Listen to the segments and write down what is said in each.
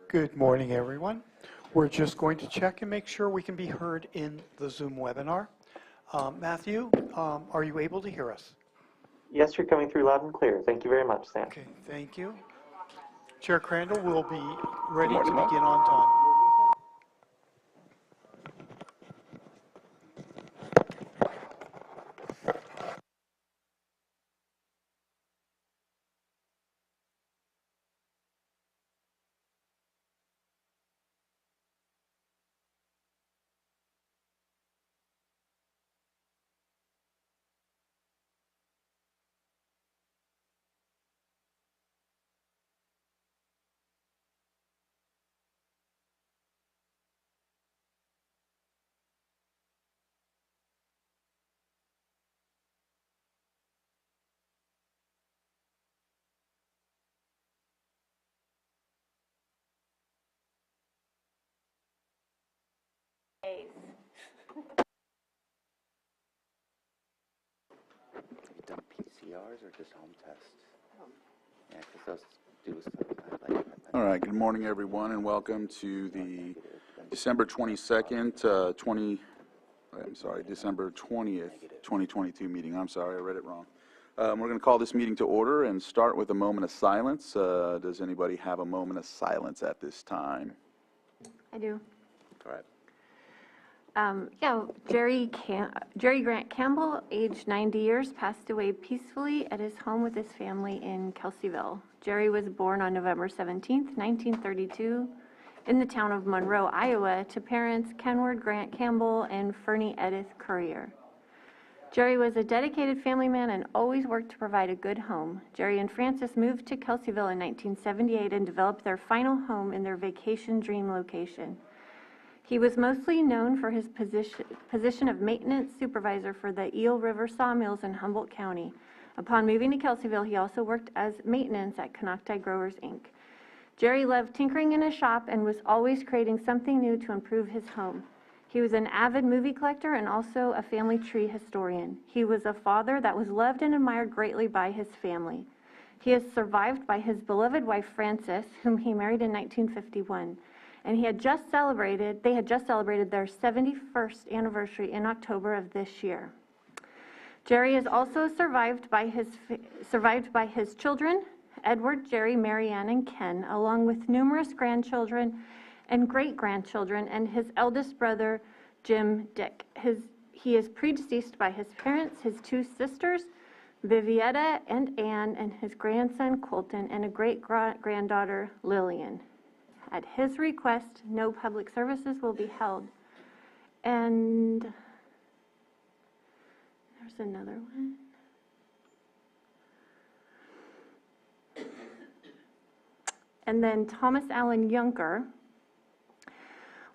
Good morning, everyone. We're just going to check and make sure we can be heard in the Zoom webinar. Matthew, are you able to hear us? Yes, you're coming through loud and clear. Thank you very much, Sam. Okay, thank you. Chair Crandall will be ready to begin on time. You done PCRs or just home tests? Yeah, because those do stuff. All right, good morning, everyone, and welcome to the December 22nd, December 20th, 2022 meeting. I'm sorry, I read it wrong. We're going to call this meeting to order and start with a moment of silence. Does anybody have a moment of silence at this time? I do. All right. Jerry Grant Campbell, age 90 years, passed away peacefully at his home with his family in Kelseyville. Jerry was born on November 17, 1932, in the town of Monroe, Iowa, to parents Kenward Grant Campbell and Fernie Edith Currier. Jerry was a dedicated family man and always worked to provide a good home. Jerry and Frances moved to Kelseyville in 1978 and developed their final home in their vacation dream location. He was mostly known for his position of maintenance supervisor for the Eel River sawmills in Humboldt County. Upon moving to Kelseyville, he also worked as maintenance at Canocti Growers, Inc. Jerry loved tinkering in his shop and was always creating something new to improve his home. He was an avid movie collector and also a family tree historian. He was a father that was loved and admired greatly by his family. He is survived by his beloved wife, Frances, whom he married in 1951. And they had just celebrated their 71st anniversary in October of this year. Jerry is also survived by his children, Edward, Jerry, Marianne, and Ken, along with numerous grandchildren and great-grandchildren, and his eldest brother, Jim Dick. He is predeceased by his parents, his two sisters, Vivietta and Anne, and his grandson, Colton, and a great-granddaughter, Lillian. At his request, no public services will be held. And there's another one. And then Thomas Allen Yunker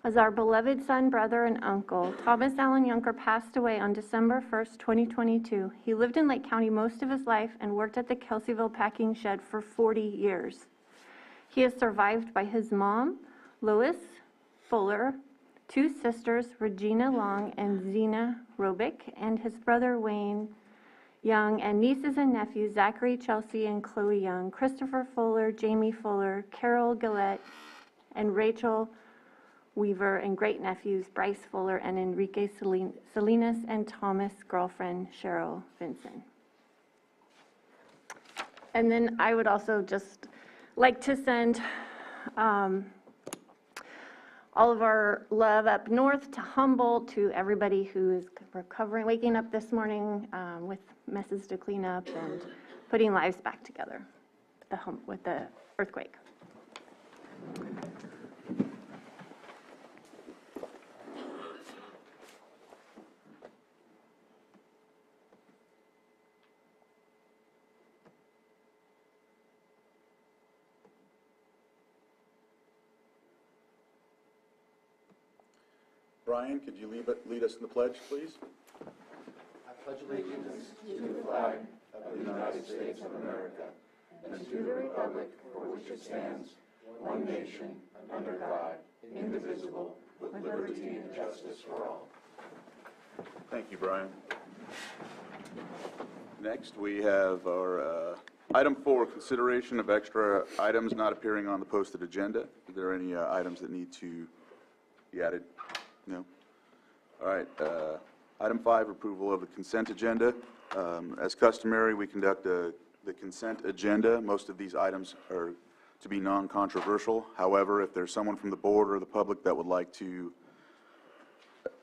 was our beloved son, brother, and uncle. Thomas Allen Yunker passed away on December 1st, 2022. He lived in Lake County most of his life and worked at the Kelseyville packing shed for 40 years. He is survived by his mom, Lois Fuller, two sisters, Regina Long and Zena Robick, and his brother Wayne Young, and nieces and nephews, Zachary, Chelsea, and Chloe Young, Christopher Fuller, Jamie Fuller, Carol Gillette, and Rachel Weaver, and great-nephews, Bryce Fuller and Enrique Salinas, and Thomas' girlfriend, Cheryl Vinson. And then I would also just like to send all of our love up north to Humboldt, to everybody who is recovering, waking up this morning with messes to clean up and putting lives back together with the earthquake. Brian, could you lead us in the pledge, please? I pledge allegiance to the flag of the United States of America and to the republic for which it stands, one nation, under God, indivisible, with liberty and justice for all. Thank you, Brian. Next, we have our Item 4, consideration of extra items not appearing on the posted agenda. Are there any items that need to be added? No? All right. Item 5, approval of the consent agenda. As customary, we conduct the consent agenda. Most of these items are to be non-controversial. However, if there's someone from the board or the public that would like to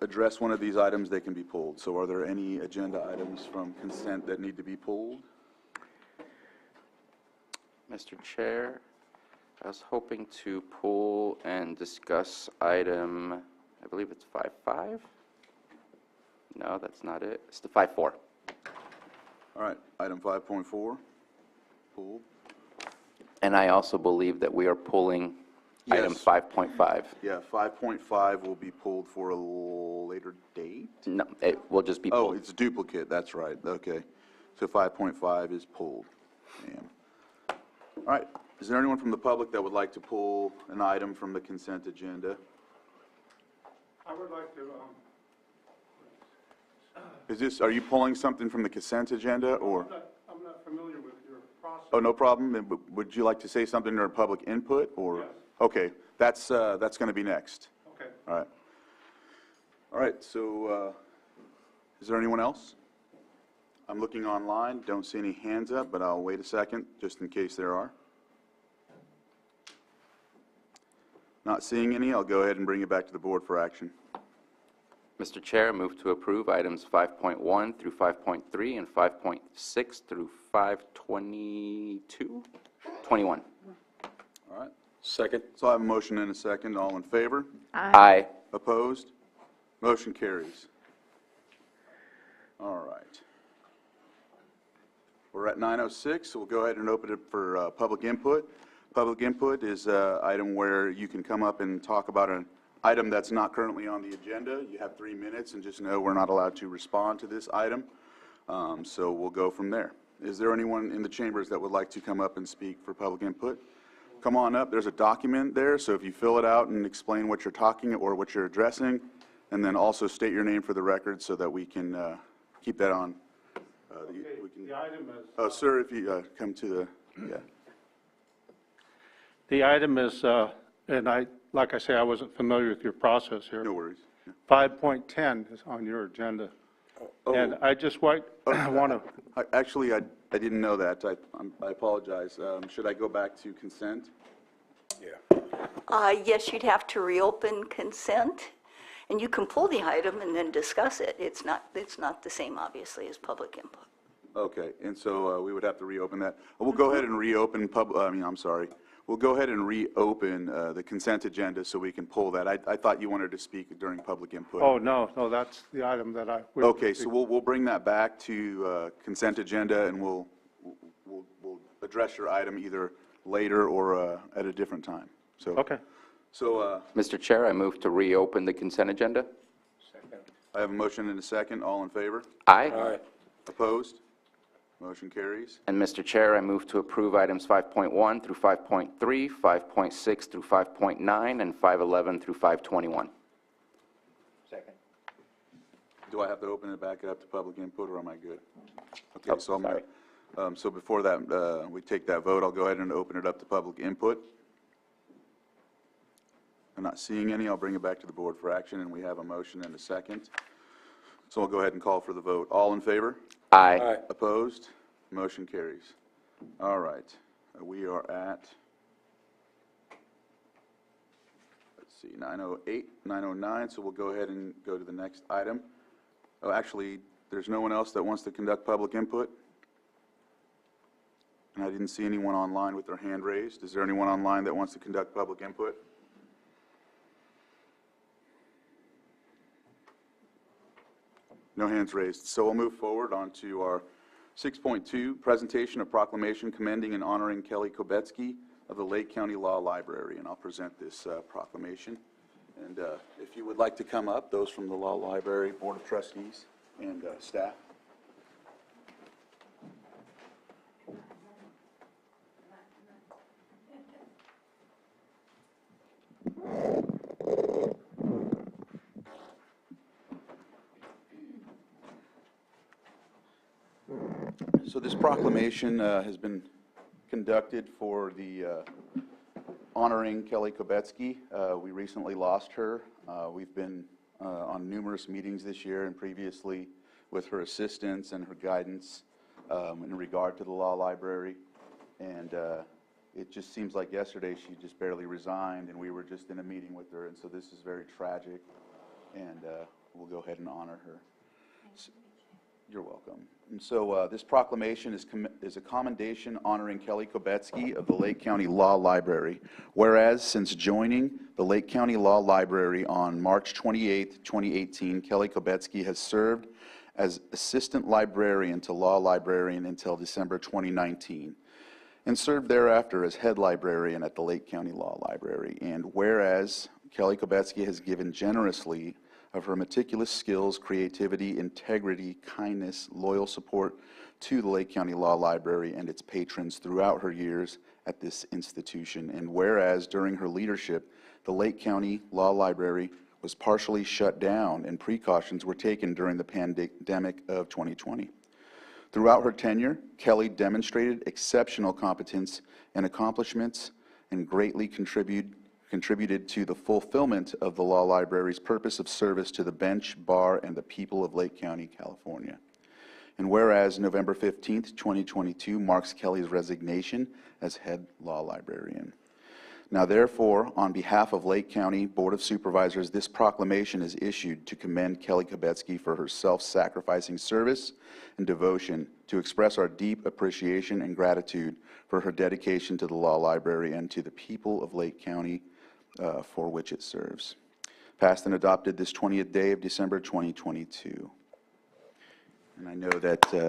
address one of these items, they can be pulled. So are there any agenda items from consent that need to be pulled? Mr. Chair, I was hoping to pull and discuss item, I believe it's 5.5? No, that's not it. It's the 5.4. All right, item 5.4, pulled. And I also believe that we are pulling item Yes. 5.5. Yeah, 5.5 will be pulled for a later date? No, it will just be Oh, pulled. it's a duplicate, that's right, okay. So 5.5 is pulled. Damn. All right, is there anyone from the public that would like to pull an item from the consent agenda? I would like to, Are you pulling something from the consent agenda, or? I'm not familiar with your process. Oh, no problem. Then would you like to say something during public input, or? Yes. Okay, that's going to be next. Okay. All right. All right, so is there anyone else? I'm looking online, don't see any hands up, but I'll wait a second, just in case there are. Not seeing any, I'll go ahead and bring it back to the board for action. Mr. Chair, I move to approve items 5.1 through 5.3 and 5.6 through 5.22? 21. All right, Second. so I have a motion and a second. All in favor? Aye. Opposed? Motion carries. All right. We're at 9:06, so we'll go ahead and open it for public input. Public input is an item where you can come up and talk about an item that's not currently on the agenda. You have 3 minutes, and just know we're not allowed to respond to this item. So we'll go from there. Is there anyone in the chambers that would like to come up and speak for public input? Come on up. There's a document there, so if you fill it out and explain what you're talking or what you're addressing, and then also state your name for the record so that we can keep that on. We can- The item is, Oh, sir, if you come to the, yeah. the item is, and like I say, I wasn't familiar with your process here. No worries. Yeah. 5.10 is on your agenda. And I just want to, Actually, I didn't know that. I apologize. Should I go back to consent? Yes, you'd have to reopen consent, and you can pull the item and then discuss it. It's not the same, obviously, as public input. Okay, and so we would have to reopen that. We'll go ahead and reopen we'll go ahead and reopen the consent agenda so we can pull that. I thought you wanted to speak during public input. oh, no, that's the item that I. Okay, so we'll bring that back to consent agenda, and we'll address your item either later or at a different time. So. Okay. So Mr. Chair, I move to reopen the consent agenda. I have a motion and a second. All in favor? Aye. Opposed? Motion carries. And Mr. Chair, I move to approve items 5.1 through 5.3, 5.6 through 5.9, and 5.11 through 5.21. Do I have to open it back up to public input, or am I good? Okay, Oh, so I'm sorry. gonna, so before that, we take that vote, I'll go ahead and open it up to public input. I'm not seeing any, I'll bring it back to the board for action, and we have a motion and a second. So I'll go ahead and call for the vote. All in favor? Aye. Opposed? Motion carries. All right, we are at, let's see, 9:08, 9:09, so we'll go ahead and go to the next item. Oh, actually, there's no one else that wants to conduct public input? And I didn't see anyone online with their hand raised. Is there anyone online that wants to conduct public input? No hands raised. So we'll move forward on to our 6.2, presentation of proclamation commending and honoring Kelly Kobetsky of the Lake County Law Library. And I'll present this proclamation. And if you would like to come up, those from the Law Library, Board of Trustees, and staff. So this proclamation has been inducted for the honoring Kelly Kobetsky. We recently lost her. We've been on numerous meetings this year and previously with her assistance and her guidance in regard to the law library. And it just seems like yesterday she just barely resigned, and we were just in a meeting with her, and so this is very tragic, and we'll go ahead and honor her. You're welcome. And so this proclamation is a commendation honoring Kelly Kobetsky of the Lake County Law Library. Whereas since joining the Lake County Law Library on March 28, 2018, Kelly Kobetsky has served as assistant librarian to law librarian until December 2019, and served thereafter as head librarian at the Lake County Law Library. And whereas Kelly Kobetsky has given generously of her meticulous skills, creativity, integrity, kindness, loyal support to the Lake County Law Library and its patrons throughout her years at this institution. And whereas during her leadership, the Lake County Law Library was partially shut down and precautions were taken during the pandemic of 2020. Throughout her tenure, Kelly demonstrated exceptional competence and accomplishments and greatly contributed to the fulfillment of the law library's purpose of service to the bench, bar, and the people of Lake County, California. And whereas November 15th, 2022 marks Kelly's resignation as head law librarian. Now therefore, on behalf of Lake County Board of Supervisors, this proclamation is issued to commend Kelly Kobetsky for her self-sacrificing service and devotion, to express our deep appreciation and gratitude for her dedication to the law library and to the people of Lake County for which it serves. Passed and adopted this 20th day of December 2022. And I know that, yeah.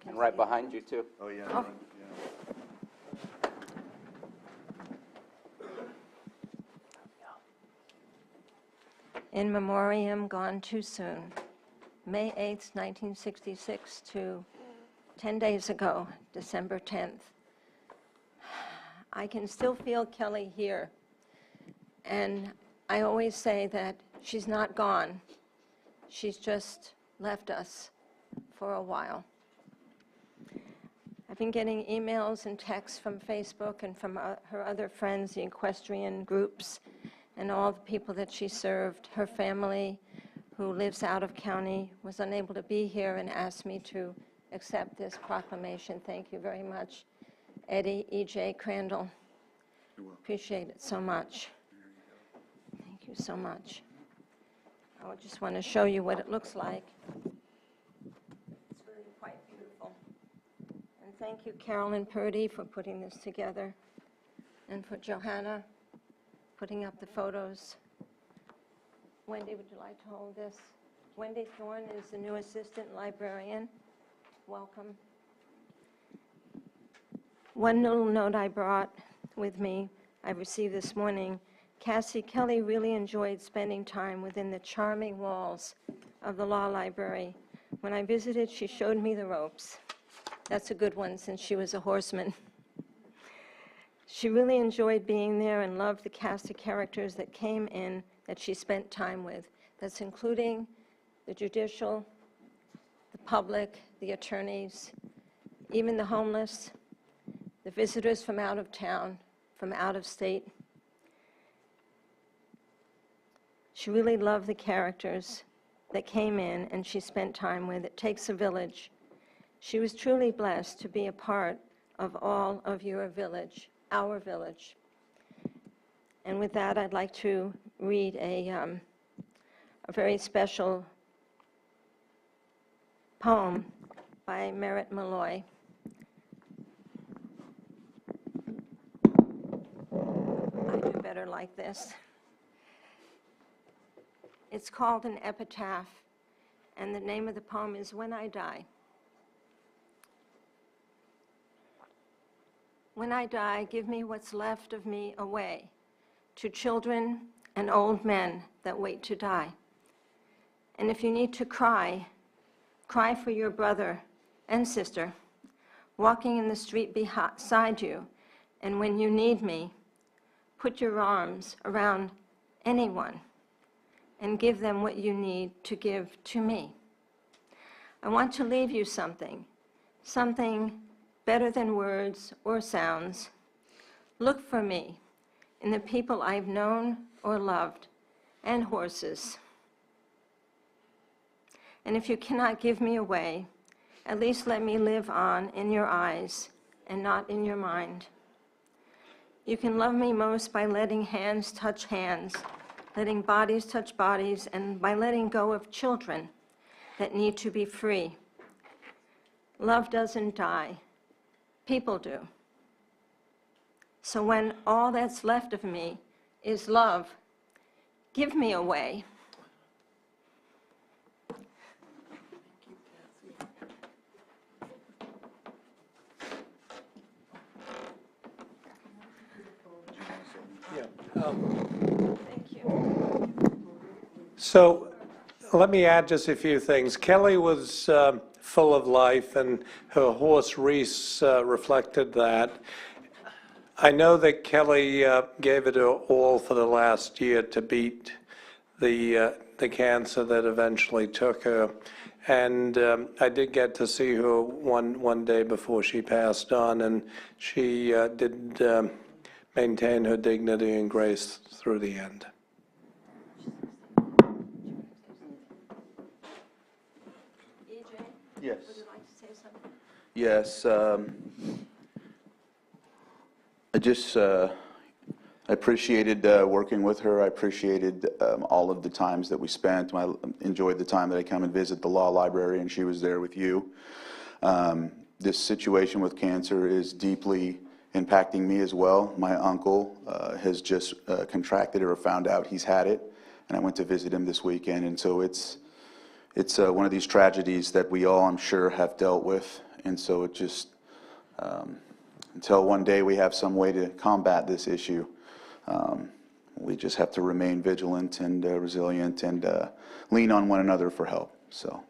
And right behind you, too. Oh, yeah. Oh. Yeah. In memoriam gone too soon. May 8th, 1966 to 10 days ago, December 10th. I can still feel Kelly here. And I always say that she's not gone. She's just left us for a while. I've been getting emails and texts from Facebook and from her other friends, the equestrian groups, and all the people that she served. Her family, who lives out of county, was unable to be here and asked me to accept this proclamation. Thank you very much, Eddie E.J. Crandall. Appreciate it so much. Thank you so much. I just want to show you what it looks like. It's really quite beautiful. And thank you, Carolyn Purdy, for putting this together, and for Johanna putting up the photos. Wendy, would you like to hold this? Wendy Thorne is the new assistant librarian. Welcome. One little note I brought with me, I received this morning. Cassie Kelly really enjoyed spending time within the charming walls of the law library. When I visited, she showed me the ropes. That's a good one since she was a horseman. She really enjoyed being there and loved the cast of characters that came in that she spent time with. That's including the judicial, the public, the attorneys, even the homeless, the visitors from out of town, from out of state. She really loved the characters that came in and she spent time with. It takes a village. She was truly blessed to be a part of all of your village, our village. And with that, I'd like to read a very special poem by Merritt Malloy. I do better like this. It's called an epitaph, and the name of the poem is When I Die. When I die, give me what's left of me away to children and old men that wait to die. And if you need to cry, cry for your brother and sister walking in the street beside you. And when you need me, put your arms around anyone, and give them what you need to give to me. I want to leave you something better than words or sounds. Look for me in the people I've known or loved, and horses. And if you cannot give me away, at least let me live on in your eyes and not in your mind. You can love me most by letting hands touch hands, letting bodies touch bodies, and by letting go of children that need to be free. Love doesn't die. People do. So when all that's left of me is love, give me away. Thank you. So let me add just a few things. Kelly was full of life, and her horse Reese reflected that. I know that Kelly gave it her all for the last year to beat the cancer that eventually took her. And I did get to see her one day before she passed on, and she did maintain her dignity and grace through the end. EJ, Yes. would you like to say something? Yes. I appreciated working with her. I appreciated all of the times that we spent. I enjoyed the time that I come and visit the law library, and she was there with you. This situation with cancer is deeply impacting me as well. My uncle has just contracted it or found out he's had it, and I went to visit him this weekend. And so it's one of these tragedies that we all, I'm sure, have dealt with. And so it just, until one day we have some way to combat this issue, we just have to remain vigilant and resilient and lean on one another for help. So.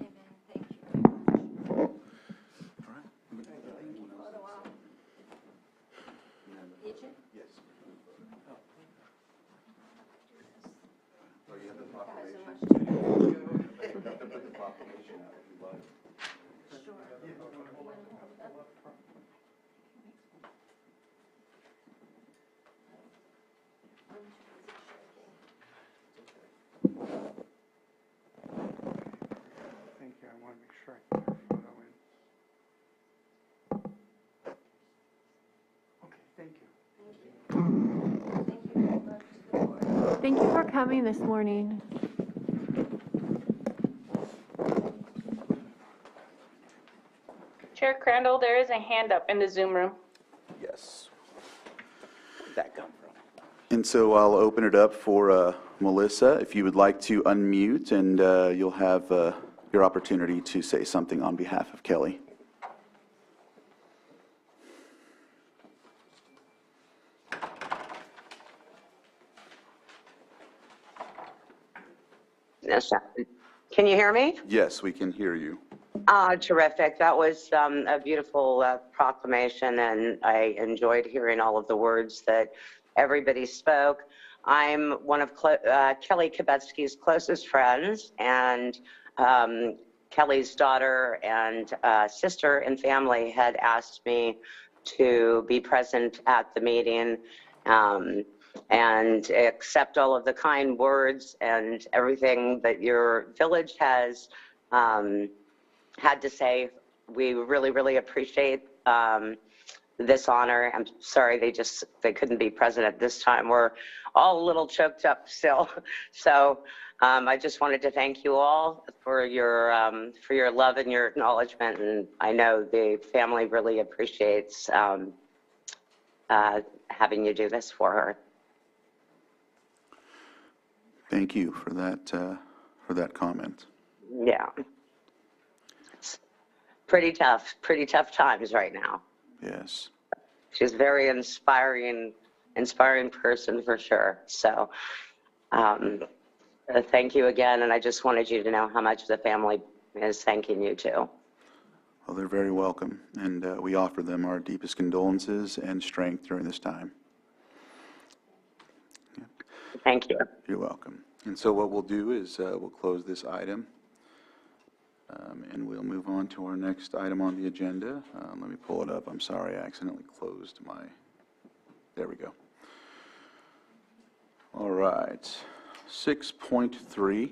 Amen. Thank you. EJ? Yes. Thank you. I want to make sure I put your photo in. Okay, thank you. Thank you very much to the board. Thank you for coming this morning. Chair Crandall, there is a hand up in the Zoom room. Yes. Where'd that come from? And so I'll open it up for Melissa, if you would like to unmute, and you'll have your opportunity to say something on behalf of Kelly. Yes. Can you hear me? Yes, we can hear you. Terrific. That was a beautiful proclamation, and I enjoyed hearing all of the words that everybody spoke. I'm one of Kelly Kubetsky's closest friends, and Kelly's daughter and sister and family had asked me to be present at the meeting and accept all of the kind words and everything that your village has had to say. We really, really appreciate this honor. I'm sorry they couldn't be present at this time. We're all a little choked up still. So I just wanted to thank you all for your love and your acknowledgement, and I know the family really appreciates having you do this for her. Thank you for that comment. Yeah. It's pretty tough times right now. Yes. She's a very inspiring person for sure. So thank you again, and I just wanted you to know how much the family is thanking you too. Well, they're very welcome, and we offer them our deepest condolences and strength during this time. Yeah. Thank you. You're welcome. And so what we'll do is we'll close this item, and we'll move on to our next item on the agenda. Let me pull it up. I'm sorry, I accidentally closed my, there we go. All right. 6.3,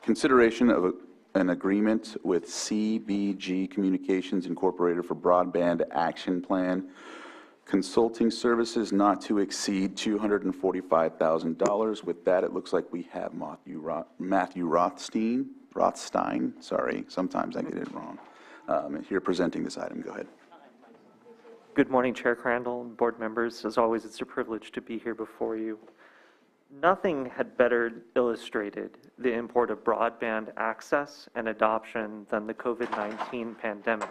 consideration of an agreement with CBG Communications Incorporated for Broadband Action Plan consulting services not to exceed $245,000. With that, it looks like we have Matthew Rothstein, sorry, sometimes I get it wrong, here presenting this item. Go ahead. Good morning, Chair Crandall and board members. As always, it's a privilege to be here before you. Nothing had better illustrated the import of broadband access and adoption than the COVID-19 pandemic.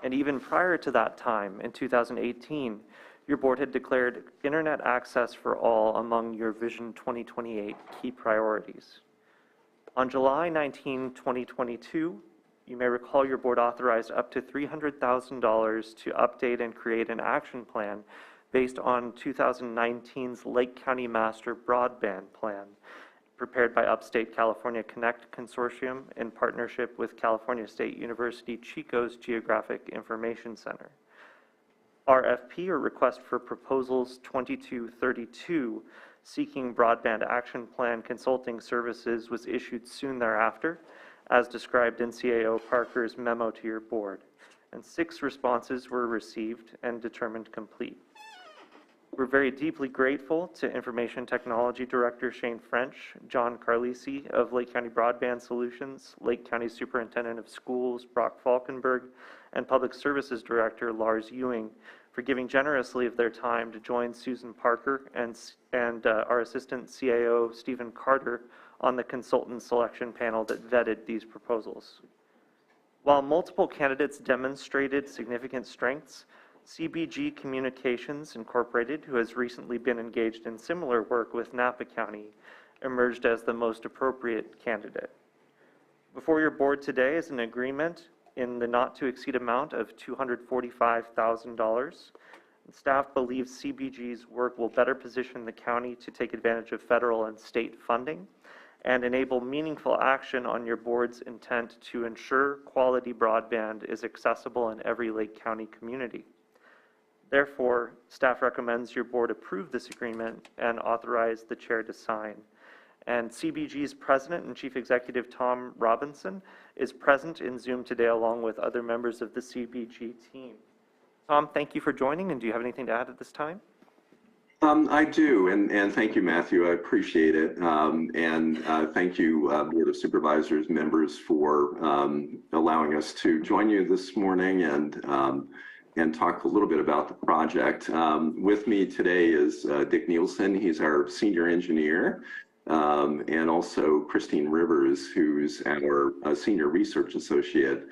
And even prior to that time, in 2018, your board had declared internet access for all among your Vision 2028 key priorities. On July 19, 2022, you may recall your board authorized up to $300,000 to update and create an action plan based on 2019's Lake County Master Broadband Plan, prepared by Upstate California Connect Consortium in partnership with California State University Chico's Geographic Information Center. RFP, or Request for Proposals 2232, seeking Broadband Action Plan consulting services, was issued soon thereafter, as described in CAO Parker's memo to your board, and 6 responses were received and determined complete. We're very deeply grateful to Information Technology Director Shane French, John Carlisi of Lake County Broadband Solutions, Lake County Superintendent of Schools Brock Falkenberg, and Public Services Director Lars Ewing for giving generously of their time to join Susan Parker and our Assistant CAO Stephen Carter on the consultant selection panel that vetted these proposals. While multiple candidates demonstrated significant strengths, CBG Communications Incorporated, who has recently been engaged in similar work with Napa County, emerged as the most appropriate candidate. Before your board today is an agreement in the not-to-exceed amount of $245,000. Staff believes CBG's work will better position the county to take advantage of federal and state funding and enable meaningful action on your board's intent to ensure quality broadband is accessible in every Lake County community. Therefore, staff recommends your board approve this agreement and authorize the chair to sign. And CBG's president and chief executive, Tom Robinson, is present in Zoom today along with other members of the CBG team. Tom, thank you for joining, and do you have anything to add at this time? I do, and thank you, Matthew. I appreciate it. Thank you, Board of Supervisors members, for allowing us to join you this morning and talk a little bit about the project. With me today is Dick Nielsen. He's our senior engineer, and also Christine Rivers, who's our senior research associate.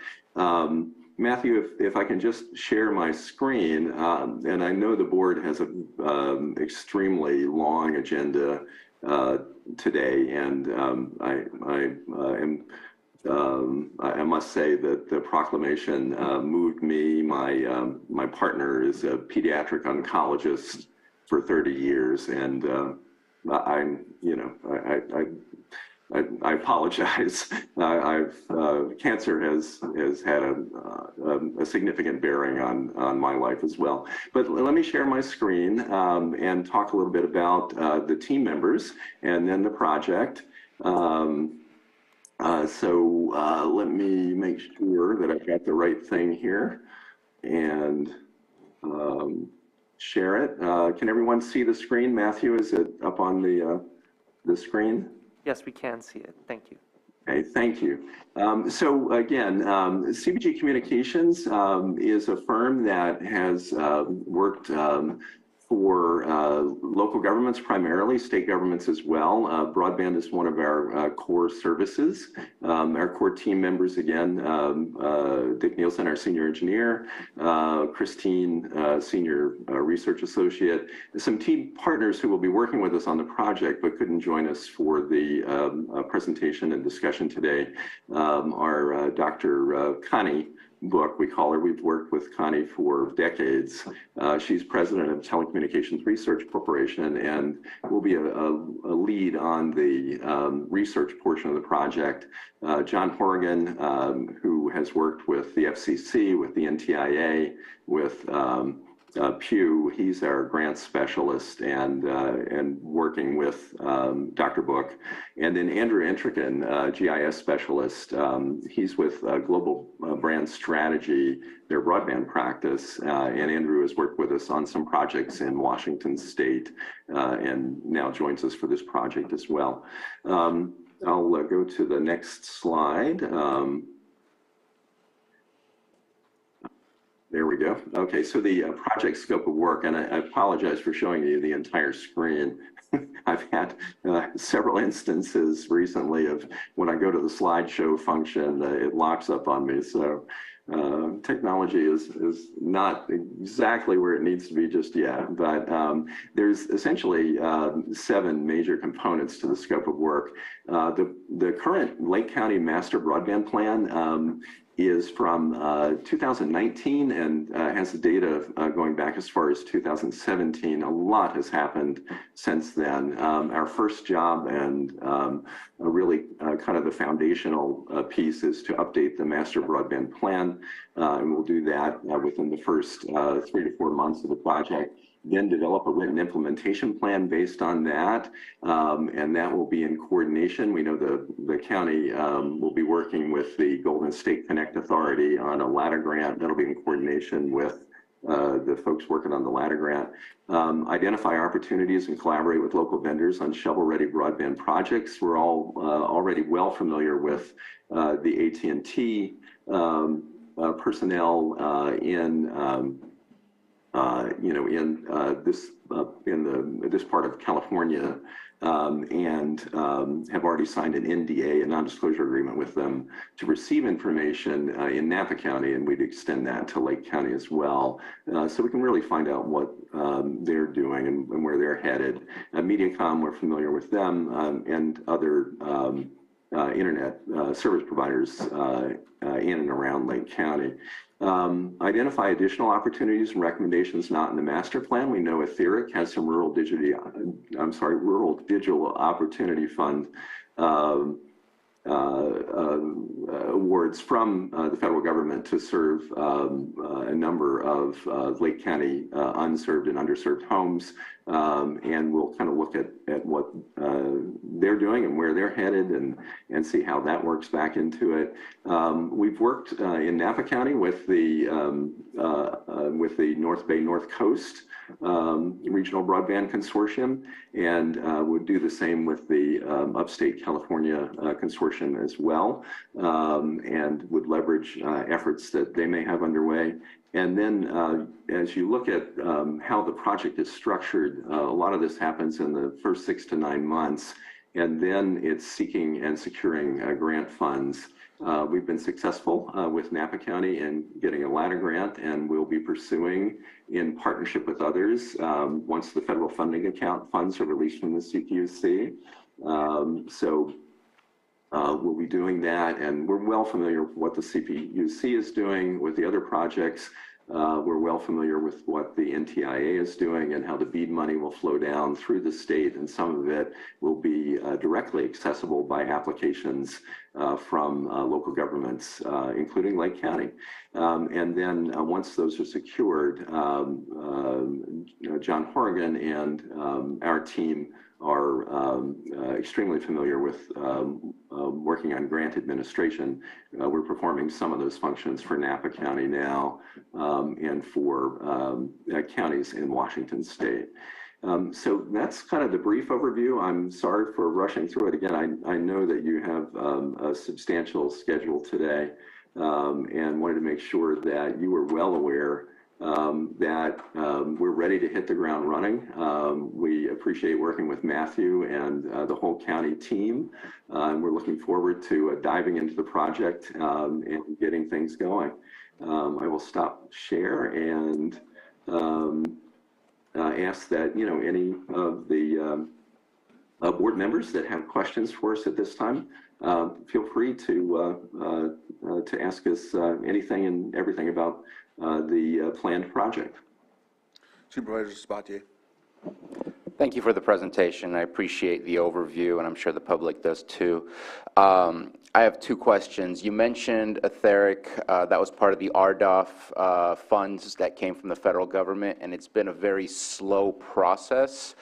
Matthew, if I can just share my screen, and I know the board has an extremely long agenda today, and I must say that the proclamation moved me. My partner is a pediatric oncologist for 30 years, and I apologize. Cancer has had a significant bearing on my life as well. But let me share my screen and talk a little bit about the team members and then the project. Let me make sure that I've got the right thing here and share it. Can everyone see the screen? Matthew, is it up on the screen? Yes, we can see it. Thank you. Okay, thank you. So again, CBG Communications is a firm that has worked for local governments primarily, state governments as well. Broadband is one of our core services. Our core team members, again, Dick Nielsen, our senior engineer, Christine, senior research associate, some team partners who will be working with us on the project but couldn't join us for the presentation and discussion today are Dr. Connie Book, we call her. We've worked with Connie for decades. She's president of Telecommunications Research Corporation and will be a lead on the research portion of the project. John Horrigan, who has worked with the FCC, with the NTIA, with Pew, he's our grant specialist and working with Dr. Book. And then Andrew Entrican, GIS specialist, he's with Global Brand Strategy, their broadband practice. And Andrew has worked with us on some projects in Washington State and now joins us for this project as well. I'll go to the next slide. There we go. Okay, so the project scope of work, and I apologize for showing you the entire screen. I've had several instances recently of when I go to the slideshow function, it locks up on me. So technology is not exactly where it needs to be just yet, but there's essentially 7 major components to the scope of work. The current Lake County Master Broadband Plan is from 2019 and has the data going back as far as 2017. A lot has happened since then. Our first job and really kind of the foundational piece is to update the master broadband plan, and we'll do that within the first 3 to 4 months of the project. Then develop a written implementation plan based on that, and that will be in coordination. We know the county will be working with the Golden State Connect Authority on a ladder grant. That'll be in coordination with the folks working on the ladder grant. Identify opportunities and collaborate with local vendors on shovel-ready broadband projects. We're all already well familiar with the AT&T personnel in this part of California, and have already signed an NDA, a non-disclosure agreement with them to receive information in Napa County, and we'd extend that to Lake County as well, so we can really find out what they're doing and where they're headed. Mediacom, we're familiar with them, and other internet service providers in and around Lake County. Identify additional opportunities and recommendations not in the master plan. We know Etheric has some rural digital opportunity fund awards from the federal government to serve a number of Lake County unserved and underserved homes, and we'll kind of look at what they're doing and where they're headed and see how that works back into it. We've worked in Napa County with the North Bay North Coast Regional Broadband Consortium, and would do the same with the Upstate California Consortium as well, and would leverage efforts that they may have underway. And then as you look at how the project is structured, a lot of this happens in the first 6 to 9 months, and then it's seeking and securing grant funds. We've been successful with Napa County in getting a ladder grant, and we'll be pursuing in partnership with others once the federal funding account funds are released from the CPUC. We'll be doing that, and we're well familiar with what the CPUC is doing with the other projects. We're well familiar with what the NTIA is doing and how the BEAD money will flow down through the state, and some of it will be directly accessible by applications from local governments, including Lake County. And then once those are secured, John Horrigan and our team are extremely familiar with working on grant administration. We're performing some of those functions for Napa County now, and for counties in Washington State. So that's kind of the brief overview. I'm sorry for rushing through it again. I know that you have a substantial schedule today, and wanted to make sure that you were well aware that we're ready to hit the ground running. We appreciate working with Matthew and the whole county team, and we're looking forward to diving into the project and getting things going. I will stop share and ask that any of the board members that have questions for us at this time, feel free to ask us anything and everything about the planned project. Supervisor Sabatier. Thank you for the presentation. I appreciate the overview, and I'm sure the public does too. I have two questions. You mentioned etheric, that was part of the RDOF funds that came from the federal government, and it's been a very slow process.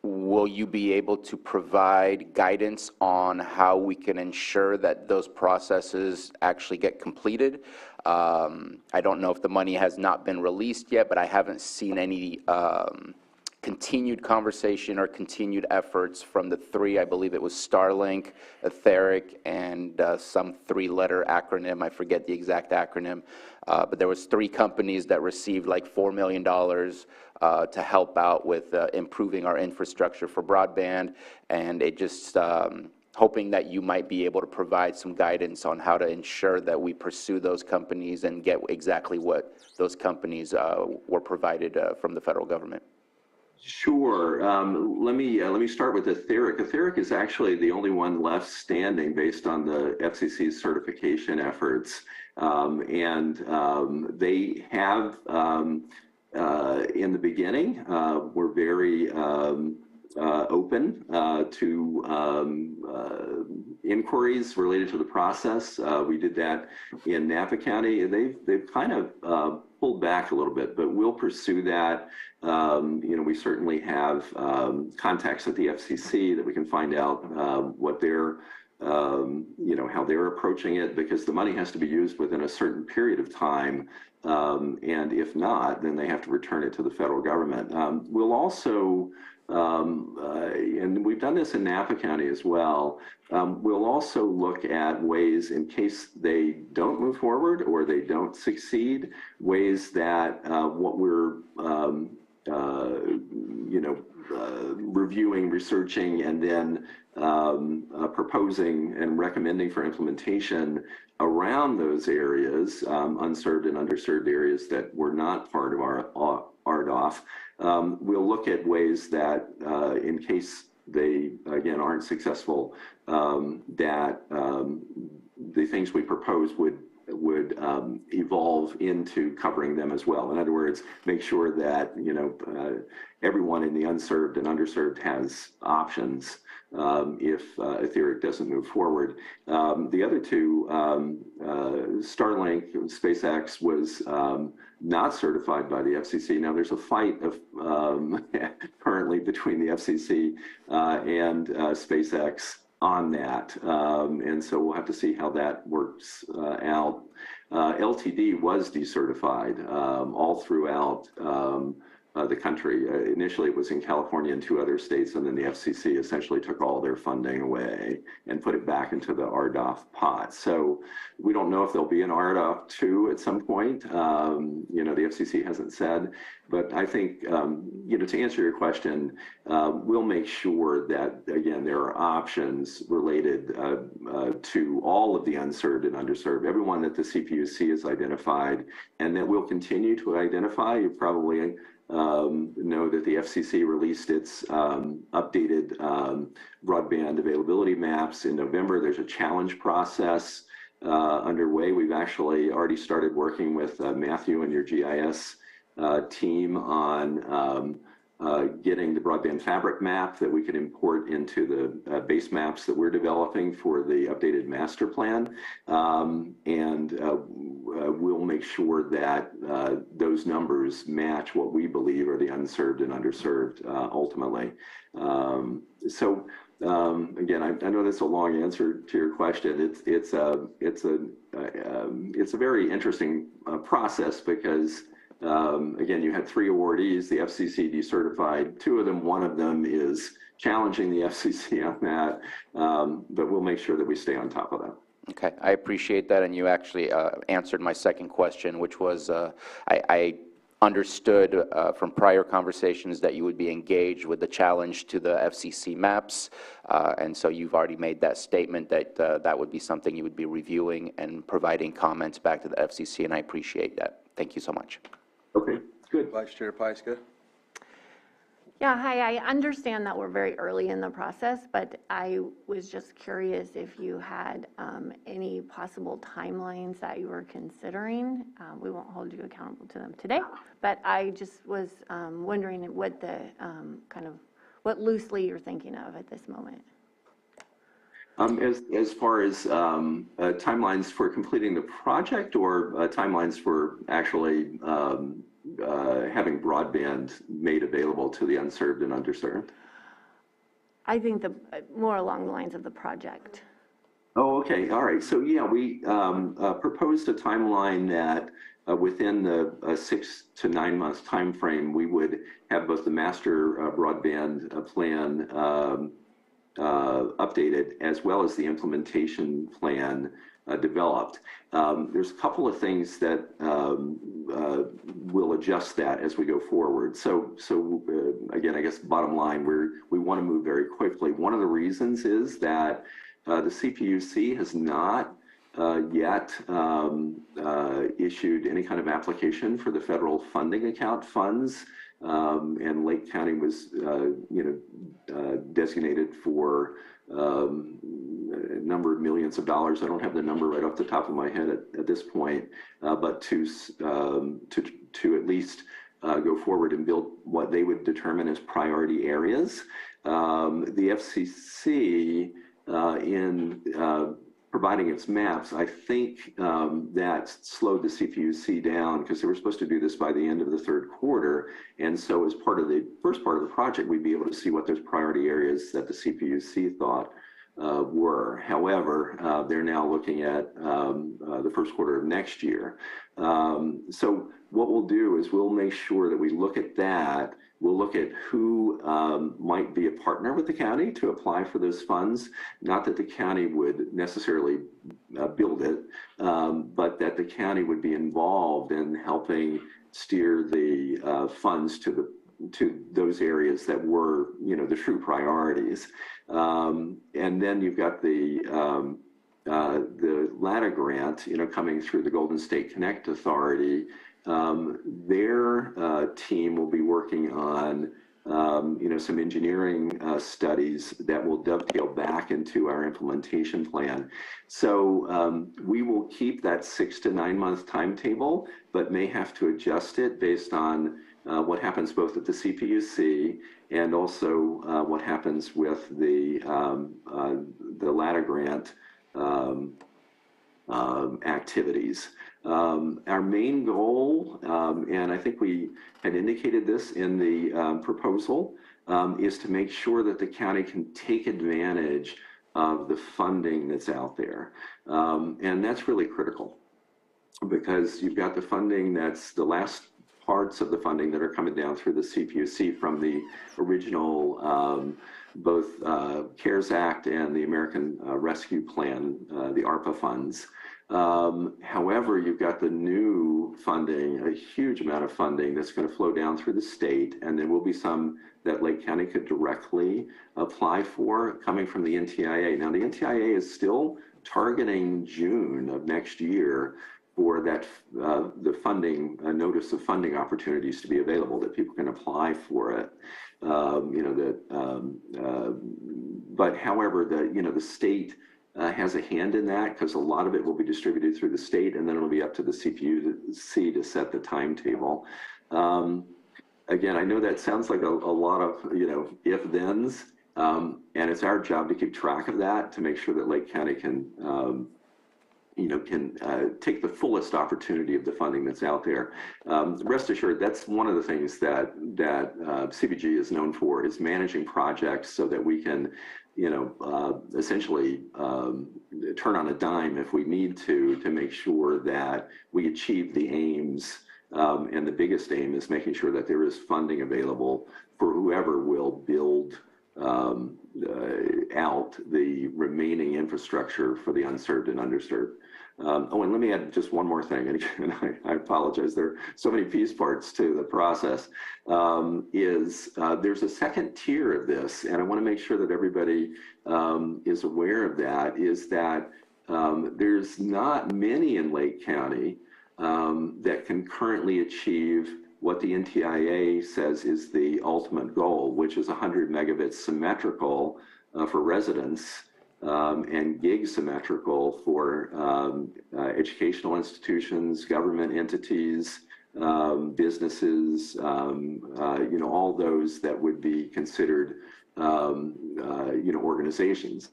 Will you be able to provide guidance on how we can ensure that those processes actually get completed? I don't know if the money has not been released yet, but I haven't seen any continued conversation or continued efforts from the three. I believe it was Starlink, Etheric, and some three-letter acronym. I forget the exact acronym. But there was three companies that received like $4 million to help out with improving our infrastructure for broadband. And it just hoping that you might be able to provide some guidance on how to ensure that we pursue those companies and get exactly what those companies were provided from the federal government. Sure. Let me start with Etheric. Etheric is actually the only one left standing based on the FCC's certification efforts. They have, in the beginning, were very open to inquiries related to the process. We did that in Napa County. They've kind of pulled back a little bit, but we'll pursue that. We certainly have contacts at the FCC that we can find out what they're, how they're approaching it, because the money has to be used within a certain period of time. And if not, then they have to return it to the federal government. We'll also, and we've done this in Napa County as well, we'll also look at ways, in case they don't move forward or they don't succeed, ways that what we're reviewing, researching, and then proposing and recommending for implementation around those areas, unserved and underserved areas that were not part of our RDOF. We'll look at ways that, in case they, again, aren't successful, that the things we propose would evolve into covering them as well. In other words, make sure that everyone in the unserved and underserved has options if Etheric doesn't move forward. The other two, Starlink, SpaceX, was not certified by the FCC. Now there's a fight of currently between the FCC and SpaceX on that, and so we'll have to see how that works out. LTD was decertified all throughout the country. Initially, it was in California and 2 other states, and then the FCC essentially took all their funding away and put it back into the RDOF pot. So we don't know if there'll be an RDOF 2 at some point. The FCC hasn't said, but I think, to answer your question, we'll make sure that, again, there are options related to all of the unserved and underserved, everyone that the CPUC has identified, and that we'll continue to identify. You probably know that the FCC released its updated broadband availability maps in November. There's a challenge process underway. We've actually already started working with Matthew and your GIS team on getting the broadband fabric map that we could import into the base maps that we're developing for the updated master plan. We'll make sure that those numbers match what we believe are the unserved and underserved ultimately. Again, I know that's a long answer to your question. It's a very interesting process because again, you had 3 awardees. The FCC decertified 2 of them. One of them is challenging the FCC on that, but we'll make sure that we stay on top of that. Okay, I appreciate that, and you actually answered my second question, which was I understood from prior conversations that you would be engaged with the challenge to the FCC maps, and so you've already made that statement that that would be something you would be reviewing and providing comments back to the FCC, and I appreciate that. Thank you so much. Okay, good. Vice Chair Pyska. Yeah, hi, I understand that we're very early in the process, but I was just curious if you had any possible timelines that you were considering. We won't hold you accountable to them today, but I just was wondering what the what loosely you're thinking of at this moment. As far as timelines for completing the project, or timelines for actually having broadband made available to the unserved and underserved? I think more along the lines of the project. Oh, okay. All right. So yeah, we proposed a timeline that within the 6 to 9 months time frame, we would have both the master broadband plan updated, as well as the implementation plan developed. There's a couple of things that will adjust that as we go forward. So again, I guess bottom line, we want to move very quickly. One of the reasons is that the CPUC has not yet issued any kind of application for the federal funding account funds. And Lake County was, designated for a number of millions of dollars. I don't have the number right off the top of my head at this point, but to at least go forward and build what they would determine as priority areas. The FCC, in providing its maps, I think that slowed the CPUC down, because they were supposed to do this by the end of the third quarter. And so as part of the first part of the project, we'd be able to see what those priority areas that the CPUC thought were. However, they're now looking at the first quarter of next year. So what we'll do is we'll make sure that we look at that. We'll look at who might be a partner with the county to apply for those funds. Not that the county would necessarily build it, but that the county would be involved in helping steer the funds to those areas that were, the true priorities. And then you've got the LATA grant, coming through the Golden State Connect Authority. Their team will be working on, some engineering studies that will dovetail back into our implementation plan. So we will keep that 6 to 9 month timetable, but may have to adjust it based on what happens both at the CPUC and also what happens with the LATA grant activities. Our main goal, and I think we had indicated this in the proposal, is to make sure that the county can take advantage of the funding that's out there. And that's really critical, because you've got the funding that's the last parts of the funding that are coming down through the CPUC from the original both CARES Act and the American Rescue Plan, the ARPA funds. However, you've got the new funding, a huge amount of funding that's going to flow down through the state, and there will be some that Lake County could directly apply for coming from the NTIA. Now, the NTIA is still targeting June of next year for that the funding notice of funding opportunities to be available, that people can apply for it. But however, the state has a hand in that, because a lot of it will be distributed through the state, and then it'll be up to the CPUC to set the timetable. Again, I know that sounds like a lot of if-thens, and it's our job to keep track of that, to make sure that Lake County can take the fullest opportunity of the funding that's out there. Rest assured, that's one of the things that CBG is known for, is managing projects so that we can, essentially turn on a dime if we need to make sure that we achieve the aims. And the biggest aim is making sure that there is funding available for whoever will build out the remaining infrastructure for the unserved and underserved. And let me add just one more thing, and again, I apologize, there are so many piece parts to the process, there's a second tier of this, and I want to make sure that everybody is aware of that, is that there's not many in Lake County that can currently achieve what the NTIA says is the ultimate goal, which is 100 megabits symmetrical for residents and gig symmetrical for educational institutions, government entities, businesses, all those that would be considered, organizations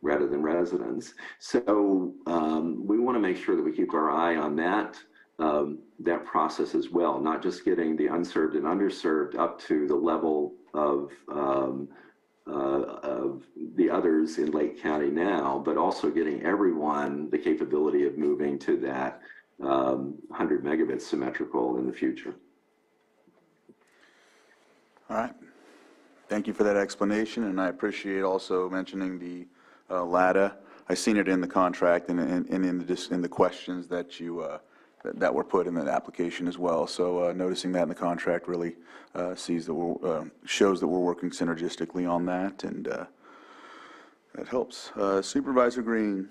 rather than residents. So we want to make sure that we keep our eye on that process as well, not just getting the unserved and underserved up to the level of the others in Lake County now, but also getting everyone the capability of moving to that 100 megabits symmetrical in the future. All right. Thank you for that explanation, and I appreciate also mentioning the LADA. I've seen it in the contract and in the questions that you that were put in the application as well. So noticing that in the contract really shows that we're working synergistically on that, and that helps. Supervisor Green.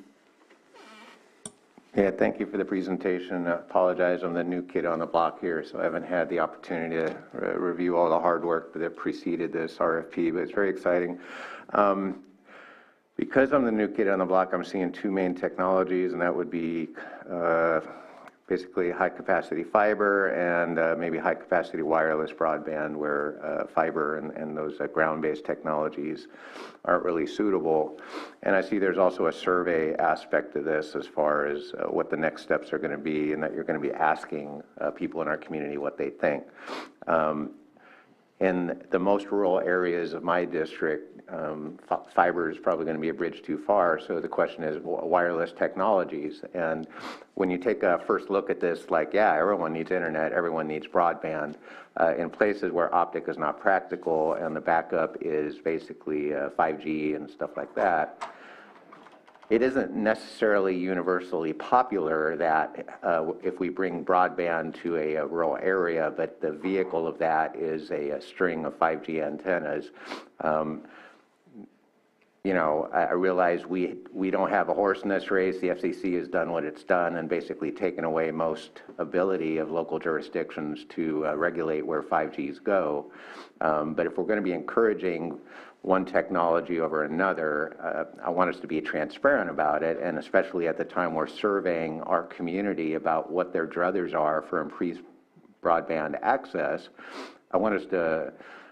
Yeah, thank you for the presentation. I apologize, I'm the new kid on the block here, so I haven't had the opportunity to review all the hard work that preceded this RFP, but it's very exciting. Because I'm the new kid on the block, I'm seeing two main technologies, and that would be basically high-capacity fiber and maybe high-capacity wireless broadband, where fiber and those ground-based technologies aren't really suitable. And I see there's also a survey aspect to this as far as what the next steps are going to be, and that you're going to be asking people in our community what they think. In the most rural areas of my district, fiber is probably going to be a bridge too far. So the question is wireless technologies. And when you take a first look at this, like, yeah, everyone needs internet, everyone needs broadband. In places where optic is not practical and the backup is basically 5G and stuff like that, it isn't necessarily universally popular that if we bring broadband to a rural area, but the vehicle of that is a string of 5G antennas. I realize we don't have a horse in this race. The FCC has done what it's done and basically taken away most ability of local jurisdictions to regulate where 5Gs go. But if we're going to be encouraging one technology over another, I want us to be transparent about it, and especially at the time we're surveying our community about what their druthers are for increased broadband access.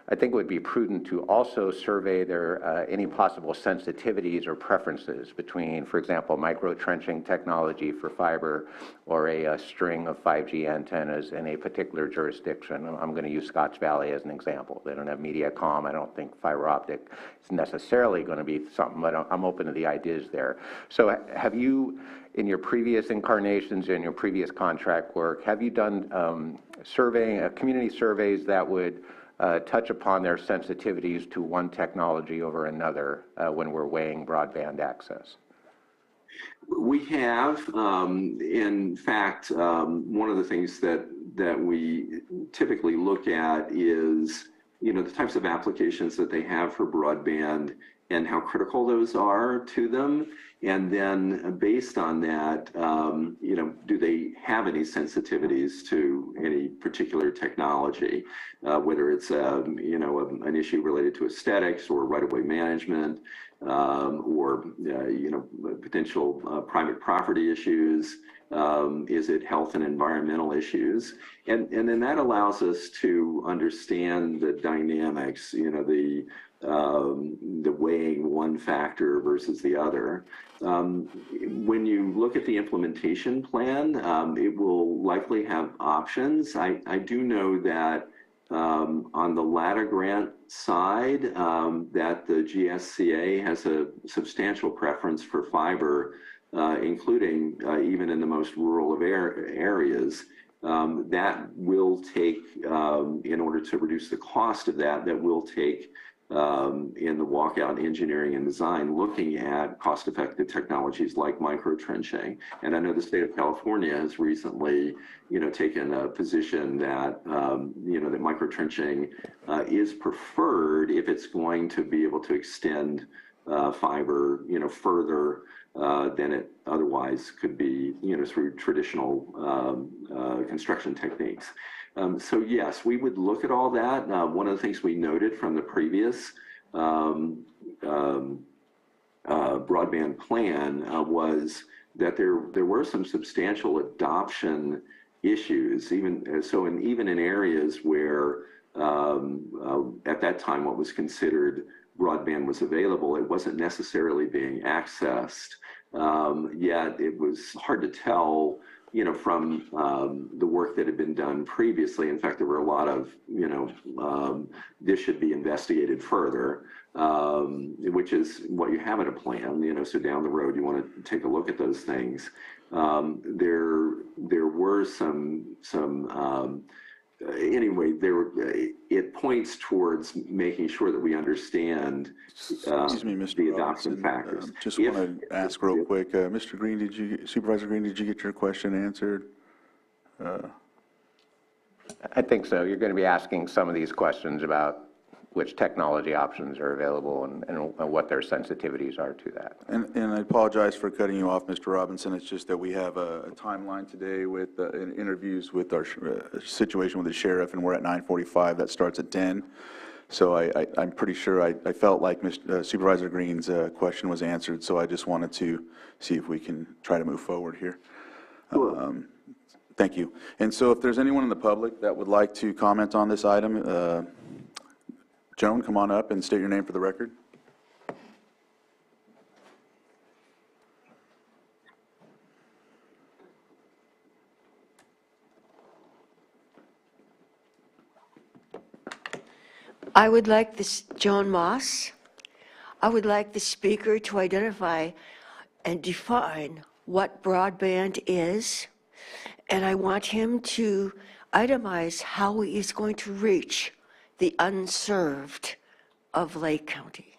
I think it would be prudent to also survey their any possible sensitivities or preferences between, for example, micro-trenching technology for fiber or a string of 5G antennas in a particular jurisdiction. I'm going to use Scotts Valley as an example. They don't have MediaCom. I don't think fiber optic is necessarily going to be something, but I'm open to the ideas there. So have you, in your previous incarnations, in your previous contract work, have you done community surveys that would touch upon their sensitivities to one technology over another when we're weighing broadband access? We have. In fact, one of the things that we typically look at is, the types of applications that they have for broadband and how critical those are to them. And then based on that, do they have any sensitivities to any particular technology, whether it's, an issue related to aesthetics or right-of-way management, or, potential private property issues. Is it health and environmental issues? And then that allows us to understand the dynamics, the weighing one factor versus the other. When you look at the implementation plan, it will likely have options. I do know that on the LADA grant side, that the GSCA has a substantial preference for fiber, including even in the most rural of areas. That will take, in order to reduce the cost of that will take in the walkout engineering and design, looking at cost-effective technologies like micro-trenching. And I know the state of California has recently, taken a position that, that micro-trenching is preferred if it's going to be able to extend fiber, further than it otherwise could be, through traditional construction techniques. So yes, we would look at all that. One of the things we noted from the previous broadband plan was that there were some substantial adoption issues, even in areas where at that time what was considered broadband was available, it wasn't necessarily being accessed. Yet it was hard to tell, from the work that had been done previously. In fact, there were a lot of, this should be investigated further, which is what you have in a plan, so down the road you want to take a look at those things. There were some anyway, it points towards making sure that we understand Excuse me, Mr. the adoption factors. Just want to ask real quick, Mr. Green, Supervisor Green, did you get your question answered? I think so. You're going to be asking some of these questions about which technology options are available and what their sensitivities are to that. And I apologize for cutting you off, Mr. Robinson. It's just that we have a timeline today with interviews with our situation with the sheriff, and we're at 9:45. That starts at 10. So I'm pretty sure I felt like Supervisor Green's question was answered, so I just wanted to see if we can try to move forward here. Thank you. And so if there's anyone in the public that would like to comment on this item, Joan, come on up and state your name for the record. I would like this, Joan Moss. I would like the speaker to identify and define what broadband is, and I want him to itemize how he is going to reach the unserved of Lake County.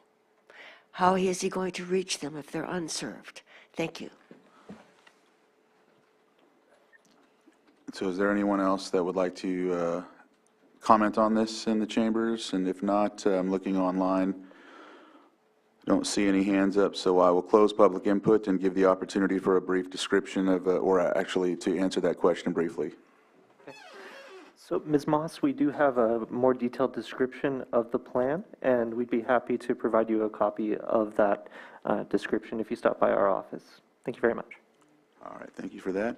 How is he going to reach them if they're unserved? Thank you. So is there anyone else that would like to comment on this in the chambers? And if not, I'm looking online. Don't see any hands up, so I will close public input and give the opportunity for a brief description of, or actually to answer that question briefly. So, Ms. Moss, we do have a more detailed description of the plan, and we'd be happy to provide you a copy of that description if you stop by our office. Thank you very much. All right, thank you for that.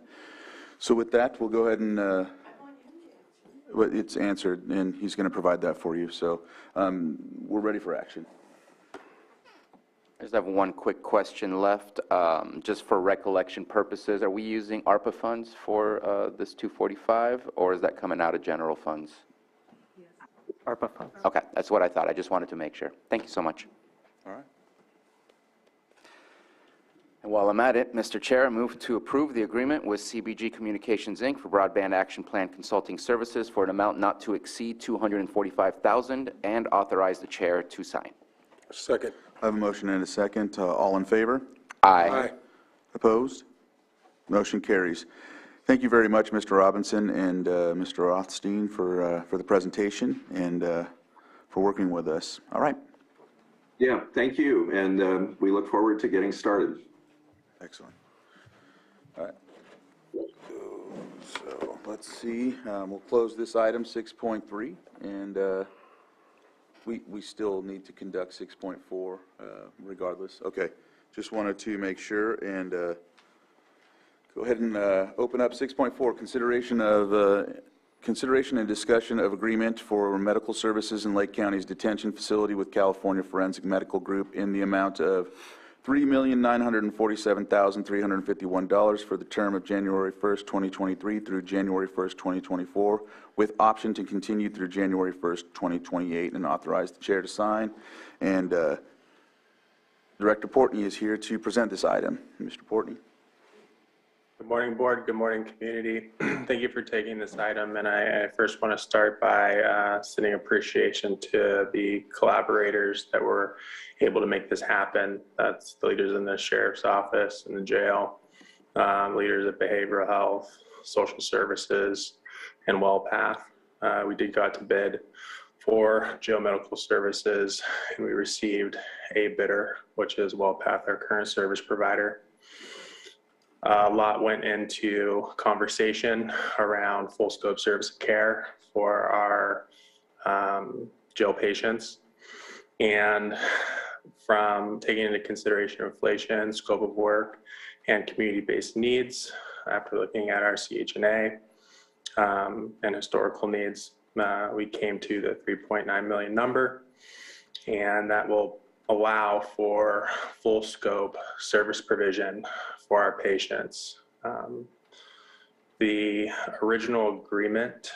So with that, we'll go ahead and, well, it's answered, and he's going to provide that for you. So we're ready for action. I just have one quick question left. Just for recollection purposes, are we using ARPA funds for this 245, or is that coming out of general funds? ARPA funds. Okay, that's what I thought. I just wanted to make sure. Thank you so much. All right. And while I'm at it, Mr. Chair, I move to approve the agreement with CBG Communications, Inc. for Broadband Action Plan Consulting Services for an amount not to exceed $245,000 and authorize the chair to sign. Second. I have a motion and a second. All in favor? Aye. Opposed? Motion carries. Thank you very much, Mr. Robinson and Mr. Rothstein, for the presentation and for working with us. All right. Yeah, thank you, and we look forward to getting started. Excellent. All right. So let's see. We'll close this item 6.3, and we still need to conduct 6.4 regardless. Okay. Just wanted to make sure and go ahead and open up 6.4, consideration and discussion of agreement for medical services in Lake County's detention facility with California Forensic Medical Group in the amount of $3,947,351 for the term of January 1st, 2023 through January 1st, 2024, with option to continue through January 1st, 2028, and authorize the chair to sign. And Director Portney is here to present this item. Mr. Portney. Good morning, board. Good morning, community. Thank you for taking this item. And I first want to start by sending appreciation to the collaborators that were able to make this happen. That's the leaders in the sheriff's office and the jail, leaders at behavioral health, social services, and WellPath. We did go out to bid for jail medical services, and we received a bidder, which is WellPath, our current service provider. A lot went into conversation around full scope service of care for our jail patients. And from taking into consideration inflation, scope of work, and community-based needs, after looking at our CHNA and historical needs, we came to the 3.9 million number, and that will allow for full scope service provision for our patients. The original agreement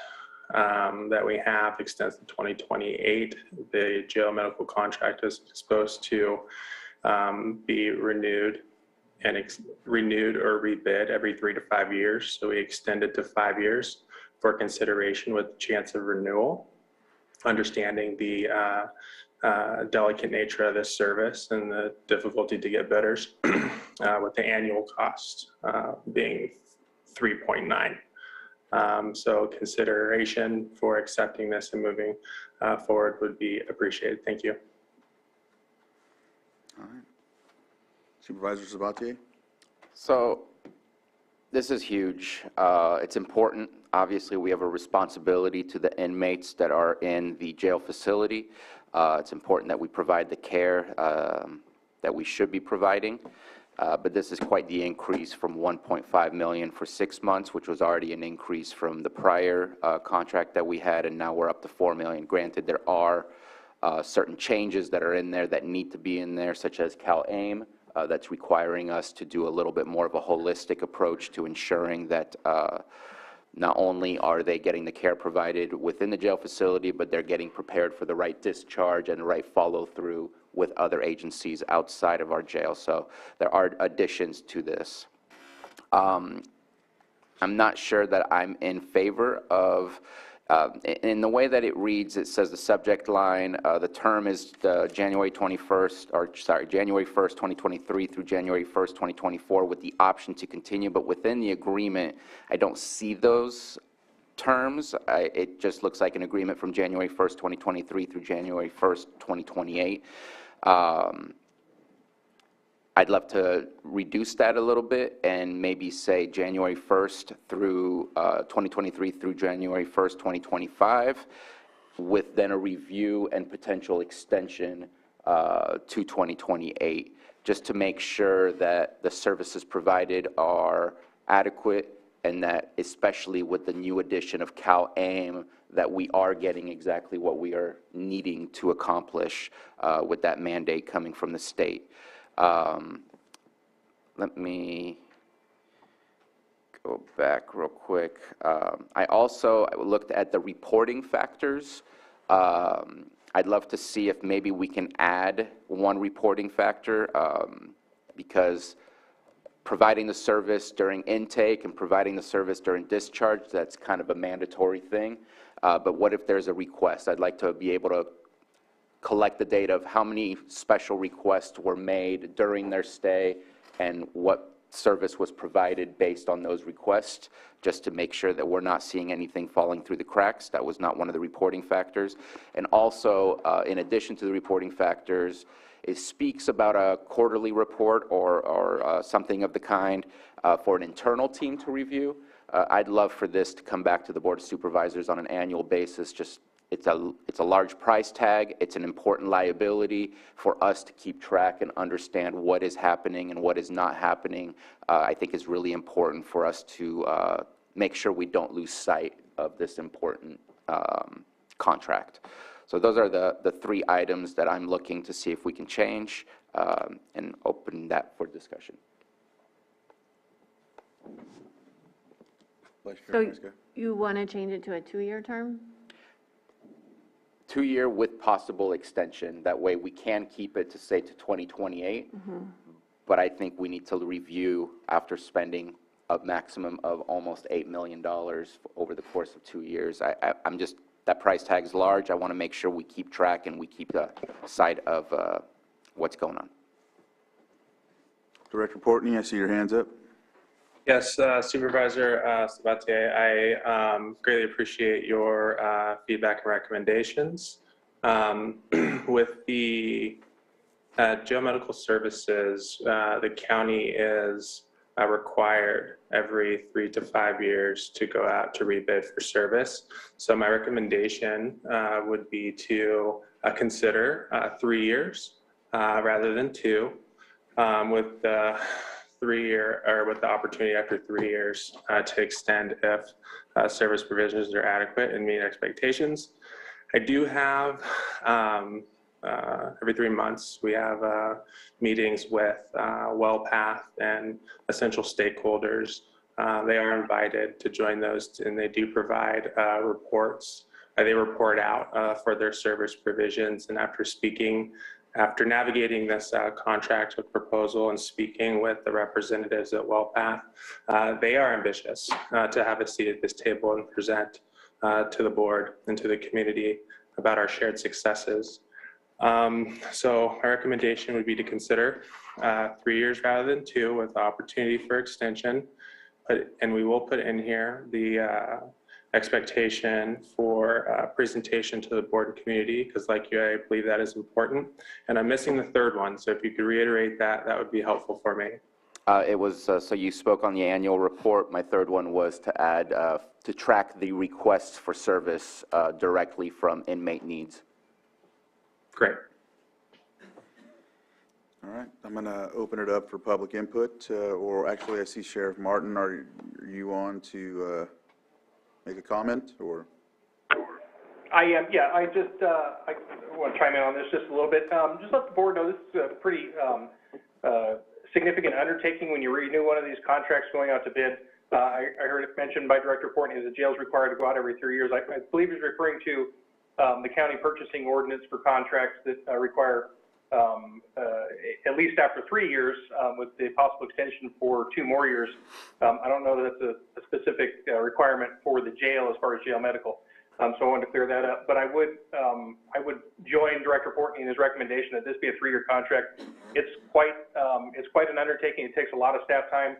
that we have extends to 2028. The jail medical contract is supposed to be renewed or rebid every 3 to 5 years. So we extended to 5 years for consideration with the chance of renewal, understanding the delicate nature of this service and the difficulty to get bidders with the annual cost being 3.9. So consideration for accepting this and moving forward would be appreciated. Thank you. All right. Supervisor Sabatier? So this is huge. It's important. Obviously, we have a responsibility to the inmates that are in the jail facility. It's important that we provide the care that we should be providing. But this is quite the increase from 1.5 million for 6 months, which was already an increase from the prior contract that we had, and now we're up to 4 million. Granted, there are certain changes that are in there that need to be in there, such as CalAIM, that's requiring us to do a little bit more of a holistic approach to ensuring that not only are they getting the care provided within the jail facility, but they're getting prepared for the right discharge and the right follow-through with other agencies outside of our jail. So there are additions to this. I'm not sure that I'm in favor of, in the way that it reads, it says the subject line, the term is January 1st, 2023 through January 1st, 2024 with the option to continue, but within the agreement, I don't see those terms. It just looks like an agreement from January 1st, 2023 through January 1st, 2028. I'd love to reduce that a little bit and maybe say January 1st through 2023 through January 1st, 2025, with then a review and potential extension to 2028, just to make sure that the services provided are adequate and that, especially with the new addition of CalAIM, that we are getting exactly what we are needing to accomplish with that mandate coming from the state. Let me go back real quick. I also looked at the reporting factors. I'd love to see if maybe we can add one reporting factor because providing the service during intake and providing the service during discharge, that's kind of a mandatory thing. But what if there's a request? I'd like to be able to collect the data of how many special requests were made during their stay and what service was provided based on those requests, just to make sure that we're not seeing anything falling through the cracks. That was not one of the reporting factors. And also, in addition to the reporting factors, it speaks about a quarterly report or something of the kind for an internal team to review. I'd love for this to come back to the Board of Supervisors on an annual basis. Just it's a large price tag. It's an important liability for us to keep track and understand what is happening and what is not happening. I think is really important for us to make sure we don't lose sight of this important contract. So those are the 3 items that I'm looking to see if we can change and open that for discussion. So you want to change it to a 2-year term? 2-year with possible extension. That way we can keep it to say to 2028. But I think we need to review after spending a maximum of almost $8 million over the course of 2 years. I'm just, that price tag is large. I want to make sure we keep track and we keep sight of what's going on. Director Portney, I see your hands up. Yes, Supervisor Sabatier, I greatly appreciate your feedback and recommendations. With the geomedical services, the county is required every 3 to 5 years to go out to rebid for service. So my recommendation would be to consider 3 years rather than 2, with the 3-year, or with the opportunity after 3 years to extend if service provisions are adequate and meet expectations. I do have every 3 months, we have meetings with WellPath and essential stakeholders. They are invited to join those, and they do provide reports. They report out for their service provisions, and after navigating this contract with proposal and speaking with the representatives at WellPath, they are ambitious to have a seat at this table and present to the board and to the community about our shared successes. So my recommendation would be to consider 3 years rather than 2, with the opportunity for extension. And we will put in here the expectation for presentation to the board and community, because like you, I believe that is important. And I'm missing the third one, so if you could reiterate that, that would be helpful for me. It was, so you spoke on the annual report. My third one was to add, to track the requests for service directly from inmate needs. Great. All right, I'm going to open it up for public input, or actually I see Sheriff Martin. Are you on to make a comment, or? I am, yeah, I want to chime in on this just a little bit. Just let the board know this is a pretty significant undertaking when you renew one of these contracts going out to bid. I heard it mentioned by Director Portney that the jail is required to go out every 3 years. I believe he's referring to the county purchasing ordinance for contracts that require at least after 3 years, with the possible extension for 2 more years. I don't know that that's a specific requirement for the jail as far as jail medical. So I wanted to clear that up. But I would join Director Portney in his recommendation that this be a 3-year contract. It's quite an undertaking. It takes a lot of staff time,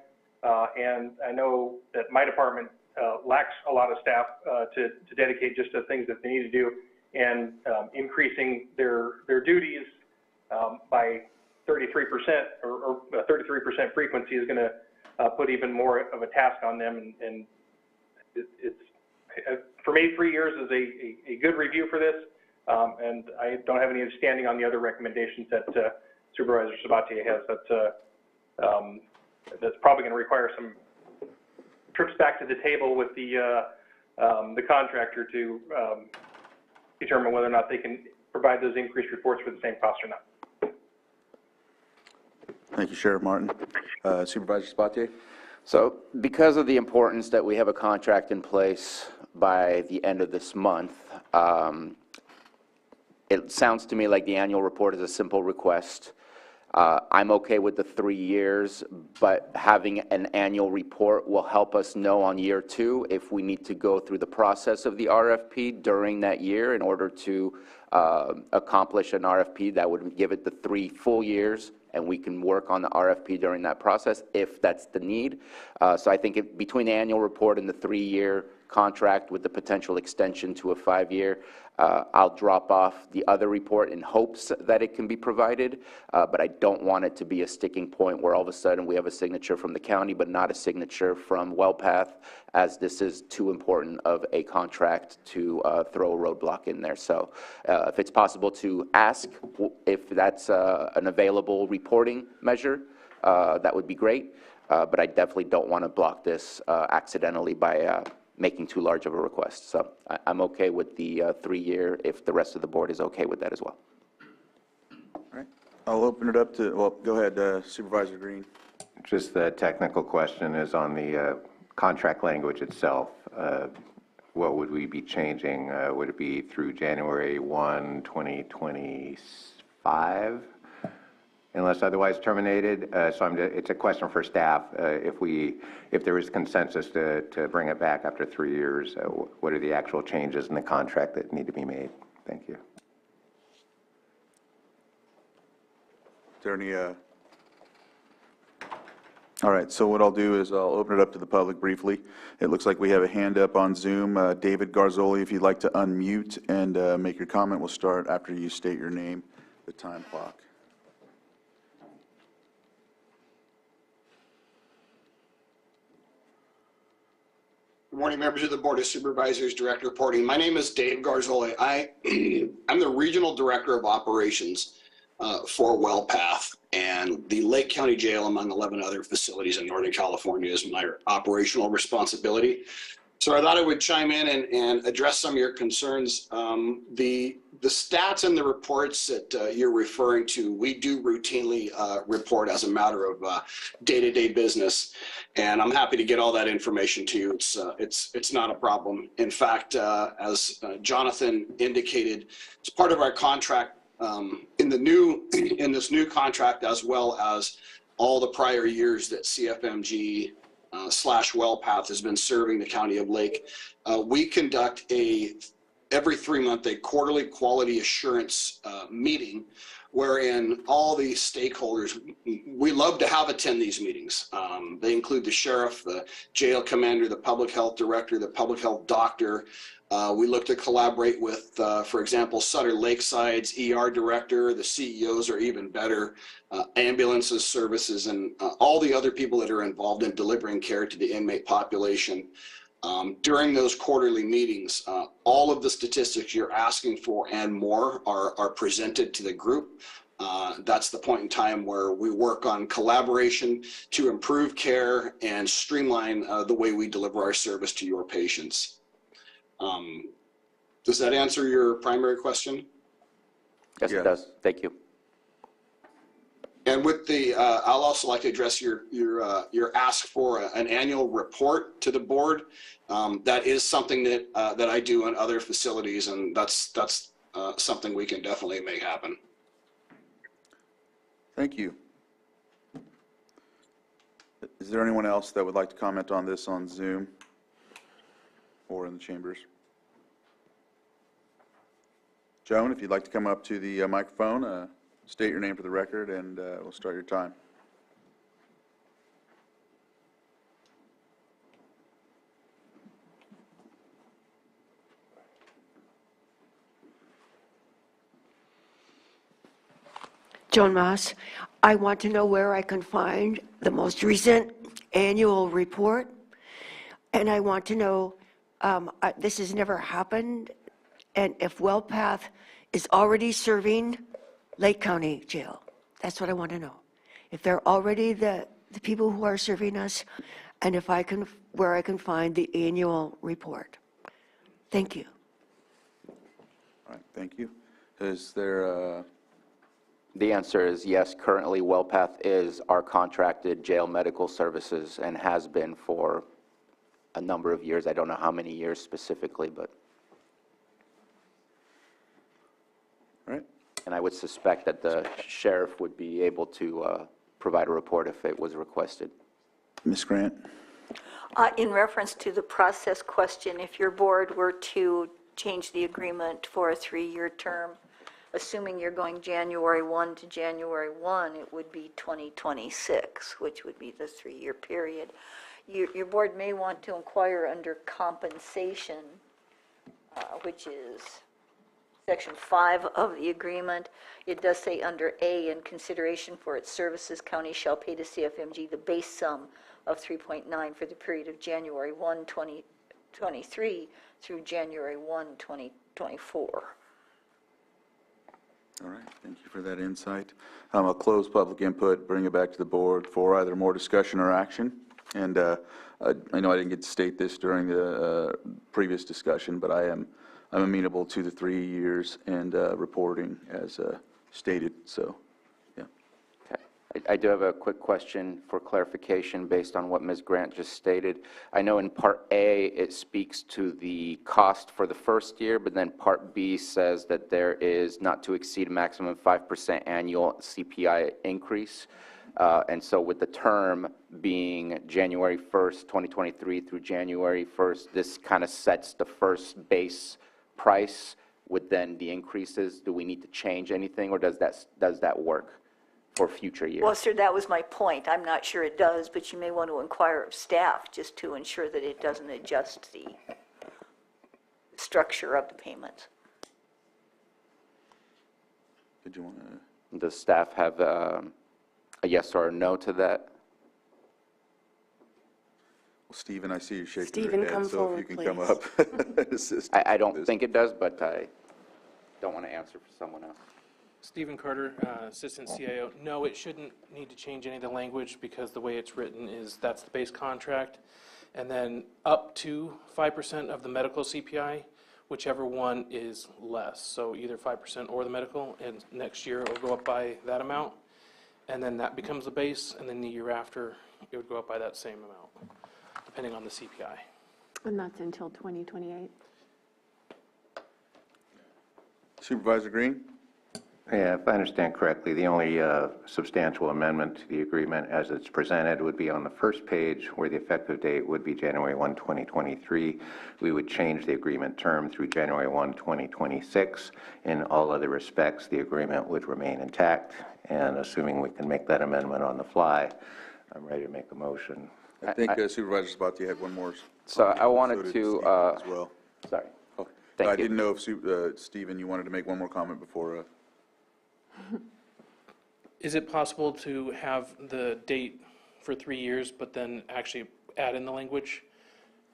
and I know that my department lacks a lot of staff to dedicate just to things that they need to do, and increasing their duties by 33% or 33% frequency is going to put even more of a task on them. And it's for me, 3 years is a good review for this, and I don't have any standing on the other recommendations that Supervisor Sabatier has. That's probably going to require some trips back to the table with the contractor to determine whether or not they can provide those increased reports for the same cost or not. Thank you, Sheriff Martin. Supervisor Sabatier? So because of the importance that we have a contract in place by the end of this month, it sounds to me like the annual report is a simple request. I'm okay with the 3 years, but having an annual report will help us know on year 2 if we need to go through the process of the RFP during that year in order to accomplish an RFP that would give it the 3 full years, and we can work on the RFP during that process if that's the need. So I think between the annual report and the 3-year contract with the potential extension to a 5-year, I'll drop off the other report in hopes that it can be provided, but I don't want it to be a sticking point where all of a sudden we have a signature from the county but not a signature from WellPath, as this is too important of a contract to throw a roadblock in there. So if it's possible to ask if that's an available reporting measure, that would be great, but I definitely don't want to block this accidentally by making too large of a request. So I'm okay with the 3-year if the rest of the board is okay with that as well. All right. I'll open it up to, well, go ahead, Supervisor Green. Just the technical question is on the contract language itself. What would we be changing? Would it be through January 1, 2025? Unless otherwise terminated. So it's a question for staff. If there is consensus to bring it back after 3 years, what are the actual changes in the contract that need to be made? Thank you. Is there any All right, so what I'll do is I'll open it up to the public briefly. It looks like we have a hand up on Zoom. David Garzoli, if you'd like to unmute and make your comment, we'll start after you state your name, the time clock. Good morning, members of the Board of Supervisors, Direct Reporting. My name is Dave Garzoli. I'm the Regional Director of Operations for WellPath, and the Lake County Jail, among 11 other facilities in Northern California, is my operational responsibility. So I thought I would chime in and address some of your concerns. The stats and the reports that you're referring to, we do routinely report as a matter of day-to-day business, and I'm happy to get all that information to you. It's not a problem. In fact, as Jonathan indicated, it's part of our contract in this new contract, as well as all the prior years that CFMG / WellPath has been serving the County of Lake. We conduct every 3 months a quarterly quality assurance meeting, wherein all the stakeholders, we love to attend these meetings. They include the sheriff, the jail commander, the public health director, the public health doctor. We look to collaborate with, for example, Sutter Lakeside's ER director, the CEOs, or even better, ambulances, services, and all the other people that are involved in delivering care to the inmate population. During those quarterly meetings, all of the statistics you're asking for and more are presented to the group. That's the point in time where we work on collaboration to improve care and streamline the way we deliver our service to your patients. Does that answer your primary question? Yes, it does. Thank you. And with the, I'll also like to address your ask for an annual report to the board. That is something that I do in other facilities, and that's something we can definitely make happen. Thank you. Is there anyone else that would like to comment on this on Zoom or in the chambers? Joan, if you'd like to come up to the microphone, state your name for the record, and we'll start your time. Joan Moss, I want to know where I can find the most recent annual report, and I want to know, this has never happened, and if WellPath is already serving Lake County Jail. That's what I want to know. If they're already the people who are serving us, and if I can, where I can find the annual report. Thank you. All right, thank you. Is there The answer is yes. Currently, WellPath is our contracted jail medical services and has been for a number of years. I don't know how many years specifically, but. All right. And I would suspect that the sheriff would be able to provide a report if it was requested. Ms. Grant? In reference to the process question, if your board were to change the agreement for a 3-year term, assuming you're going January 1 to January 1, it would be 2026, which would be the 3-year period. Your board may want to inquire under compensation, which is Section 5 of the agreement. It does say under A, in consideration for its services, county shall pay to CFMG the base sum of 3.9 for the period of January 1, 2023 through January 1, 2024. All right, thank you for that insight. I'll close public input, bring it back to the board for either more discussion or action. And I know I didn't get to state this during the previous discussion, but I'm amenable to the 3 years and reporting as stated, so, yeah. Okay. I do have a quick question for clarification based on what Ms. Grant just stated. I know in Part A, it speaks to the cost for the first year, but then Part B says that there is not to exceed a maximum 5% annual CPI increase. And so with the term being January 1st, 2023 through January 1st, this kind of sets the first base price with then the increases. Do we need to change anything, or does that work? for future years. Well, sir, that was my point. I'm not sure it does, but you may want to inquire of staff just to ensure that it doesn't adjust the structure of the payments. Did you want to? Does staff have a yes or a no to that? Well, Stephen, I see you shaking Stephen, your head, come so if you forward, can come please. up and assist. I don't think it does, but I don't want to answer for someone else. Stephen Carter, Assistant CIO. No, it shouldn't need to change any of the language because the way it's written is that's the base contract. And then up to 5% of the medical CPI, whichever one is less. So either 5% or the medical, and next year it will go up by that amount. And then that becomes the base, and then the year after, it would go up by that same amount, depending on the CPI. And that's until 2028. Supervisor Green? Yeah, if I understand correctly, the only substantial amendment to the agreement as it's presented would be on the first page, where the effective date would be January 1, 2023. We would change the agreement term through January 1, 2026. In all other respects, the agreement would remain intact. And assuming we can make that amendment on the fly, I'm ready to make a motion. I think Supervisor Sabatier had one more. So I wanted So did to, Stephen as well. sorry. Oh, Thank I you. didn't know if Stephen, you wanted to make one more comment before. Is it possible to have the date for 3 years, but then actually add in the language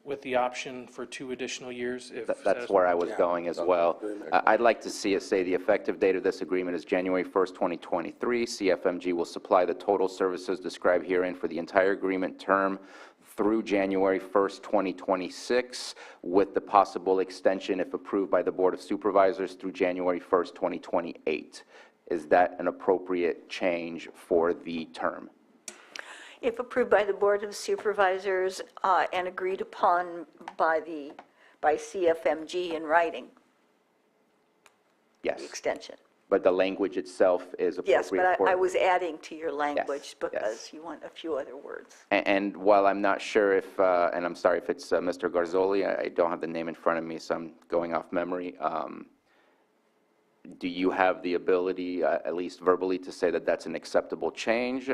with the option for 2 additional years? If That's where I was going as well. I'd like to see us say the effective date of this agreement is January 1st, 2023. CFMG will supply the total services described herein for the entire agreement term through January 1st, 2026, with the possible extension, if approved by the Board of Supervisors, through January 1st, 2028. Is that an appropriate change for the term? If approved by the Board of Supervisors and agreed upon by CFMG in writing, Yes. the extension. But the language itself is Yes, appropriate but for... I was adding to your language Yes. because you want a few other words. And while I'm not sure if, and I'm sorry if it's Mr. Garzoli, I don't have the name in front of me, so I'm going off memory. Do you have the ability, at least verbally, to say that that's an acceptable change?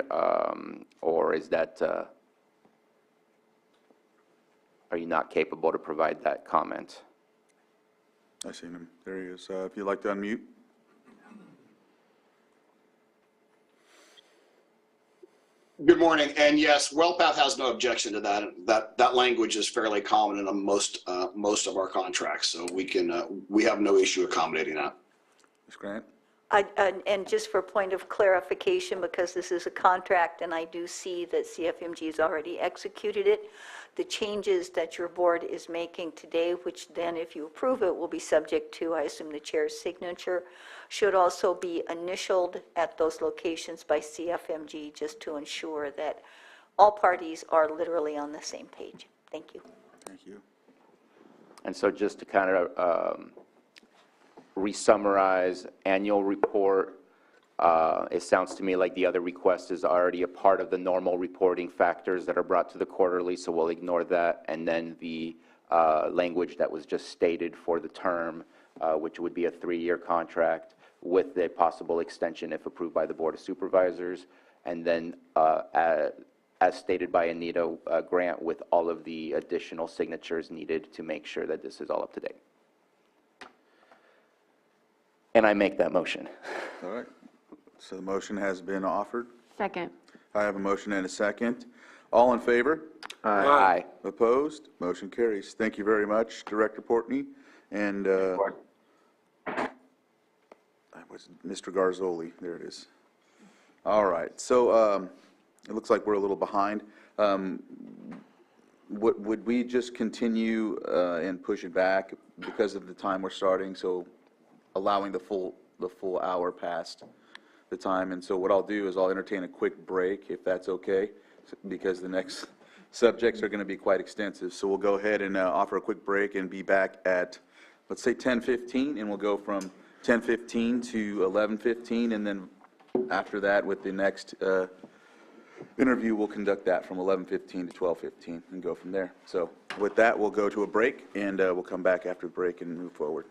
Or is that, are you not capable to provide that comment? I seen him. There he is. If you'd like to unmute. Good morning. And yes, WellPath has no objection to that. That language is fairly common in most of our contracts, so we have no issue accommodating that. Ms. Grant? And just for point of clarification, because this is a contract and I do see that CFMG has already executed it, the changes that your board is making today, which then if you approve it will be subject to, I assume, the chair's signature, should also be initialed at those locations by CFMG just to ensure that all parties are literally on the same page. Thank you. Thank you. And so just to kind of re-summarize, annual report, it sounds to me like the other request is already a part of the normal reporting factors that are brought to the quarterly, so we'll ignore that. And then the language that was just stated for the term, which would be a 3-year contract with the possible extension if approved by the Board of Supervisors. And then as stated by Anita, Grant with all of the additional signatures needed to make sure that this is all up to date. And I make that motion. All right. So the motion has been offered. Second. I have a motion and a second. All in favor? Aye. Opposed? Motion carries. Thank you very much, Director Portney. And was Mr. Garzoli. There it is. All right. So it looks like we're a little behind. Would we just continue and push it back because of the time we're starting? So allowing the full hour past the time. And so what I'll do is I'll entertain a quick break, if that's okay, because the next subjects are going to be quite extensive. So we'll go ahead and offer a quick break and be back at, let's say, 10:15, and we'll go from 10:15 to 11:15, and then after that, with the next interview, we'll conduct that from 11:15 to 12:15 and go from there. So with that, we'll go to a break, and we'll come back after the break and move forward.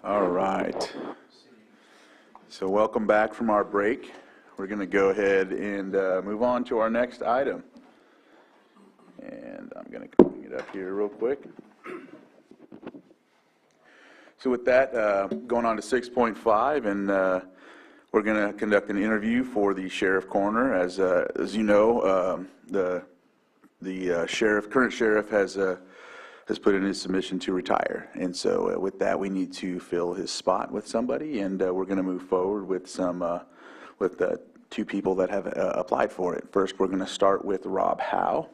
All right. So welcome back from our break. We're going to go ahead and move on to our next item. And I'm going to bring it up here real quick. So with that, going on to 6.5, and we're going to conduct an interview for the sheriff coroner. As you know, the current sheriff has put in his submission to retire, and so with that, we need to fill his spot with somebody, and we're going to move forward with two people that have applied for it. First, we're going to start with Rob Howe,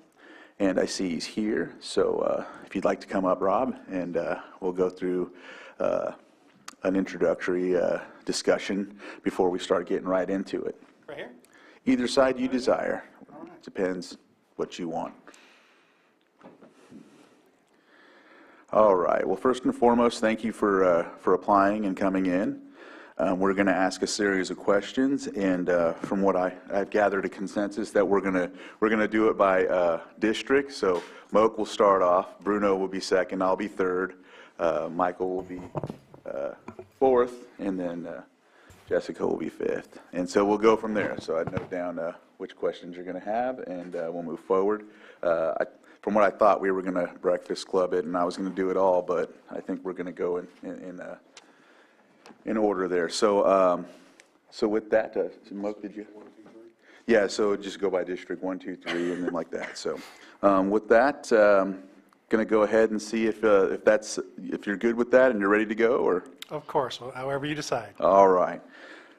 and I see he's here. So if you'd like to come up, Rob, and we'll go through an introductory discussion before we start getting right into it. Right here? Either side you desire. Depends what you want. All right. Well, first and foremost, thank you for applying and coming in. We're going to ask a series of questions, and from what I've gathered, a consensus that we're going to do it by district. So Moak will start off, Bruno will be second, I'll be third, Michael will be fourth, and then Jessica will be fifth. And so we'll go from there. So I note down which questions you're going to have, and we'll move forward. From what I thought, we were going to breakfast club it, and I was going to do it all, but I think we're going to go in order there. So so with that, Moak, did you? Yeah, so just go by district 1, 2, 3, and then like that. So with that, going to go ahead and see if you're good with that and you're ready to go, or? Of course, however you decide. All right.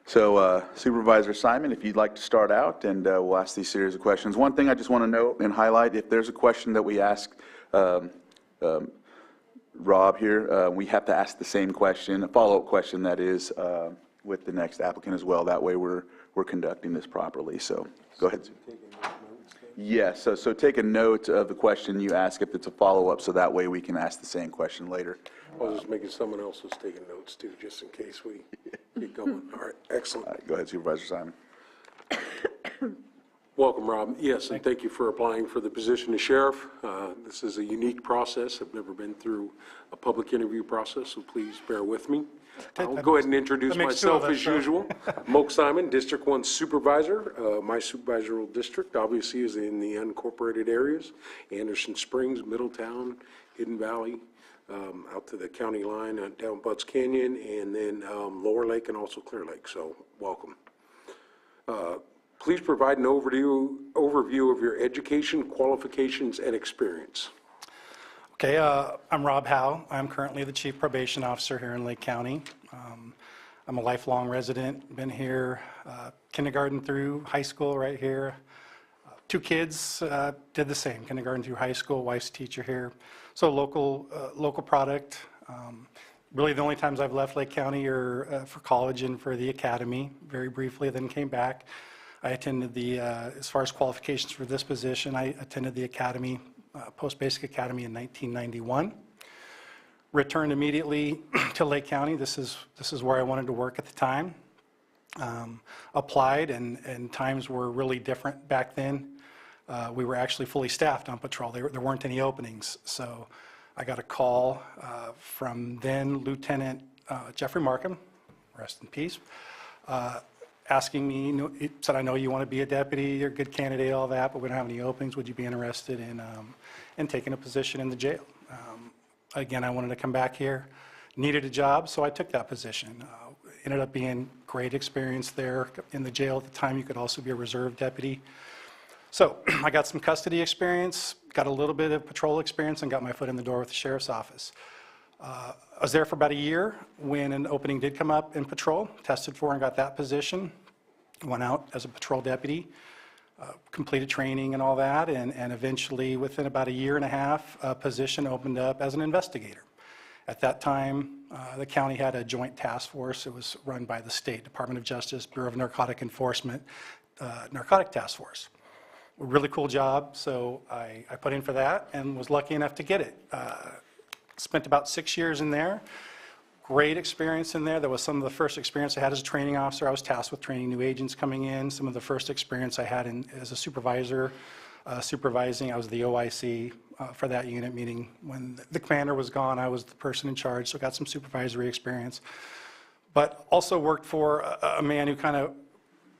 So Supervisor Simon, if you'd like to start out, and we'll ask these series of questions. One thing I just want to note and highlight, if there's a question that we ask Rob here, we have to ask the same question, a follow-up question that is, with the next applicant as well. That way we're conducting this properly. So go ahead. Yes, so take a note of the question you ask if it's a follow-up, so that way we can ask the same question later. I was just making someone else was taking notes too, just in case we get going. All right, excellent. All right, go ahead, Supervisor Simon. Welcome, Rob. Yes, and thank you for applying for the position of sheriff. This is a unique process. I've never been through a public interview process, so please bear with me. I'll go ahead and introduce myself as usual. Moak Simon, District 1 Supervisor. My supervisory district obviously is in the unincorporated areas, Anderson Springs, Middletown, Hidden Valley, out to the county line down Butts Canyon, and then Lower Lake and also Clear Lake, so welcome. Please provide an overview of your education, qualifications, and experience. Okay, I'm Rob Howe. I'm currently the Chief Probation Officer here in Lake County. I'm a lifelong resident, been here kindergarten through high school right here. Two kids did the same, kindergarten through high school, wife's teacher here. So local product. Really the only times I've left Lake County are for college and for the academy, very briefly, then came back. I attended as far as qualifications for this position, I attended the academy, post-basic academy in 1991. Returned immediately to Lake County. This is where I wanted to work at the time. Applied, and times were really different back then. We were actually fully staffed on patrol. There weren't any openings. So I got a call from then Lieutenant Jeffrey Markham, rest in peace, asking me, he said, I know you want to be a deputy, you're a good candidate, all that, but we don't have any openings. Would you be interested in taking a position in the jail? Again, I wanted to come back here, needed a job, so I took that position. Ended up being great experience there in the jail. At the time, you could also be a reserve deputy. So I got some custody experience, got a little bit of patrol experience, and got my foot in the door with the sheriff's office. I was there for about a year when an opening did come up in patrol, tested for and got that position. Went out as a patrol deputy, completed training and all that, and eventually within about a year and a half, a position opened up as an investigator. At that time, the county had a joint task force. It was run by the State Department of Justice, Bureau of Narcotic Enforcement, Narcotic Task Force. A really cool job, so I put in for that and was lucky enough to get it. Spent about 6 years in there. Great experience in there. That was some of the first experience I had as a training officer. I was tasked with training new agents coming in. Some of the first experience I had as a supervisor, supervising. I was the OIC, for that unit, meaning when the commander was gone, I was the person in charge, so got some supervisory experience. But also worked for a man who kind of,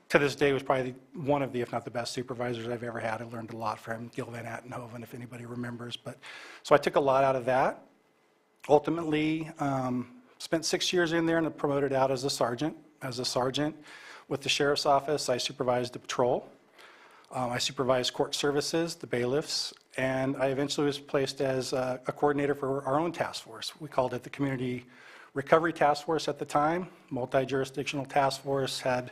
to this day, was probably one of the, if not the best supervisors I've ever had. I learned a lot from him, Gil Van Attenhoven, if anybody remembers. But so I took a lot out of that. Ultimately, spent 6 years in there and promoted out as a sergeant. As a sergeant with the sheriff's office, I supervised the patrol. I supervised court services, the bailiffs, and I eventually was placed as a coordinator for our own task force. We called it the Community Recovery Task Force at the time, multi-jurisdictional task force, had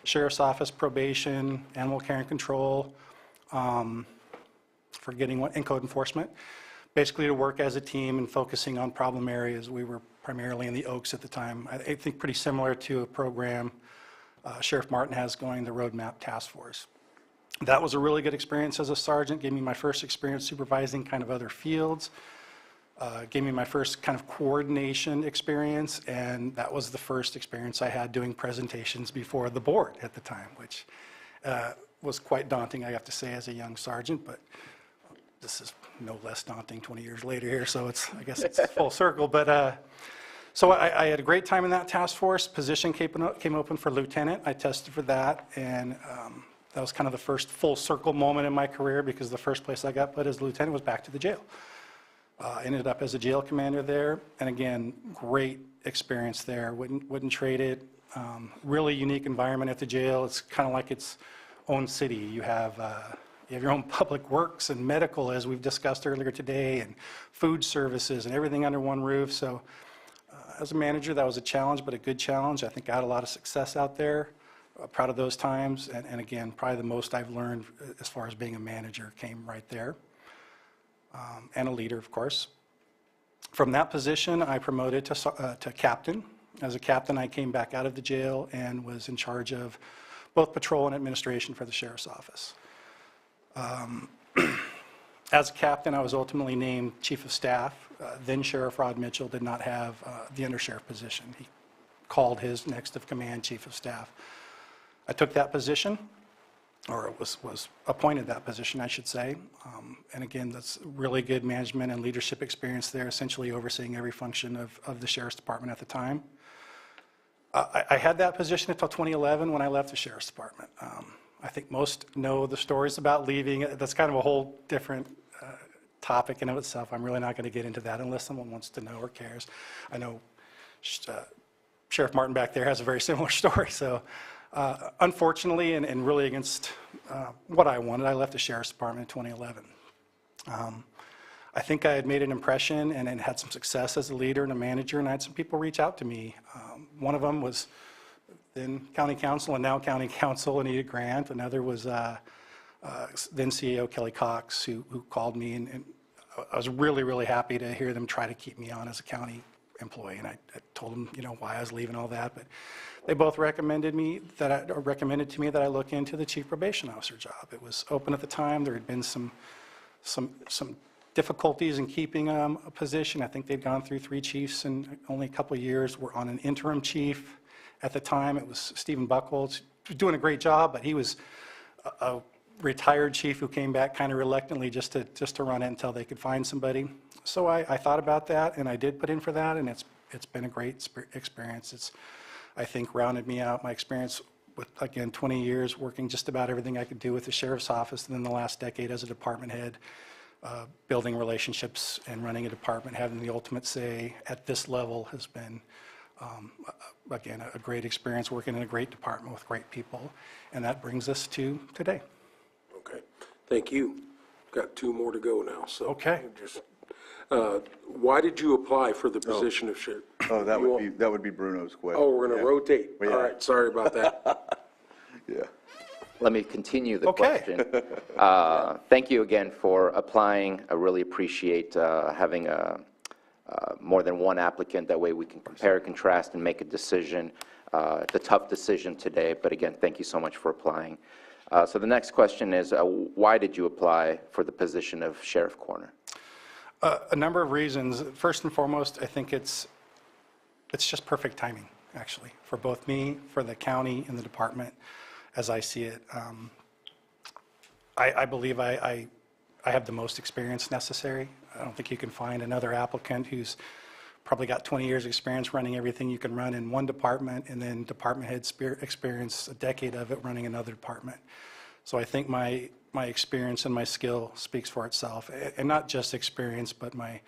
sheriff's office, probation, animal care and control, forgetting what, and code enforcement, basically to work as a team and focusing on problem areas. We were primarily in the Oaks at the time. I think pretty similar to a program Sheriff Martin has going, the Roadmap Task Force. That was a really good experience as a sergeant, gave me my first experience supervising kind of other fields, gave me my first kind of coordination experience, and that was the first experience I had doing presentations before the board at the time, which was quite daunting, I have to say, as a young sergeant, but this is no less daunting 20 years later here, so it's, I guess it's full circle. But so I had a great time in that task force. Position came open for lieutenant. I tested for that, and that was kind of the first full circle moment in my career, because the first place I got put as lieutenant was back to the jail. Ended up as a jail commander there, and again, great experience there. Wouldn't trade it. Really unique environment at the jail. It's kind of like its own city. You have your own public works and medical, as we've discussed earlier today, and food services and everything under one roof. So as a manager, that was a challenge, but a good challenge. I think I had a lot of success out there. Proud of those times, and again, probably the most I've learned as far as being a manager came right there, and a leader, of course. From that position, I promoted to captain. As a captain, I came back out of the jail and was in charge of both patrol and administration for the sheriff's office. As a captain, I was ultimately named chief of staff. Then Sheriff Rod Mitchell did not have the undersheriff position. He called his next of command chief of staff. I took that position, or was appointed that position, I should say. And again, that's really good management and leadership experience there, essentially overseeing every function of the Sheriff's Department at the time. I had that position until 2011 when I left the Sheriff's Department. I think most know the stories about leaving. That's kind of a whole different topic in of itself. I'm really not going to get into that unless someone wants to know or cares. I know Sheriff Martin back there has a very similar story. So unfortunately, and really against what I wanted, I left the Sheriff's Department in 2011. I think I had made an impression and had some success as a leader and a manager, and I had some people reach out to me. One of them was then County Counsel and now County Counsel Anita Grant. Another was then CEO Kelly Cox, who called me, and I was really, really happy to hear them try to keep me on as a county employee, and I told them, why I was leaving, all that, but they both recommended to me that I look into the chief probation officer job. It was open at the time. There had been some difficulties in keeping a position. I think they'd gone through 3 chiefs in only a couple of years. We're on an interim chief at the time. It was Stephen Buchholz, who was doing a great job, but he was a retired chief who came back kind of reluctantly just to run it until they could find somebody. So I thought about that, and I did put in for that, and it's been a great experience. It's, I think, rounded me out. My experience with, again, 20 years working just about everything I could do with the sheriff's office, and then the last decade as a department head, building relationships and running a department, having the ultimate say at this level has been, again, a great experience working in a great department with great people. And that brings us to today. Okay, thank you. Got 2 more to go now, so. Okay. Just, why did you apply for the position of sheriff? Oh, that would be Bruno's question. Oh, we're going to rotate. Yeah. All right, sorry about that. Yeah. Let me continue the question. Thank you again for applying. I really appreciate having more than one applicant. That way we can compare, contrast, and make a decision. It's a tough decision today, but again, thank you so much for applying. So the next question is, why did you apply for the position of Sheriff Coroner? A number of reasons. First and foremost, I think it's just perfect timing, actually, for both me, for the county, and the department, as I see it. I believe I I have the most experience necessary. I don't think you can find another applicant who's probably got 20 years experience running everything you can run in one department, and then department head experience, a decade of it running another department. So I think my experience and my skill speaks for itself, and not just experience, but my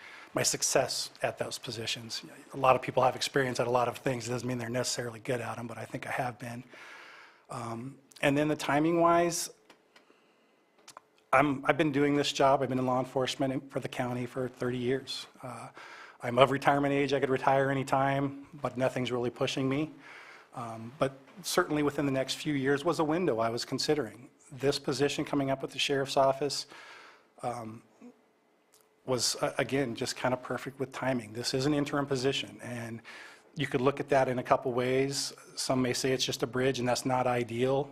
success at those positions. A lot of people have experience at a lot of things. It doesn't mean they're necessarily good at them, but I think I have been. And then the timing-wise, I've been doing this job. I've been in law enforcement for the county for 30 years. I'm of retirement age. I could retire anytime, but nothing's really pushing me. But certainly within the next few years was a window I was considering. This position coming up with the sheriff's office was, again, just kind of perfect with timing. This is an interim position, and you could look at that in a couple ways. Some may say it's just a bridge, and that's not ideal,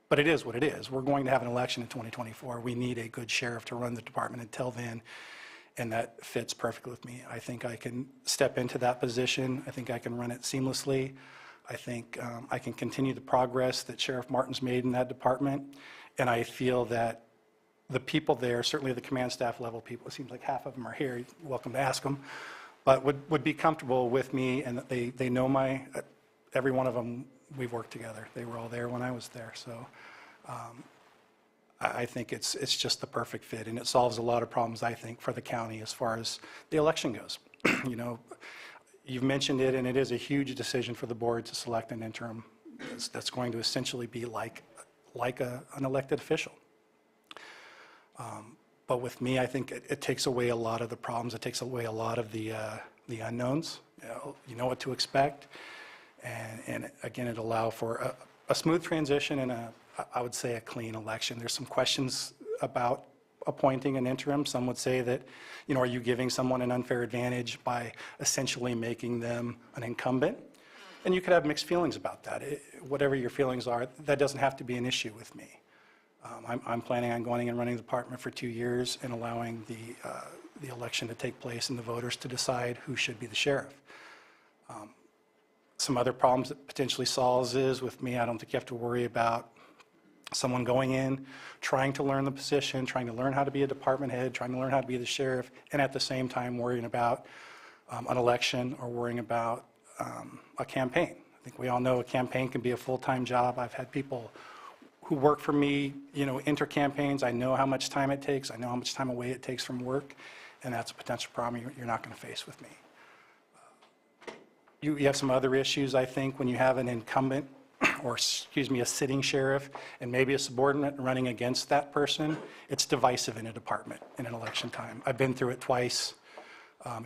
but it is what it is. We're going to have an election in 2024. We need a good sheriff to run the department until then, and that fits perfectly with me. I think I can step into that position. I think I can run it seamlessly. I think I can continue the progress that Sheriff Martin's made in that department, and I feel that the people there, certainly the command staff level people, it seems like half of them are here, you're welcome to ask them, but would be comfortable with me, and that they know every one of them, we've worked together. They were all there when I was there, so I think it's just the perfect fit, and it solves a lot of problems, I think, for the county as far as the election goes. You know, you've mentioned it, and it is a huge decision for the board to select an interim that's going to essentially be like an elected official. But with me, I think it takes away a lot of the problems. It takes away a lot of the unknowns. You know what to expect, and again, it allows for a smooth transition and I would say a clean election. There's some questions about appointing an interim. Some would say that, you know, are you giving someone an unfair advantage by essentially making them an incumbent? And you could have mixed feelings about that. Whatever your feelings are, that doesn't have to be an issue with me. I'm planning on going and running the department for 2 years and allowing the election to take place and the voters to decide who should be the sheriff. Some other problems that potentially solves is with me, I don't think you have to worry about someone going in, trying to learn the position, trying to learn how to be a department head, trying to learn how to be the sheriff, and at the same time worrying about an election or worrying about a campaign. I think we all know a campaign can be a full-time job. I've had people who work for me, you know, enter campaigns. I know how much time it takes. I know how much time away it takes from work, and that's a potential problem you're not going to face with me. You have some other issues, I think, when you have an incumbent, or excuse me, a sitting sheriff, and maybe a subordinate running against that person. It's divisive in a department in an election time. I've been through it twice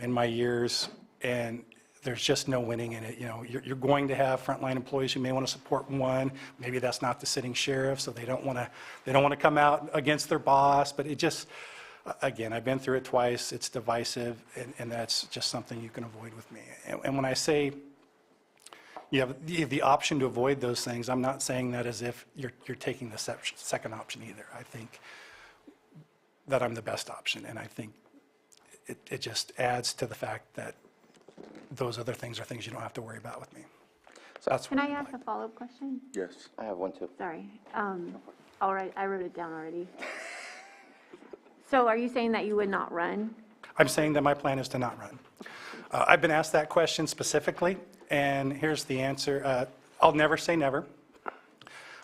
in my years, and there's just no winning in it. You know, you're going to have frontline employees who may want to support one. Maybe that's not the sitting sheriff, so they don't want to come out against their boss. But it just, again, I've been through it twice. It's divisive, and that's just something you can avoid with me. And when I say you have the option to avoid those things, I'm not saying that as if you're taking the second option either. I think that I'm the best option, and I think it just adds to the fact that those other things are things you don't have to worry about with me. So that's Can I ask a follow-up question? Yes, I have one too. Sorry. All right, I wrote it down already. So are you saying that you would not run? I'm saying that my plan is to not run. I've been asked that question specifically, and here's the answer. I'll never say never.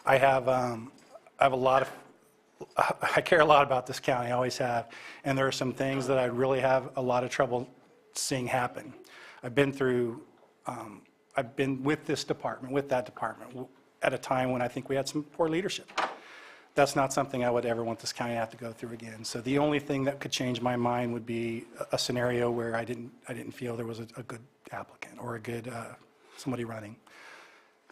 I have a lot of, I care a lot about this county, I always have, and there are some things that I really have a lot of trouble seeing happen. I've been through, I've been with this department, with that department, at a time when I think we had some poor leadership. That's not something I would ever want this county to have to go through again. So the only thing that could change my mind would be a scenario where I didn't feel there was a good applicant or a good somebody running.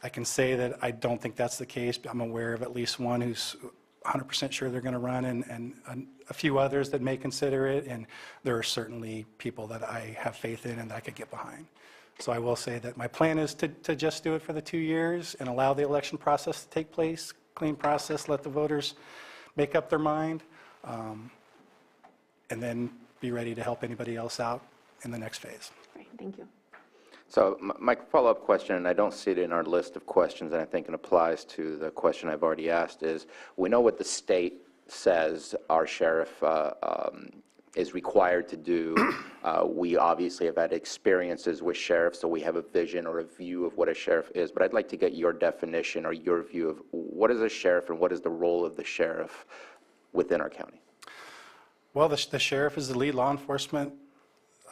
I can say that I don't think that's the case, but I'm aware of at least one who's 100% sure they're going to run, and a few others that may consider it, and there are certainly people that I have faith in and that I could get behind. So I will say that my plan is to just do it for the 2 years and allow the election process to take place, clean process, let the voters make up their mind, and then be ready to help anybody else out in the next phase. Great, thank you. So my follow-up question, and I don't see it in our list of questions, and I think it applies to the question I've already asked, is we know what the state says our sheriff is required to do. We obviously have had experiences with sheriffs, so we have a vision or a view of what a sheriff is. But I'd like to get your definition or your view of what is a sheriff and what is the role of the sheriff within our county. Well, the sheriff is the lead law enforcement,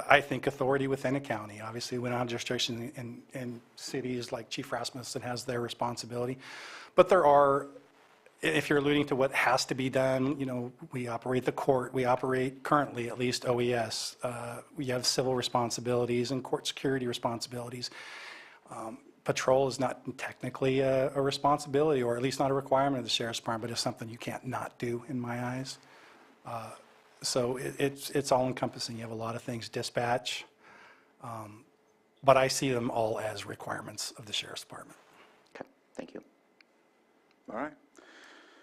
I think, authority within a county. Obviously, we don't have jurisdiction in cities like Chief Rasmussen has their responsibility. But there are, if you're alluding to what has to be done, you know, we operate the court. We operate currently, at least, OES. We have civil responsibilities and court security responsibilities. Patrol is not technically a responsibility, or at least not a requirement of the sheriff's department, but it's something you can't not do, in my eyes. So it's all encompassing. You have a lot of things, dispatch, but I see them all as requirements of the sheriff's department. Okay, thank you. All right.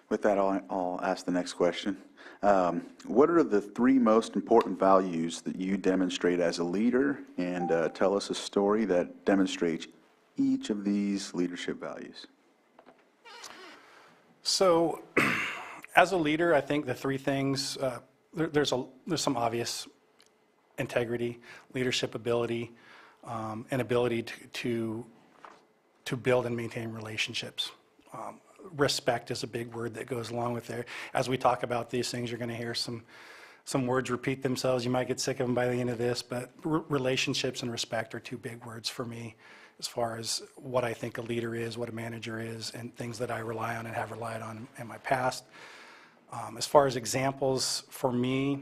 With that, I'll ask the next question. What are the 3 most important values that you demonstrate as a leader? And tell us a story that demonstrates each of these leadership values. So as a leader, I think the 3 things, there's some obvious: integrity, leadership ability, and ability to build and maintain relationships. Respect is a big word that goes along with there. As we talk about these things, you're going to hear some words repeat themselves. You might get sick of them by the end of this, but relationships and respect are 2 big words for me as far as what I think a leader is, what a manager is, and things that I rely on and have relied on in my past. As far as examples, for me,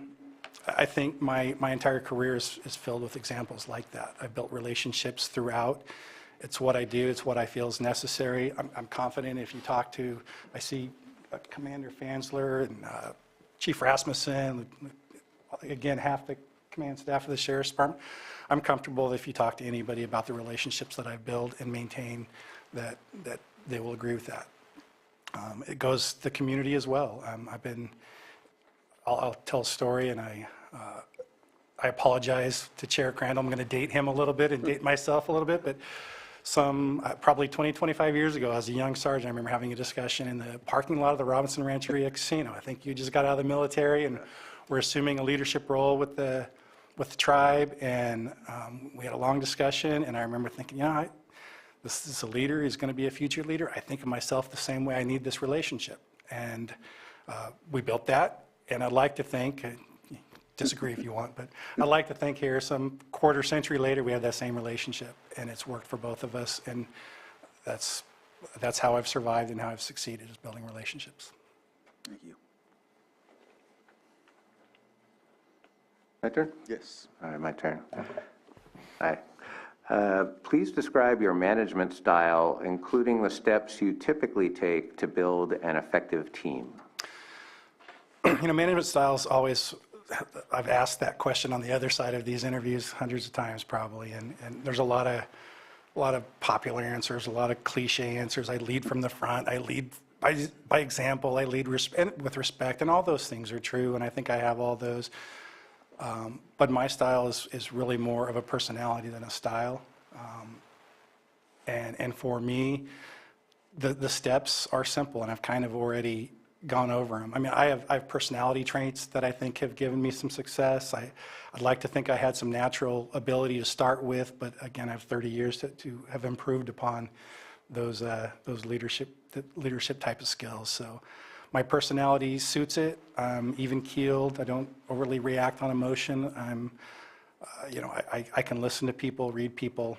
I think my entire career is filled with examples like that. I've built relationships throughout. It's what I do. It's what I feel is necessary. I'm confident if you talk to, I see Commander Fansler and Chief Rasmussen, again, half the command staff of the Sheriff's Department. I'm comfortable if you talk to anybody about the relationships that I've built and maintain that they will agree with that. It goes to the community as well. I'll tell a story, and I apologize to Chair Crandall. I'm going to date him a little bit and date myself a little bit, but probably 20, 25 years ago, as a young sergeant, I remember having a discussion in the parking lot of the Robinson Rancheria Casino. I think you just got out of the military, and we're assuming a leadership role with the tribe, and we had a long discussion, and I remember thinking, you know, this is a leader, he's going to be a future leader. I think of myself the same way. I need this relationship, and we built that, and I'd like to think, disagree if you want, but I'd like to think here some quarter century later we have that same relationship, and it's worked for both of us, and that's how I've survived and how I've succeeded, is building relationships. Thank you. My turn? Yes. All right, my turn. Hi. Please describe your management style, including the steps you typically take to build an effective team. You know, management styles always, I've asked that question on the other side of these interviews hundreds of times probably, and there's a lot of popular answers, a lot of cliche answers. I lead from the front, I lead by example, I lead with respect, and all those things are true, and I think I have all those. But my style is really more of a personality than a style. And for me, the steps are simple, and I've kind of already gone over them. I mean, I have personality traits that I think have given me some success. I'd like to think I had some natural ability to start with, but again, I have 30 years to have improved upon those leadership type of skills. So my personality suits it. I'm even-keeled. I don't overly react on emotion. I can listen to people, read people,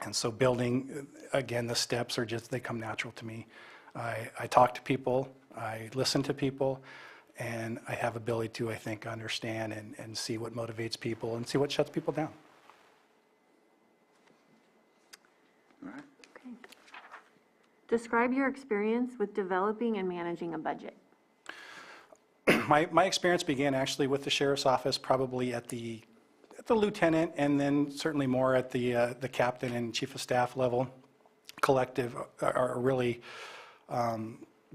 and so building, again, the steps are just, they come natural to me. I talk to people, I listen to people, and I have ability to, I think, understand and see what motivates people and see what shuts people down. All right. Okay. Describe your experience with developing and managing a budget. My experience began actually with the sheriff's office, probably at the lieutenant, and then certainly more at the captain and chief of staff level. Collective are really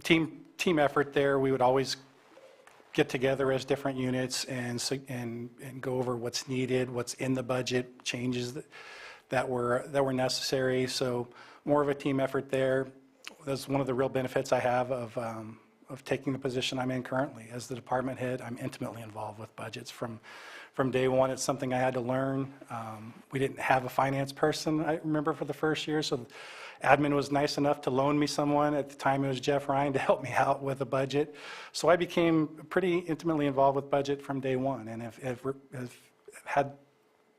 team effort there. We would always get together as different units and go over what's needed, what's in the budget, changes that were necessary. So more of a team effort there. That's one of the real benefits I have of taking the position I'm in currently. As the department head, I'm intimately involved with budgets. From day one, it's something I had to learn. We didn't have a finance person, I remember, for the first year, so admin was nice enough to loan me someone. At the time, it was Jeff Ryan to help me out with a budget. So I became pretty intimately involved with budget from day one, and have had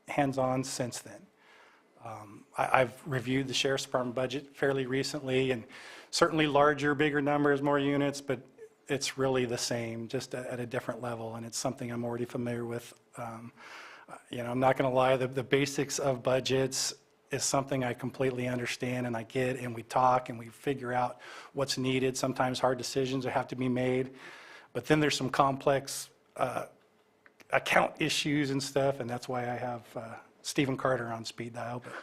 hands-on since then. I've reviewed the Sheriff's Department budget fairly recently, and certainly larger, bigger numbers, more units, but it's really the same, just at a different level, and it's something I'm already familiar with. I'm not going to lie, the basics of budgets is something I completely understand and I get, and we talk and we figure out what's needed. Sometimes hard decisions have to be made, but then there's some complex account issues and stuff, and that's why I have Stephen Carter on speed dial. But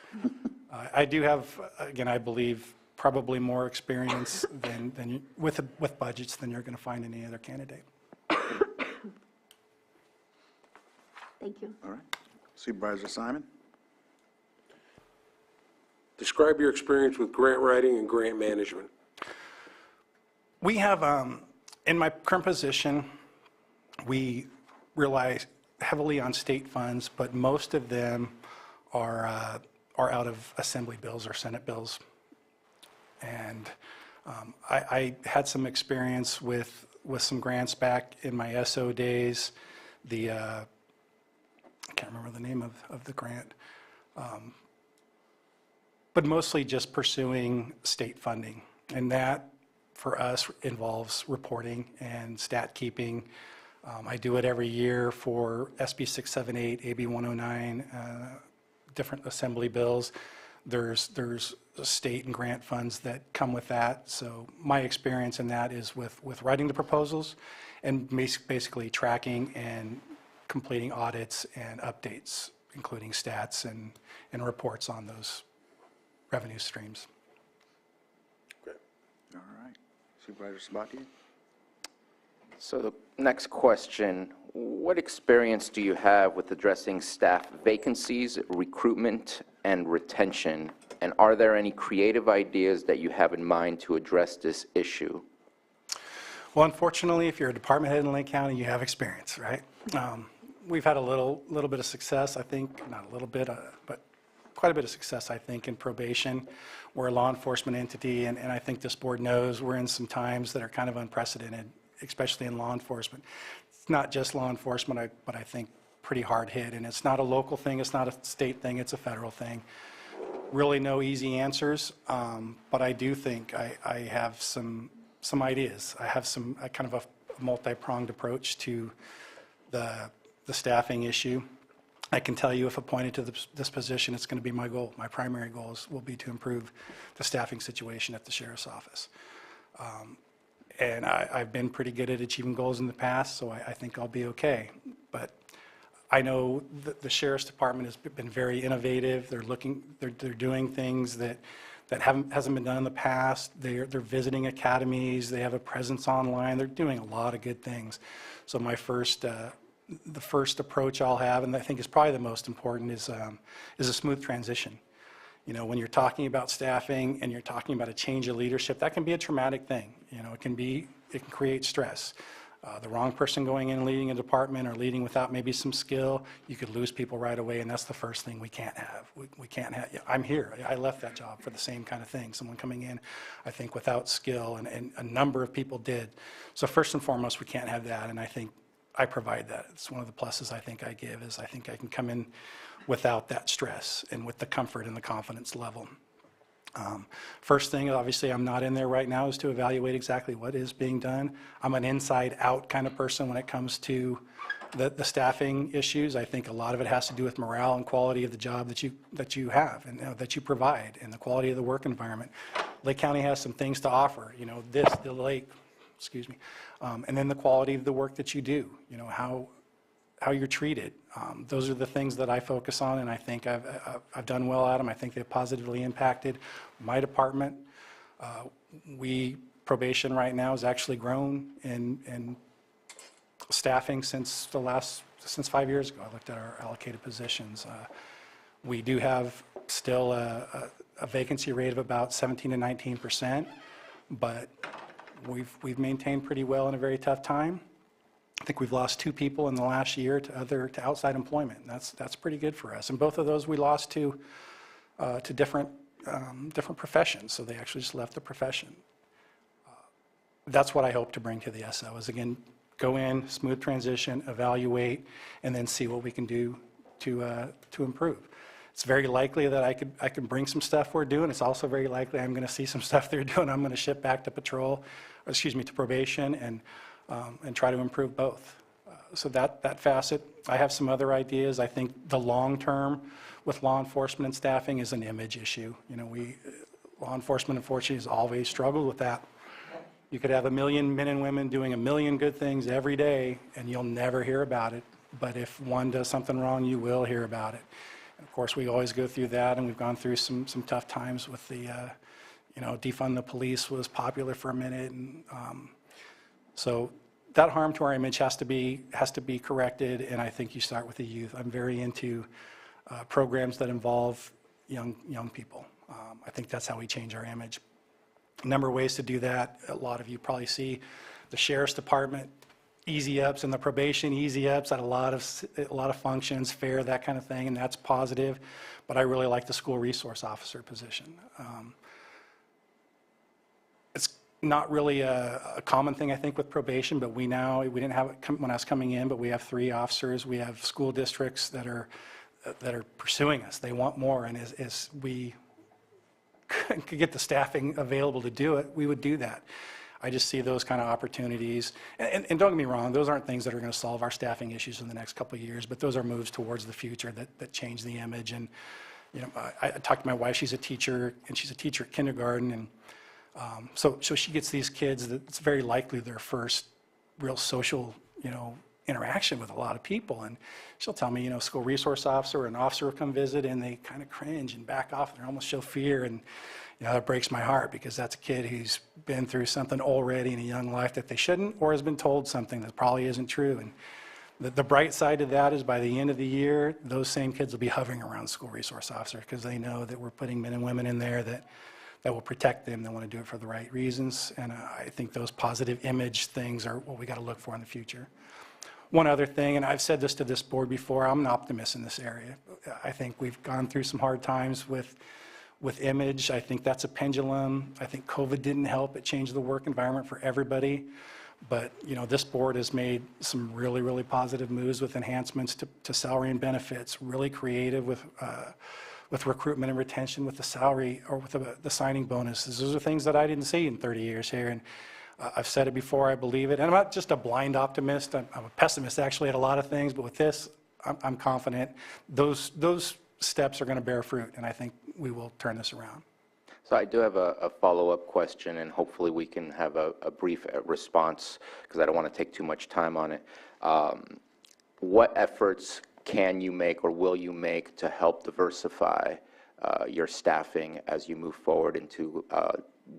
I do have, again, I believe, probably more experience than with budgets than you're going to find any other candidate. Thank you. All right. Supervisor Simon? Describe your experience with grant writing and grant management. We have, in my current position, we rely heavily on state funds, but most of them are out of assembly bills or Senate bills. And I had some experience with some grants back in my SO days. I can't remember the name of the grant, but mostly just pursuing state funding. And that, for us, involves reporting and stat keeping. I do it every year for SB 678, AB 109, different assembly bills. There's state and grant funds that come with that. So my experience in that is with writing the proposals and basically tracking and completing audits and updates, including stats and reports on those revenue streams. Okay. All right. Supervisor Sabatier? So the next question, what experience do you have with addressing staff vacancies, recruitment, and retention? And are there any creative ideas that you have in mind to address this issue? Well, unfortunately, if you're a department head in Lake County, you have experience, right? We've had a little bit of success, I think, not a little bit, but quite a bit of success, I think, in probation. We're a law enforcement entity, and I think this board knows we're in some times that are kind of unprecedented, especially in law enforcement. It's not just law enforcement, but I think pretty hard hit, and it's not a local thing, it's not a state thing, it's a federal thing. Really no easy answers, but I do think I have some ideas. I have a kind of a multi-pronged approach to the staffing issue. I can tell you, if appointed to this position, it's going to be my goal. My primary goals will be to improve the staffing situation at the Sheriff's Office. And I've been pretty good at achieving goals in the past, so I think I'll be okay. But I know that the Sheriff's Department has been very innovative. They're doing things that hasn't been done in the past. They're visiting academies. They have a presence online. They're doing a lot of good things. So the first approach I'll have, and I think is probably the most important, is a smooth transition. You know, when you're talking about staffing and you're talking about a change of leadership, that can be a traumatic thing. You know, it can create stress. The wrong person going in and leading a department, or leading without maybe some skill, you could lose people right away, and that's the first thing we can't have. We can't have. I'm here. I left that job for the same kind of thing. Someone coming in, I think, without skill, and a number of people did. So first and foremost, we can't have that, and I think I provide that. It's one of the pluses I think I give, is I think I can come in without that stress and with the comfort and the confidence level. First thing, obviously, I'm not in there right now, is to evaluate exactly what is being done. I'm an inside-out kind of person when it comes to the staffing issues. I think a lot of it has to do with morale and quality of the job that you have and that you provide, and the quality of the work environment. Lake County has some things to offer. You know, the lake, excuse me, and then the quality of the work that you do. You know, how you're treated. Those are the things that I focus on, and I think I've done well at them. I think they've positively impacted my department. Probation right now has actually grown in staffing since 5 years ago. I looked at our allocated positions. We do have still a vacancy rate of about 17 to 19%, but We've maintained pretty well in a very tough time. I think we've lost 2 people in the last year to outside employment. That's pretty good for us. And both of those we lost to different professions, so they actually just left the profession. That's what I hope to bring to the SO is, again, go in, smooth transition, evaluate, and then see what we can do to improve. It's very likely that I could bring some stuff we're doing. It's also very likely I'm going to see some stuff they're doing I'm going to ship back to to probation, and try to improve both. So that facet. I have some other ideas. I think the long term with law enforcement and staffing is an image issue. You know, law enforcement, unfortunately, has always struggled with that. You could have 1 million men and women doing 1 million good things every day, and you'll never hear about it. But if one does something wrong, you will hear about it. And of course, we always go through that, and we've gone through some tough times with the, defund the police was popular for a minute, and so that harm to our image has to be corrected. And I think you start with the youth. I'm very into programs that involve young people. I think that's how we change our image. A number of ways to do that. A lot of you probably see the Sheriff's Department easy ups and the probation easy ups at a lot of functions, fair, that kind of thing, and that's positive. But I really like the school resource officer position. It's not really a common thing, I think, with probation, but we didn't have it when I was coming in, but we have 3 officers. We have school districts that are pursuing us. They want more, and as we could get the staffing available to do it, we would do that. I just see those kind of opportunities. And don't get me wrong, those aren't things that are going to solve our staffing issues in the next couple of years, but those are moves towards the future that change the image. And, I talked to my wife, she's a teacher, and she's a teacher at kindergarten. And so she gets these kids that it's very likely their first real social, interaction with a lot of people. And she'll tell me, school resource officer or an officer will come visit, and they kind of cringe and back off, and they almost show fear. And that breaks my heart, because that's a kid who's been through something already in a young life that they shouldn't, or has been told something that probably isn't true. And the bright side of that is by the end of the year, those same kids will be hovering around school resource officer, because they know that we're putting men and women in there that will protect them, that want to do it for the right reasons. And I think those positive image things are what we got to look for in the future. One other thing, and I've said this to this board before, I'm an optimist in this area. I think we've gone through some hard times with image. I think that's a pendulum. I think COVID didn't help. It changed the work environment for everybody. But, this board has made some really, really positive moves with enhancements to salary and benefits, really creative with recruitment and retention, with the salary, or with the signing bonuses. Those are things that I didn't see in 30 years here. And I've said it before, I believe it. And I'm not just a blind optimist. I'm a pessimist, actually, at a lot of things. But with this, I'm confident those steps are going to bear fruit, and I think we will turn this around. So I do have a follow-up question, and hopefully we can have a brief response, because I don't want to take too much time on it. What efforts can you make or will you make to help diversify your staffing as you move forward into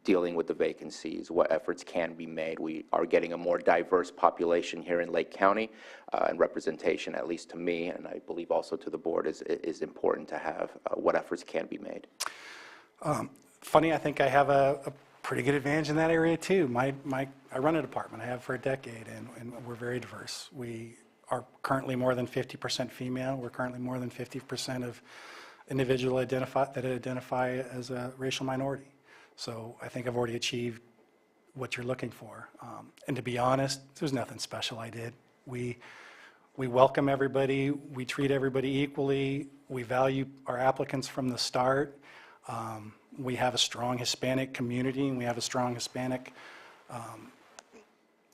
dealing with the vacancies? What efforts can be made? We are getting a more diverse population here in Lake County, and representation, at least to me, and I believe also to the board, is important to have. What efforts can be made? Funny, I think I have a pretty good advantage in that area too. I run a department, I have for a decade, and we're very diverse. We are currently more than 50% female. We're currently more than 50% of individuals that identify as a racial minority. So I think I've already achieved what you're looking for. And to be honest, there's nothing special I did. We welcome everybody. We treat everybody equally. We value our applicants from the start. We have a strong Hispanic community, and we have a strong Hispanic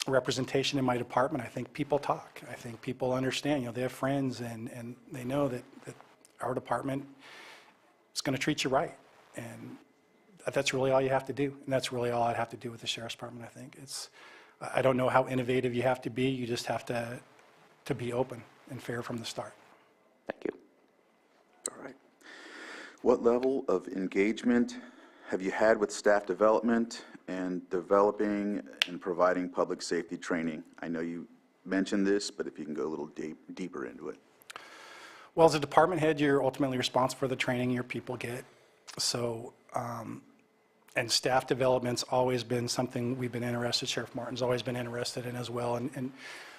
representation in my department. I think people talk. I think people understand. They have friends, and they know that our department is going to treat you right. And that's really all you have to do. And that's really all I'd have to do with the Sheriff's Department, I think. I don't know how innovative you have to be. You just have to be open and fair from the start. Thank you. All right. What level of engagement have you had with staff development and developing and providing public safety training? I know you mentioned this, but if you can go a little deeper into it. Well, as a department head, you're ultimately responsible for the training your people get. So And staff development's always been something we've been interested, Sheriff Martin's always been interested in as well. And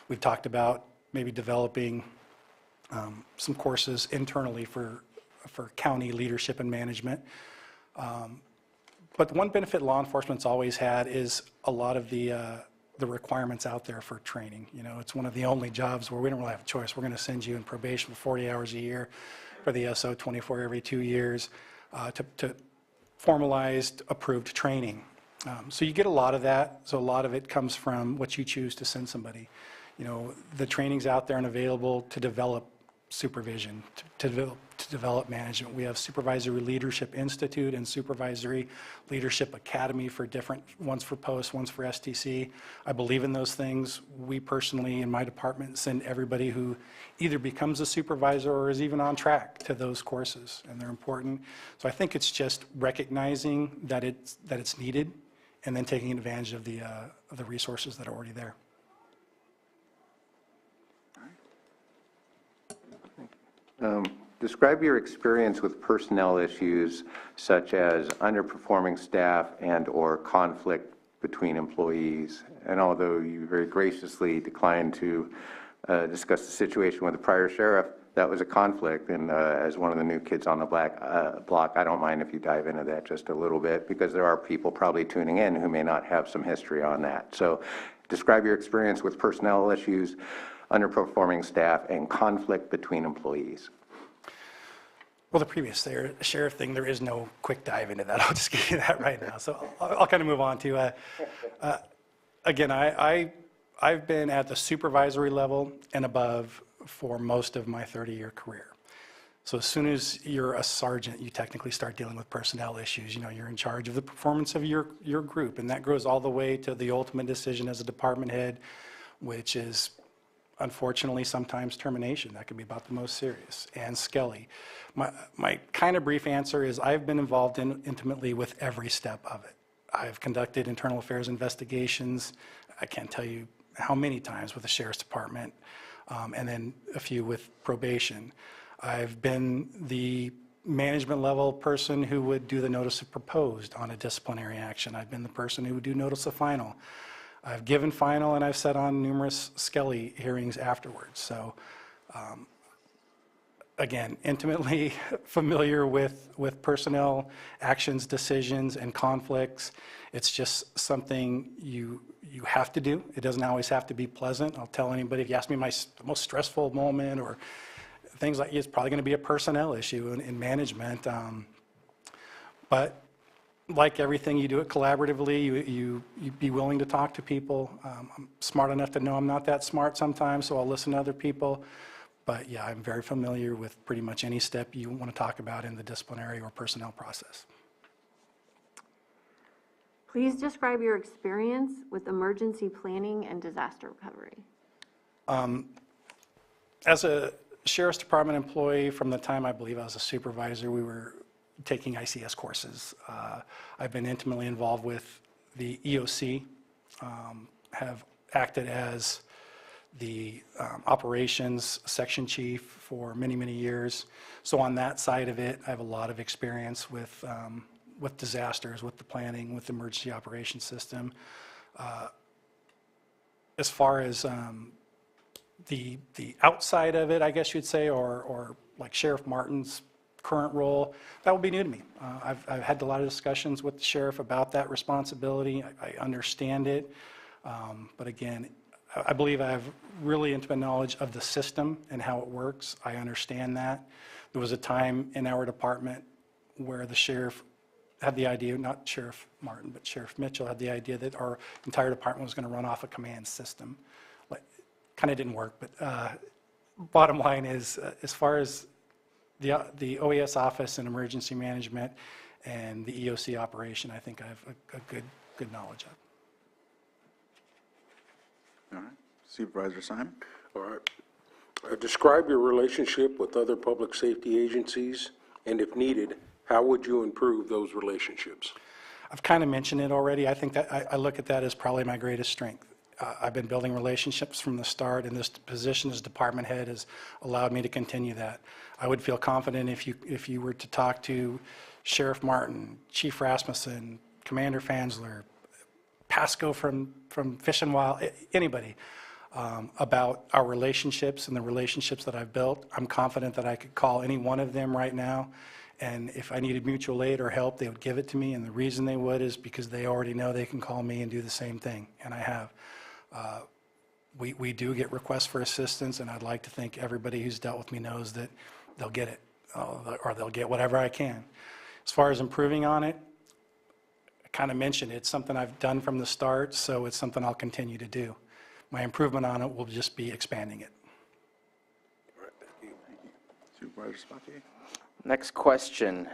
we've talked about maybe developing some courses internally for county leadership and management. But the one benefit law enforcement's always had is a lot of the requirements out there for training. You know, it's one of the only jobs where we don't really have a choice. We're going to send you in probation for 40 hours a year, for the SO 24 every 2 years, to formalized, approved training. So you get a lot of that. So a lot of it comes from what you choose to send somebody. You know, the training's out there and available to develop supervision, to develop management. We have Supervisory Leadership Institute and Supervisory Leadership Academy for different, one's for post, one's for STC. I believe in those things. We personally, in my department, send everybody who either becomes a supervisor or is even on track to those courses, and they're important. So I think it's just recognizing that it's needed and then taking advantage of the resources that are already there. Describe your experience with personnel issues such as underperforming staff and/or conflict between employees. And although you very graciously declined to discuss the situation with the prior sheriff, that was a conflict. And as one of the new kids on the block, I don't mind if you dive into that just a little bit, because there are people probably tuning in who may not have some history on that. So describe your experience with personnel issues, underperforming staff, and conflict between employees. Well, the previous sheriff thing, there is no quick dive into that. I'll just give you that right now. So I'll kind of move on to, again, I've been at the supervisory level and above for most of my 30-year career. So as soon as you're a sergeant, you technically start dealing with personnel issues. You know, you're in charge of the performance of your group, and that goes all the way to the ultimate decision as a department head, which is unfortunately sometimes termination. That could be about the most serious. And Skelly. My kind of brief answer is I've been involved intimately with every step of it. I've conducted internal affairs investigations. I can't tell you how many times with the Sheriff's Department, and then a few with probation. I've been the management level person who would do the notice of proposed on a disciplinary action. I've been the person who would do notice of final. I've given final, and I've sat on numerous Skelly hearings afterwards. So again, intimately familiar with personnel actions, decisions, and conflicts. It's just something you have to do. It doesn't always have to be pleasant. I'll tell anybody, if you ask me my most stressful moment or things like, it's probably going to be a personnel issue in management. But like everything, you do it collaboratively. You be willing to talk to people. I'm smart enough to know I'm not that smart sometimes, so I'll listen to other people. But yeah, I'm very familiar with pretty much any step you want to talk about in the disciplinary or personnel process. Please describe your experience with emergency planning and disaster recovery. As a Sheriff's Department employee, from the time I believe I was a supervisor, we were taking ICS courses. I've been intimately involved with the EOC, have acted as the operations section chief for many, many years. So on that side of it, I have a lot of experience with disasters, with the planning, with the emergency operations system. As far as the outside of it, I guess you'd say, or like Sheriff Martin's current role, that will be new to me. I've had a lot of discussions with the sheriff about that responsibility. I understand it, but again, I believe I have really intimate knowledge of the system and how it works. I understand that. There was a time in our department where the sheriff had the idea, not Sheriff Martin, but Sheriff Mitchell had the idea that our entire department was going to run off a command system. Kind of didn't work, but bottom line is, as far as the OES office and emergency management and the EOC operation, I think I have a good knowledge of. All right. Supervisor Simon? All right. Describe your relationship with other public safety agencies, and if needed, how would you improve those relationships? I've kind of mentioned it already. I think that I look at that as probably my greatest strength. I've been building relationships from the start, and this position as department head has allowed me to continue that. I would feel confident if you were to talk to Sheriff Martin, Chief Rasmussen, Commander Fansler, Pasco from Fish and Wild, anybody, about our relationships and the relationships that I've built. I'm confident that I could call any one of them right now, and if I needed mutual aid or help, they would give it to me, and the reason they would is because they already know they can call me and do the same thing, and I have. We do get requests for assistance, and I'd like to think everybody who's dealt with me knows that they'll get it, or they'll get whatever I can. As far as improving on it, I kind of mentioned it's something I've done from the start, so it's something I'll continue to do. My improvement on it will just be expanding it. All right, thank you. Supervisor Spacchi? Next question.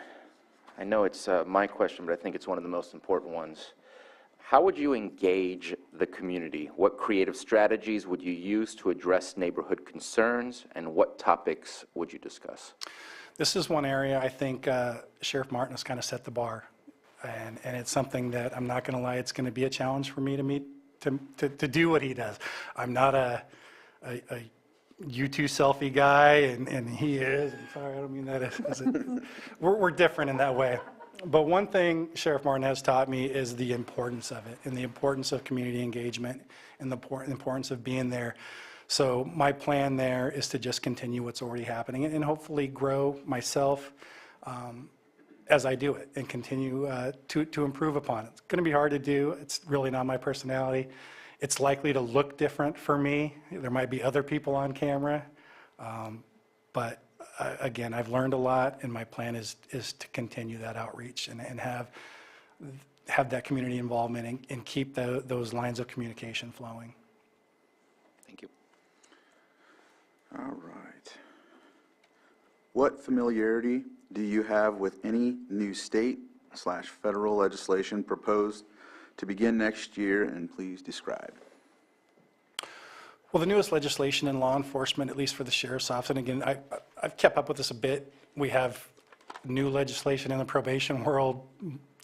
I know it's my question, but I think it's one of the most important ones. How would you engage the community? What creative strategies would you use to address neighborhood concerns, and what topics would you discuss? This is one area I think Sheriff Martin has kind of set the bar, and it's something that I'm not going to lie, it's going to be a challenge for me to meet, to do what he does. I'm not a U2 selfie guy, and he is. I'm sorry, I don't mean that as we're different in that way. But one thing Sheriff Martin has taught me is the importance of it, and the importance of community engagement, and the importance of being there. So my plan there is to just continue what's already happening and hopefully grow myself as I do it, and continue to improve upon it. It's going to be hard to do. It's really not my personality. It's likely to look different for me. There might be other people on camera, but again, I've learned a lot, and my plan is to continue that outreach and have that community involvement and keep those lines of communication flowing. Thank you. All right. What familiarity do you have with any new state/federal legislation proposed to begin next year, and please describe? Well, the newest legislation in law enforcement, at least for the sheriff's office, and again, I've kept up with this a bit. We have new legislation in the probation world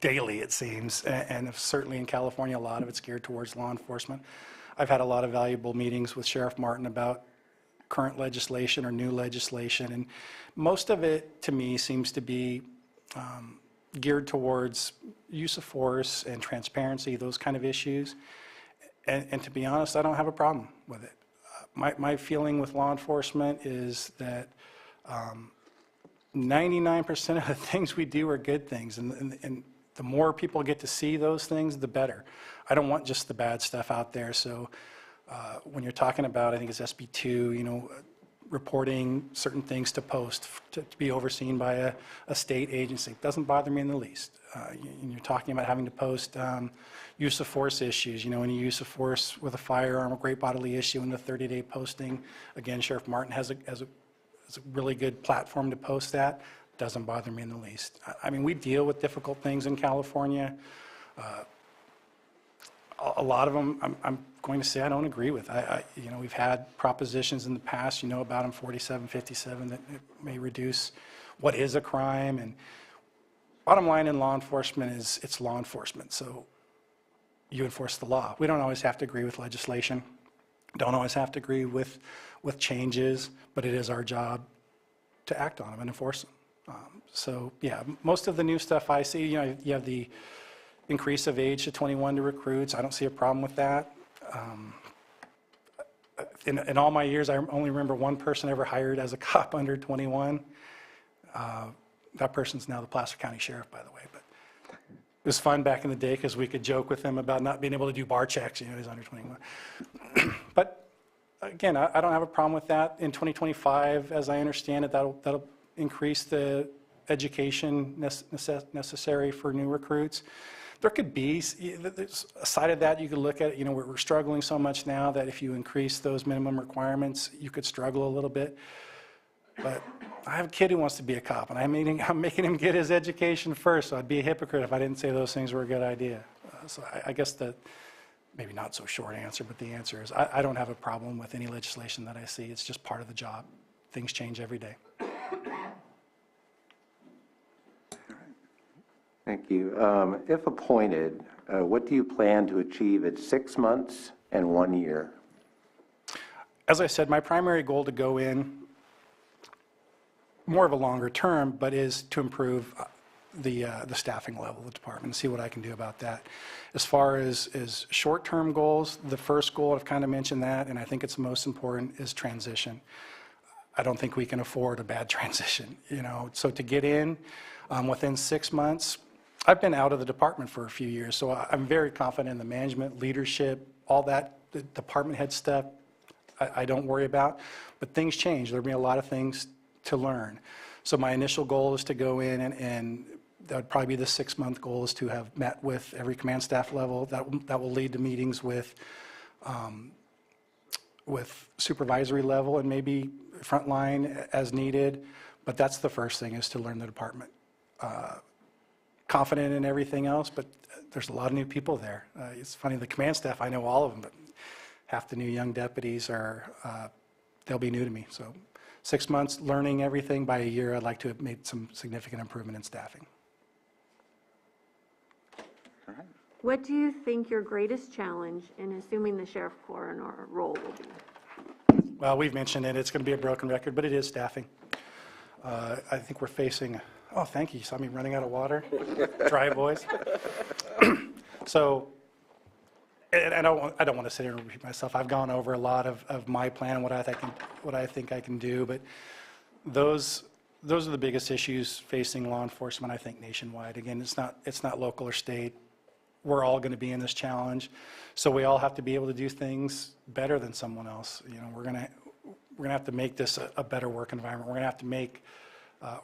daily, it seems, and certainly in California, a lot of it's geared towards law enforcement. I've had a lot of valuable meetings with Sheriff Martin about current legislation or new legislation, and most of it, to me, seems to be geared towards use of force and transparency, those kind of issues. And to be honest, I don't have a problem with it. My feeling with law enforcement is that 99% of the things we do are good things, and the more people get to see those things, the better. I don't want just the bad stuff out there. So when you're talking about, I think it's SB2, reporting certain things to post to be overseen by a state agency, doesn't bother me in the least. You're talking about having to post use of force issues, any use of force with a firearm, a great bodily issue in the 30-day posting. Again, Sheriff Martin has a really good platform to post that. Doesn't bother me in the least. I mean, we deal with difficult things in California. A lot of them, I'm going to say I don't agree with. We've had propositions in the past, about them, 4757, that it may reduce what is a crime. And bottom line in law enforcement is it's law enforcement. So you enforce the law. We don't always have to agree with legislation. Don't always have to agree with changes, but it is our job to act on them and enforce them. So yeah, most of the new stuff I see, you have the increase of age to 21 to recruits. I don't see a problem with that. In all my years, I only remember one person ever hired as a cop under 21. That person's now the Placer County Sheriff, by the way. But it was fun back in the day because we could joke with him about not being able to do bar checks. He's under 21. But again, I don't have a problem with that. In 2025, as I understand it, that'll increase the education necessary for new recruits. There could be, a side of that you could look at, we're struggling so much now that if you increase those minimum requirements, you could struggle a little bit. But I have a kid who wants to be a cop, and I'm making him get his education first, so I'd be a hypocrite if I didn't say those things were a good idea. So I guess the maybe not so short answer, but the answer is I don't have a problem with any legislation that I see. It's just part of the job. Things change every day. Thank you. If appointed, what do you plan to achieve at 6 months and 1 year? As I said, my primary goal to go in more of a longer term, but is to improve the staffing level of the department and see what I can do about that. As far as short-term goals, the first goal, I've kind of mentioned that, and I think it's the most important, is transition. I don't think we can afford a bad transition, you know. So to get in within 6 months, I've been out of the department for a few years, so I'm very confident in the management, leadership, all that, the department head stuff, I don't worry about. But things change. There'll be a lot of things to learn. So my initial goal is to go in, and that would probably be the 6-month goal, is to have met with every command staff level. That will lead to meetings with supervisory level and maybe frontline as needed. But that's the first thing, is to learn the department. Confident in everything else, but there's a lot of new people there. It's funny, the command staff, I know all of them, but half the new young deputies are, they'll be new to me. So 6 months, learning everything. By a year, I'd like to have made some significant improvement in staffing. What do you think your greatest challenge in assuming the sheriff coroner role will be? Well, we've mentioned it. It's going to be a broken record, but it is staffing. I think we're facing, oh, thank you. You saw me running out of water? Dry voice. So, and I don't want to sit here and repeat myself. I've gone over a lot of my plan, what I think I can do, but those are the biggest issues facing law enforcement, I think, nationwide. Again, it's not local or state. We're all going to be in this challenge, so we all have to be able to do things better than someone else. You know, we're going to have to make this a better work environment. We're going to have to make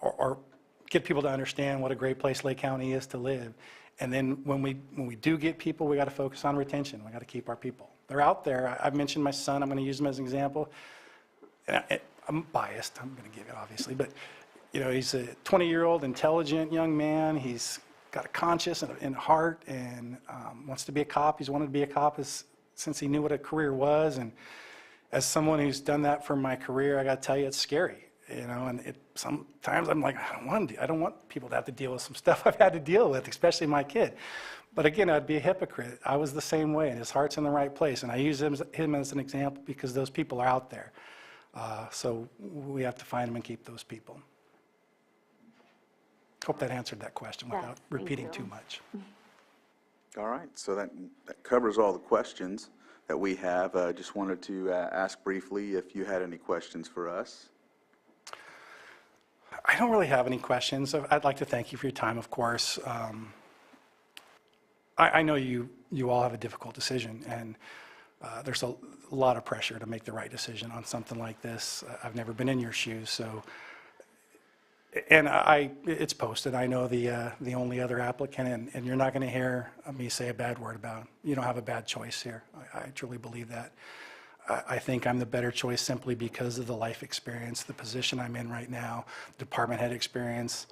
or get people to understand what a great place Lake County is to live. And then when we do get people, we got to focus on retention. We got to keep our people. They're out there. I've mentioned my son. I'm going to use him as an example. And I'm biased. I'm going to give it, obviously, but you know, he's a 20-year-old intelligent young man. He's got a conscience and a heart, and wants to be a cop. He's wanted to be a cop since he knew what a career was. And as someone who's done that for my career, I got to tell you, it's scary. You know, and sometimes I'm like, I don't want people to have to deal with some stuff I've had to deal with, especially my kid. But again, I'd be a hypocrite. I was the same way, and his heart's in the right place. And I use him as an example because those people are out there. So we have to find them and keep those people. Hope that answered that question without repeating too much. All right, so that covers all the questions that we have. Just wanted to ask briefly if you had any questions for us. I don't really have any questions. I'd like to thank you for your time, of course. I know you all have a difficult decision, and there's a lot of pressure to make the right decision on something like this. I've never been in your shoes, so. And it's posted. I know the only other applicant, and you're not going to hear me say a bad word about him. You don't have a bad choice here. I truly believe that. I think I'm the better choice simply because of the life experience, the position I'm in right now, department head experience.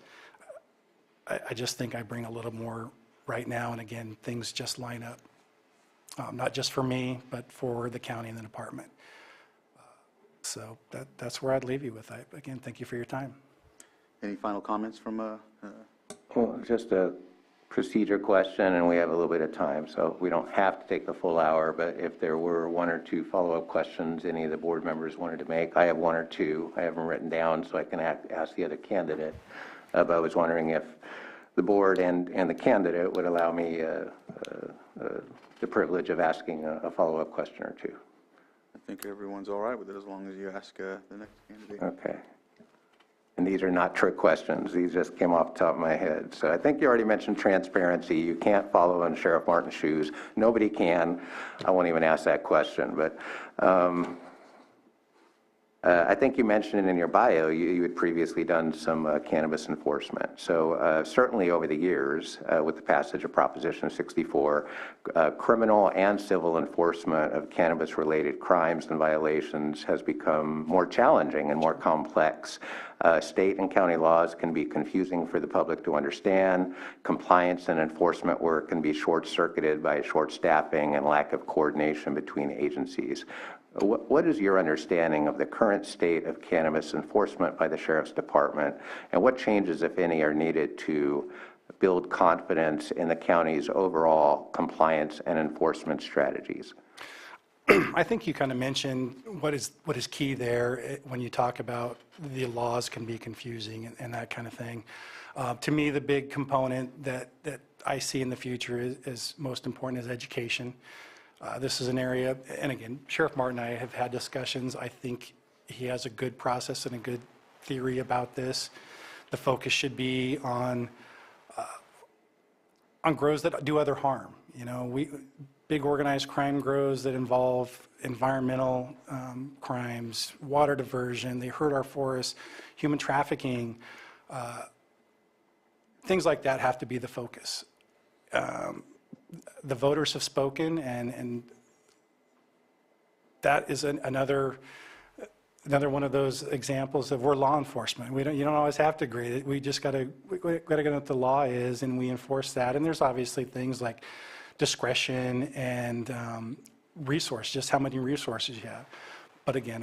I just think I bring a little more right now, and again, things just line up. Not just for me, but for the county and the department. So that's where I'd leave you with. Again, thank you for your time. Any final comments from? Well, just a procedure question, and we have a little bit of time, so we don't have to take the full hour, but if there were 1 or 2 follow-up questions any of the board members wanted to make, I have 1 or 2. I have them written down so I can ask the other candidate. But I was wondering if the board and the candidate would allow me the privilege of asking a follow-up question or 2. I think everyone's all right with it as long as you ask the next candidate. Okay. And these are not trick questions. These just came off the top of my head. So I think you already mentioned transparency. You can't follow in Sheriff Martin's shoes. Nobody can. I won't even ask that question. But I think you mentioned in your bio you had previously done some cannabis enforcement. So certainly over the years, with the passage of Proposition 64, criminal and civil enforcement of cannabis-related crimes and violations has become more challenging and more complex. State and county laws can be confusing for the public to understand. Compliance and enforcement work can be short-circuited by short staffing and lack of coordination between agencies. What is your understanding of the current state of cannabis enforcement by the Sheriff's Department, and what changes, if any, are needed to build confidence in the county's overall compliance and enforcement strategies? I think you kind of mentioned what is key there when you talk about the laws can be confusing and that kind of thing. To me, the big component that I see in the future is most important is education. This is an area, and again, Sheriff Martin and I have had discussions. I think he has a good process and a good theory about this. The focus should be on grows that do other harm. You know, big organized crime grows that involve environmental crimes, water diversion, they hurt our forests, human trafficking, things like that have to be the focus. The voters have spoken, and that is another one of those examples of we're law enforcement. You don't always have to agree. We just got to get what the law is, and we enforce that. And there's obviously things like discretion and resource, just how many resources you have. But again,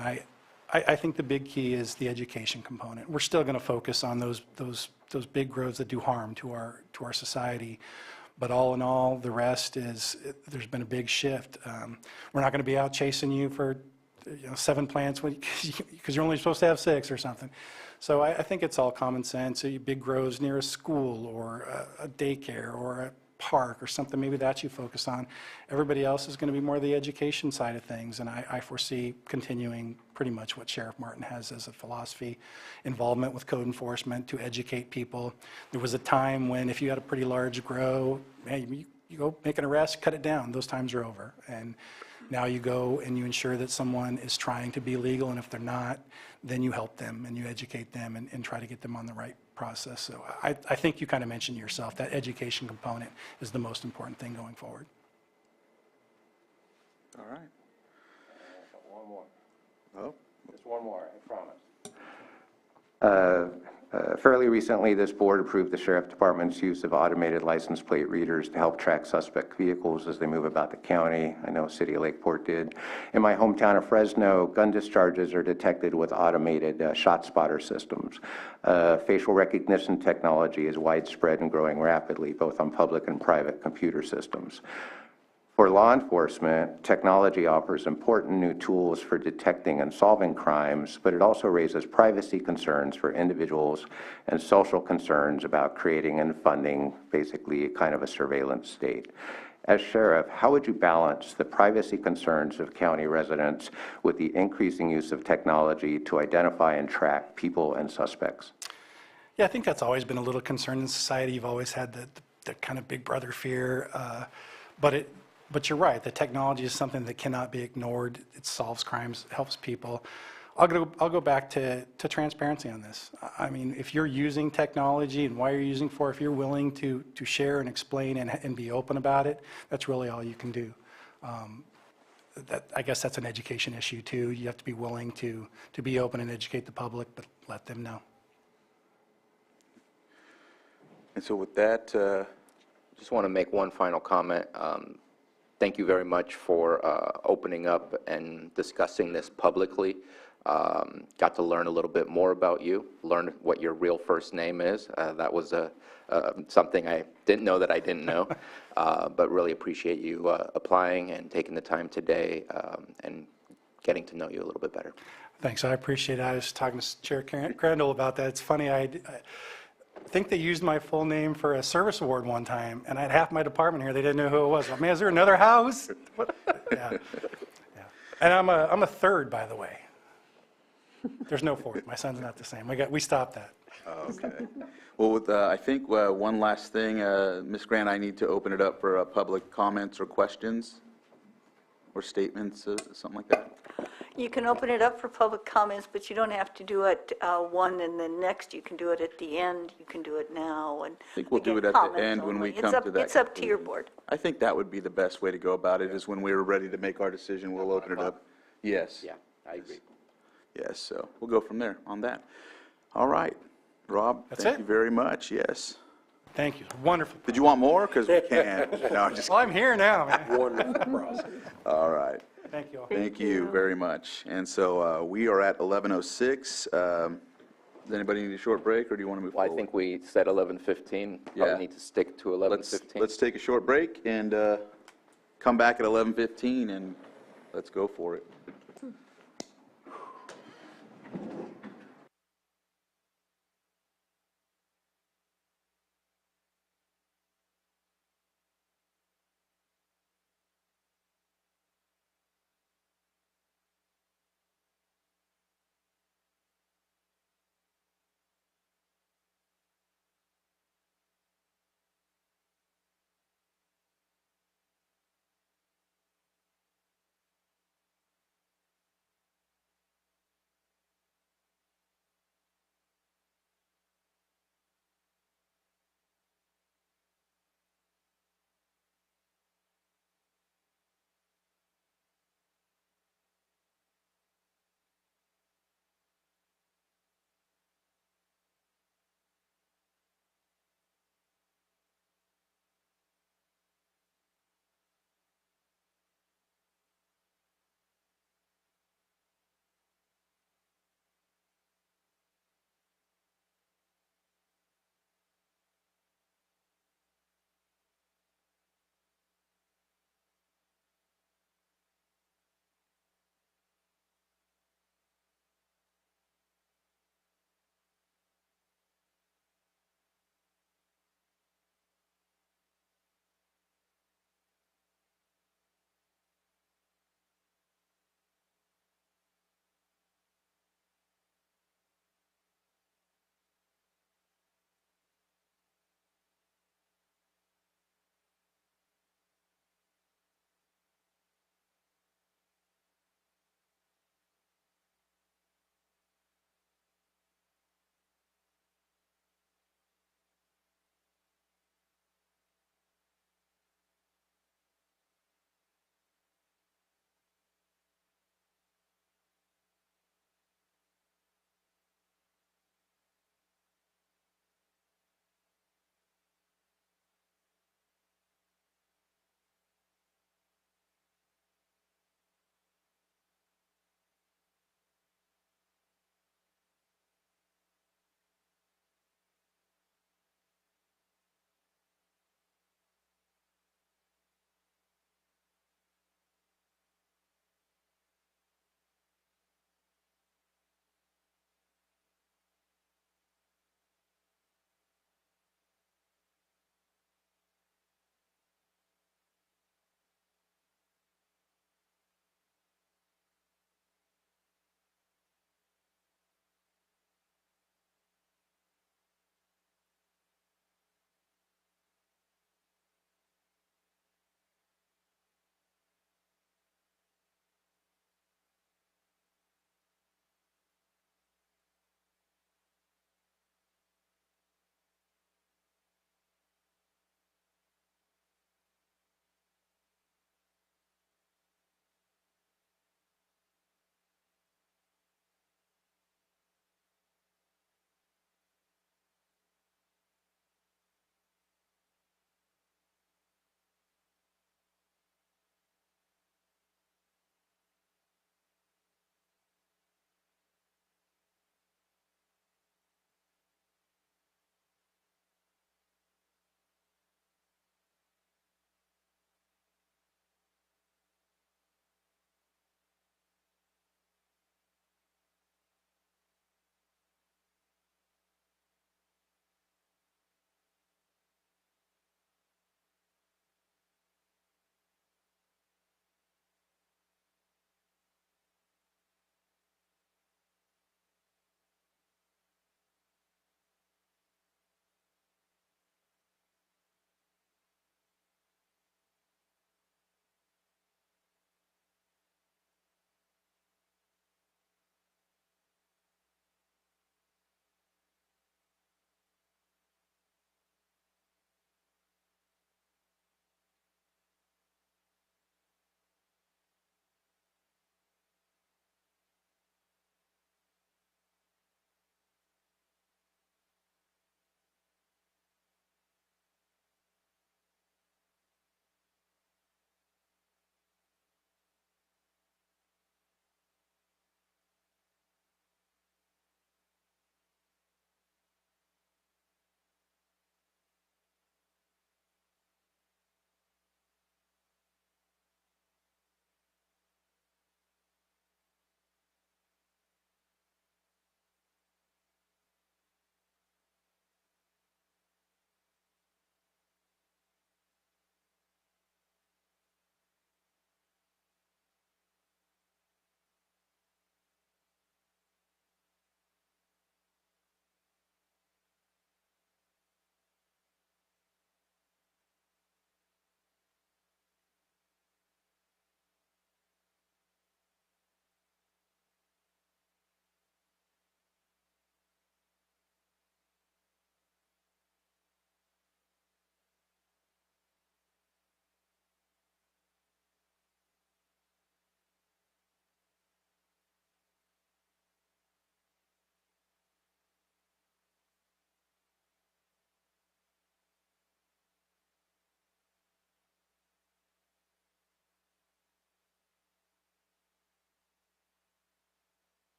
I think the big key is the education component. We're still going to focus on those big grows that do harm to our society. But all in all, the rest is there's been a big shift. We're not going to be out chasing you for 7 plants because you're only supposed to have 6 or something. So I think it's all common sense. Big grows near a school or a daycare or a park or something, maybe that you focus on. Everybody else is going to be more the education side of things, and I foresee continuing pretty much what Sheriff Martin has as a philosophy, involvement with code enforcement to educate people. There was a time when if you had a pretty large grow, hey, you go make an arrest, cut it down. Those times are over. And now you go and you ensure that someone is trying to be legal, and if they're not, then you help them and you educate them and try to get them on the right process. So I think you kind of mentioned yourself, that education component is the most important thing going forward. All right. One more. Oh. Just one more, I promise. Fairly recently, this board approved the Sheriff Department's use of automated license plate readers to help track suspect vehicles as they move about the county. I know City of Lakeport did. In my hometown of Fresno, gun discharges are detected with automated shot spotter systems. Facial recognition technology is widespread and growing rapidly, both on public and private computer systems. For law enforcement, technology offers important new tools for detecting and solving crimes, but it also raises privacy concerns for individuals and social concerns about creating and funding basically kind of a surveillance state. As sheriff, how would you balance the privacy concerns of county residents with the increasing use of technology to identify and track people and suspects? Yeah, I think that's always been a little concern in society. You've always had the kind of big brother fear, but you're right, the technology is something that cannot be ignored. It solves crimes, helps people. I'll go back to transparency on this. I mean, if you're using technology and why you're using it for, if you're willing to share and explain and be open about it, that's really all you can do. I guess that's an education issue too. You have to be willing to be open and educate the public, but let them know. And so with that, just want to make one final comment. Thank you very much for opening up and discussing this publicly. Got to learn a little bit more about you, learn what your real first name is. That was something I didn't know that I didn't know, but really appreciate you applying and taking the time today and getting to know you a little bit better. Thanks, I appreciate it. I was talking to Chair Crandall about that. It's funny, I think they used my full name for a service award one time, and I had half my department here. They didn't know who it was. Man, is there another house? Yeah. And I'm a third, by the way. There's no fourth. My son's not the same. We stopped that. okay. Well, with, I think one last thing, Ms. Grant, I need to open it up for public comments or questions or statements, something like that. You can open it up for public comments, but you don't have to do it one and then next. You can do it at the end. You can do it now. And I think we'll do it at the end when we come to that. It's up to your board. I think that would be the best way to go about it, is when we're ready to make our decision, we'll open it up. Yes. Yeah, I agree. Yes, so we'll go from there on that. All right. Rob, thank you very much. Yes. Thank you. Wonderful. Did you want more? Because we can. No, I'm just well, I'm here now, man. Wonderful process. All right. Thank you all. Thank you very much. And so we are at 11:06. Does anybody need a short break, or do you want to move forward? I think we said 11:15. Yeah. Probably need to stick to 11:15. Let's take a short break and come back at 11:15 and let's go for it.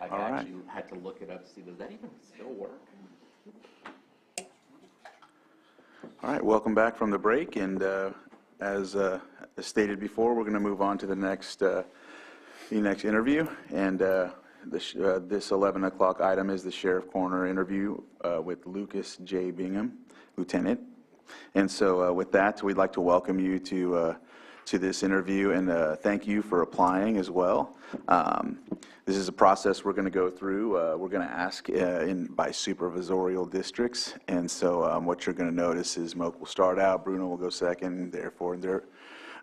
I All right. actually had to look it up to see, does that even still work? All right, welcome back from the break, and as stated before, we're going to move on to the next interview, and this 11 o'clock item is the Sheriff Coroner interview with Lucas J. Bingham, Lieutenant. And so with that, we'd like to welcome you to this interview, and thank you for applying as well. This is a process we're going to go through. We're going to ask by supervisorial districts, and so what you're going to notice is Moak will start out, Bruno will go second, therefore,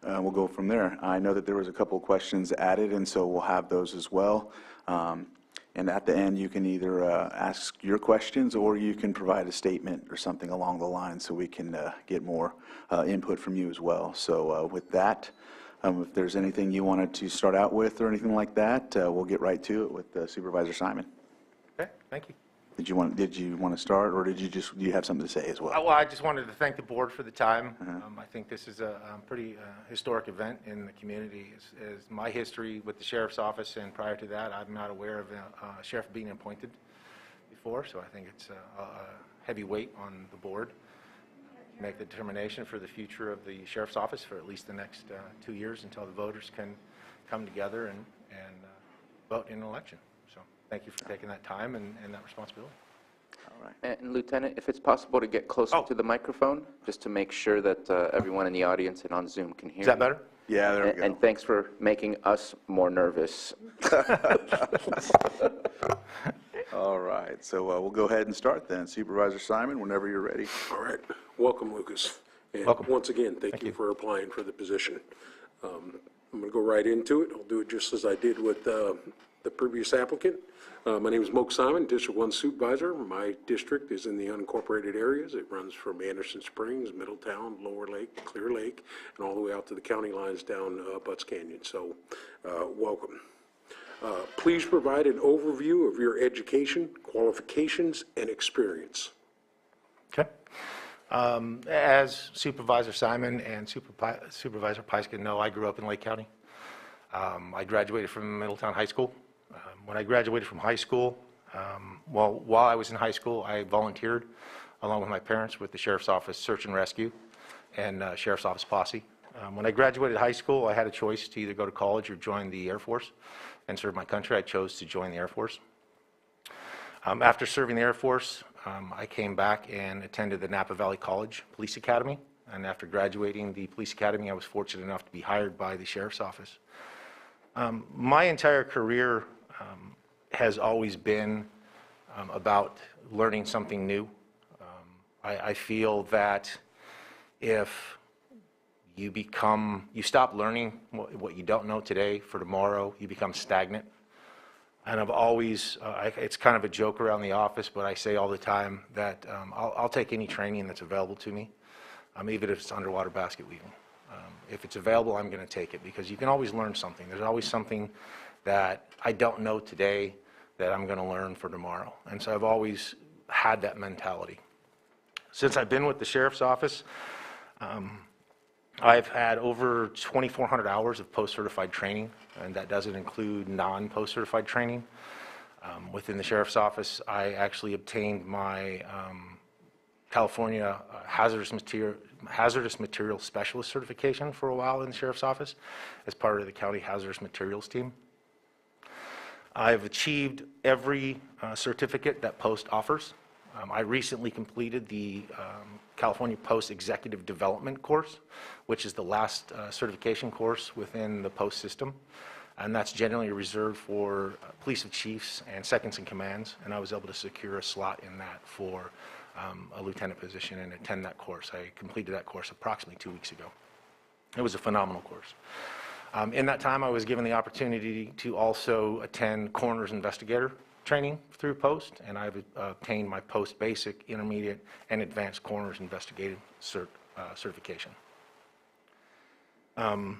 we'll go from there. I know that there was a couple of questions added, and so we'll have those as well. And at the end, you can either ask your questions or you can provide a statement or something along the line so we can get more input from you as well. So with that, if there's anything you wanted to start out with or anything like that, we'll get right to it with Supervisor Simon. Okay, thank you. Did you want to start, or do you have something to say as well? Well, I just wanted to thank the board for the time. I think this is a pretty historic event in the community. As my history with the sheriff's office, and prior to that, I'm not aware of a sheriff being appointed before, so I think it's a heavy weight on the board to make the determination for the future of the sheriff's office for at least the next 2 years until the voters can come together and vote in an election. So thank you for taking that time and that responsibility. All right. And Lieutenant, if it's possible to get closer to the microphone, just to make sure that everyone in the audience and on Zoom can hear. Is that better? Yeah, there we go. And thanks for making us more nervous. All right, so we'll go ahead and start then. Supervisor Simon, whenever you're ready. All right. Welcome, Lucas. And once again, thank you for applying for the position. I'm going to go right into it. I'll do it just as I did with the previous applicant. My name is Moak Simon, District 1 Supervisor. My district is in the unincorporated areas. It runs from Anderson Springs, Middletown, Lower Lake, Clear Lake, and all the way out to the county lines down Butts Canyon. So welcome. Please provide an overview of your education, qualifications, and experience. Okay. As Supervisor Simon and Supervisor Peiska know, I grew up in Lake County. I graduated from Middletown High School. When I graduated from high school, while I was in high school, I volunteered along with my parents with the Sheriff's Office Search and Rescue and Sheriff's Office Posse. When I graduated high school, I had a choice to either go to college or join the Air Force and serve my country. I chose to join the Air Force. After serving the Air Force, I came back and attended the Napa Valley College Police Academy. And after graduating the Police Academy, I was fortunate enough to be hired by the Sheriff's Office. My entire career has always been about learning something new. I feel that if you stop learning what you don't know today for tomorrow, you become stagnant. And I've always, it's kind of a joke around the office, but I say all the time that I'll take any training that's available to me, even if it's underwater basket weaving. If it's available, I'm going to take it because you can always learn something. There's always something that I don't know today that I'm going to learn for tomorrow. And so I've always had that mentality. Since I've been with the Sheriff's Office, I've had over 2,400 hours of post-certified training, and that doesn't include non-post-certified training. Within the Sheriff's Office, I actually obtained my California hazardous material specialist certification for a while in the Sheriff's Office as part of the county hazardous materials team. I've achieved every certificate that Post offers. I recently completed the California Post Executive Development course, which is the last certification course within the Post system. And that's generally reserved for police chiefs and seconds in commands. And I was able to secure a slot in that for a lieutenant position and attend that course. I completed that course approximately 2 weeks ago. It was a phenomenal course. In that time, I was given the opportunity to also attend coroner's investigator training through Post, and I've obtained my Post Basic, Intermediate, and Advanced Coroner's Investigative certification. I'm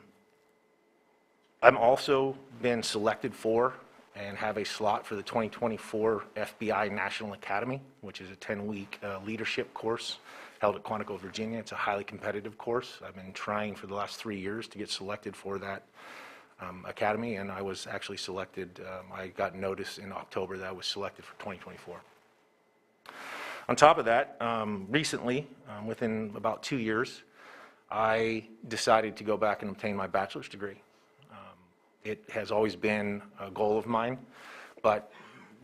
also been selected for and have a slot for the 2024 FBI National Academy, which is a 10-week leadership course held at Quantico, Virginia. It's a highly competitive course. I've been trying for the last 3 years to get selected for that academy, and I was actually selected. I got notice in October that I was selected for 2024. On top of that, recently, within about 2 years, I decided to go back and obtain my bachelor's degree. It has always been a goal of mine, but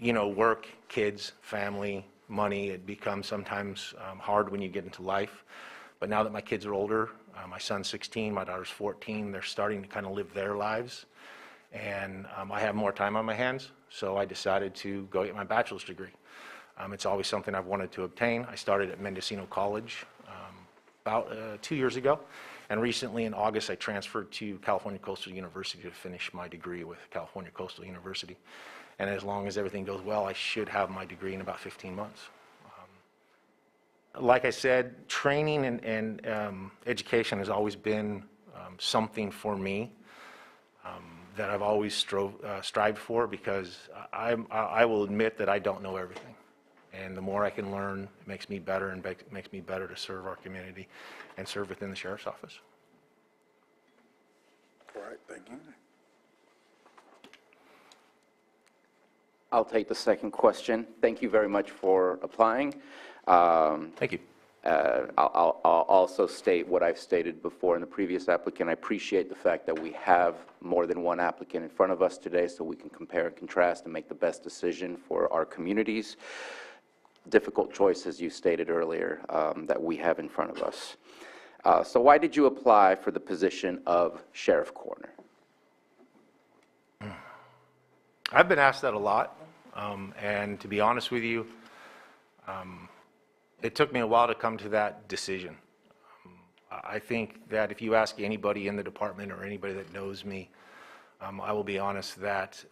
work, kids, family, money, it becomes sometimes hard when you get into life. But now that my kids are older, my son's 16, my daughter's 14, they're starting to kind of live their lives, and I have more time on my hands, so I decided to go get my bachelor's degree. It's always something I've wanted to obtain. I started at Mendocino College about 2 years ago, and recently in August I transferred to California Coastal University to finish my degree with California Coastal University. And as long as everything goes well, I should have my degree in about 15 months. Like I said, training and education has always been something for me that I've always strived for, because I will admit that I don't know everything. And the more I can learn, it makes me better, and makes me better to serve our community and serve within the Sheriff's Office. All right, thank you. I'll take the second question. Thank you very much for applying. Thank you. I'll also state what I've stated before in the previous applicant. I appreciate the fact that we have more than one applicant in front of us today, so we can compare and contrast and make the best decision for our communities. Difficult choice, as you stated earlier, that we have in front of us. So why did you apply for the position of Sheriff Coroner? I've been asked that a lot, and to be honest with you, it took me a while to come to that decision. I think that if you ask anybody in the department or anybody that knows me, I will be honest that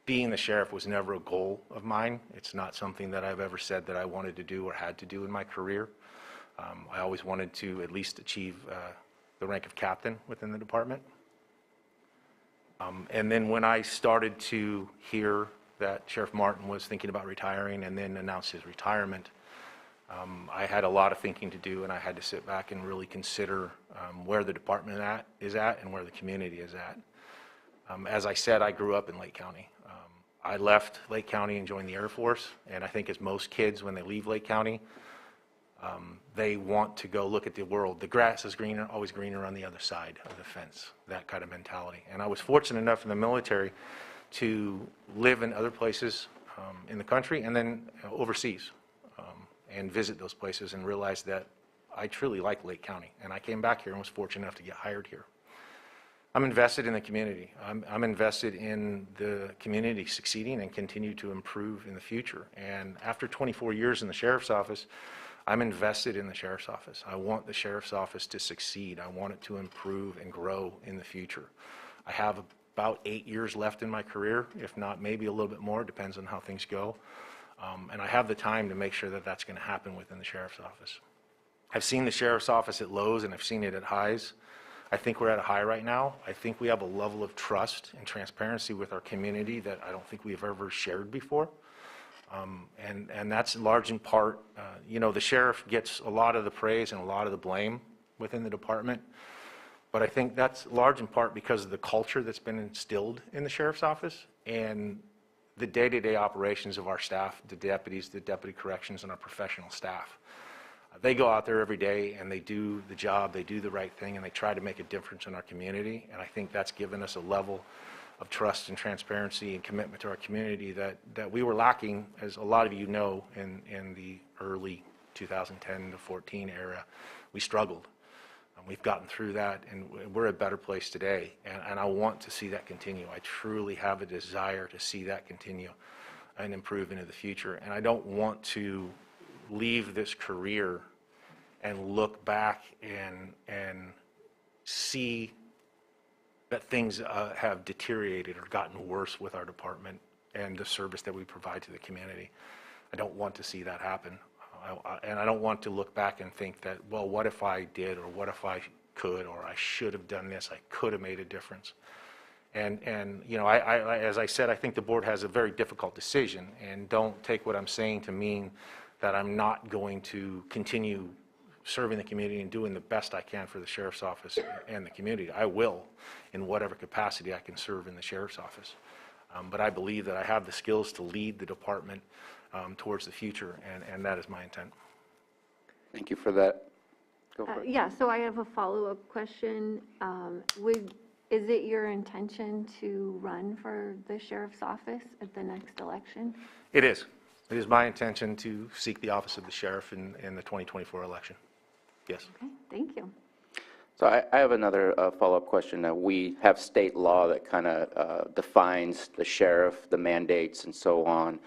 being the sheriff was never a goal of mine. It's not something that I've ever said that I wanted to do or had to do in my career. I always wanted to at least achieve the rank of captain within the department. And then when I started to hear that Sheriff Martin was thinking about retiring and then announced his retirement, I had a lot of thinking to do, and I had to sit back and really consider where the department is at and where the community is at. As I said, I grew up in Lake County. I left Lake County and joined the Air Force, and I think as most kids, when they leave Lake County, they want to go look at the world. The grass is greener, always greener on the other side of the fence, that kind of mentality. And I was fortunate enough in the military to live in other places in the country and then overseas, and visit those places and realize that I truly like Lake County. And I came back here and was fortunate enough to get hired here. I'm invested in the community. I'm invested in the community succeeding and continue to improve in the future. And after 24 years in the Sheriff's Office, I'm invested in the Sheriff's Office. I want the Sheriff's Office to succeed. I want it to improve and grow in the future. I have about 8 years left in my career, if not maybe a little bit more, depends on how things go. And I have the time to make sure that that's going to happen within the Sheriff's Office. I've seen the Sheriff's Office at lows and I've seen it at highs. I think we're at a high right now. I think we have a level of trust and transparency with our community that I don't think we've ever shared before. And that's large in part, the sheriff gets a lot of the praise and a lot of the blame within the department. But I think that's large in part because of the culture that's been instilled in the Sheriff's Office and the day-to-day operations of our staff, the deputies, the deputy corrections, and our professional staff. They go out there every day and they do the job, they do the right thing, and they try to make a difference in our community. And I think that's given us a level of trust and transparency and commitment to our community that we were lacking, as a lot of you know, in the early 2010 to 14 era. We struggled. We've gotten through that, and we're a better place today. And I want to see that continue. I truly have a desire to see that continue and improve into the future. And I don't want to leave this career and look back and see that things have deteriorated or gotten worse with our department and the service that we provide to the community. I don't want to see that happen. And I don't want to look back and think that, well, what if I did, or what if I could, or I should have done this, I could have made a difference. And as I said, I think the board has a very difficult decision, and don't take what I'm saying to mean that I'm not going to continue serving the community and doing the best I can for the sheriff's office and the community, I will in whatever capacity I can serve in the sheriff's office. But I believe that I have the skills to lead the department towards the future, and that is my intent. Thank you for that. Go for it. Yeah, so I have a follow-up question. Is it your intention to run for the sheriff's office at the next election? It is. It is my intention to seek the office of the sheriff in the 2024 election. Yes. Okay, thank you. So I have another follow-up question. We have state law that kind of defines the sheriff, the mandates, and so on.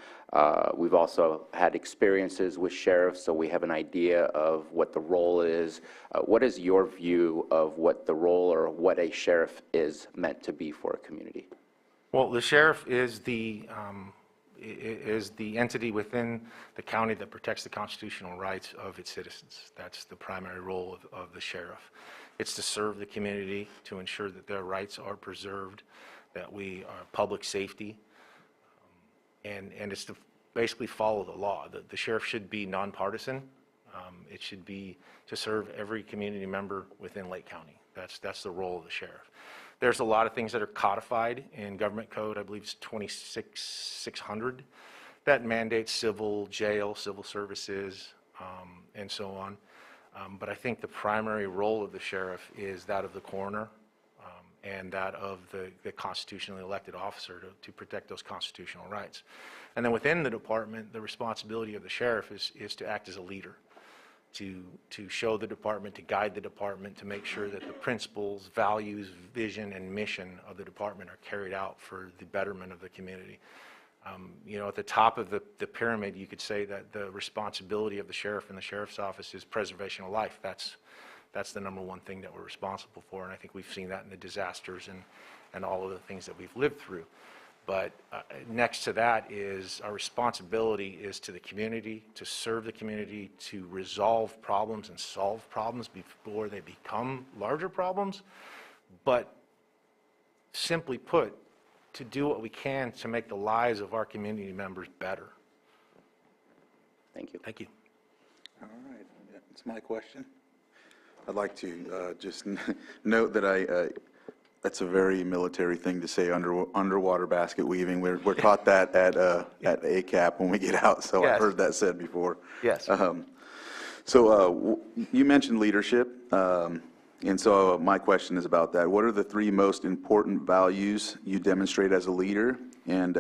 We've also had experiences with sheriffs, so we have an idea of what the role is. What is your view of what the role or what a sheriff is meant to be for a community? Well, the sheriff is the entity within the county that protects the constitutional rights of its citizens. That's the primary role of the sheriff. It's to serve the community, to ensure that their rights are preserved, that we are public safety, and it's to basically follow the law. The sheriff should be nonpartisan. It should be to serve every community member within Lake County. That's the role of the sheriff. There's a lot of things that are codified in government code, I believe it's 26,600, that mandates civil, jail, civil services, and so on. But I think the primary role of the sheriff is that of the coroner and that of the constitutionally elected officer to protect those constitutional rights. And then within the department, the responsibility of the sheriff is to act as a leader, to show the department, to guide the department, to make sure that the principles, values, vision, and mission of the department are carried out for the betterment of the community. You know, at the top of the pyramid, you could say that the responsibility of the sheriff and the sheriff's office is preservation of life. That's the number one thing that we're responsible for, and I think we've seen that in the disasters and all of the things that we've lived through. But next to that is our responsibility is to the community, to serve the community, to resolve problems and solve problems before they become larger problems. But simply put, to do what we can to make the lives of our community members better. Thank you. Thank you. All right, it's my question. I'd like to just note that that's a very military thing to say, underwater basket weaving. We're taught that at ACAP when we get out, so Yes. I've heard that said before. Yes. So you mentioned leadership, and so my question is about that. What are the 3 most important values you demonstrate as a leader? And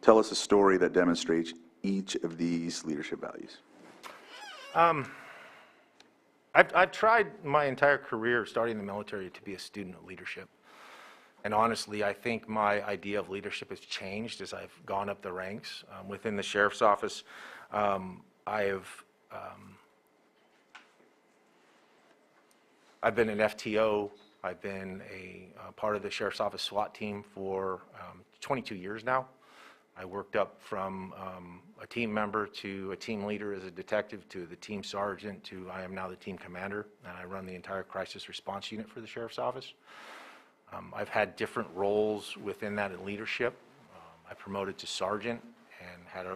tell us a story that demonstrates each of these leadership values. I've tried my entire career starting in the military to be a student of leadership. And honestly, I think my idea of leadership has changed as I've gone up the ranks. Within the sheriff's office, I've been an FTO. I've been a part of the sheriff's office SWAT team for 22 years now. I worked up from a team member to a team leader as a detective to the team sergeant to I am now the team commander, and I run the entire crisis response unit for the sheriff's office. I've had different roles within that in leadership. I promoted to sergeant and had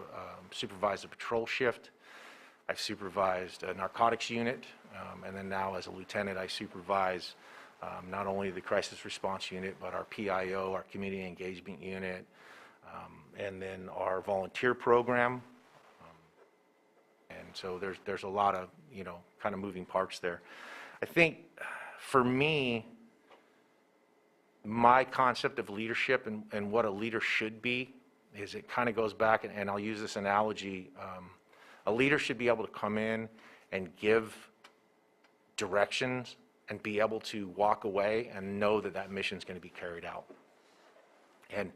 supervised a patrol shift. I've supervised a narcotics unit, and then now as a lieutenant I supervise not only the crisis response unit but our PIO, our community engagement unit, and then our volunteer program. And so there's a lot of, you know, kind of moving parts there. I think for me, my concept of leadership and what a leader should be is it kind of goes back, and I'll use this analogy. A leader should be able to come in and give directions and be able to walk away and know that that mission is going to be carried out. And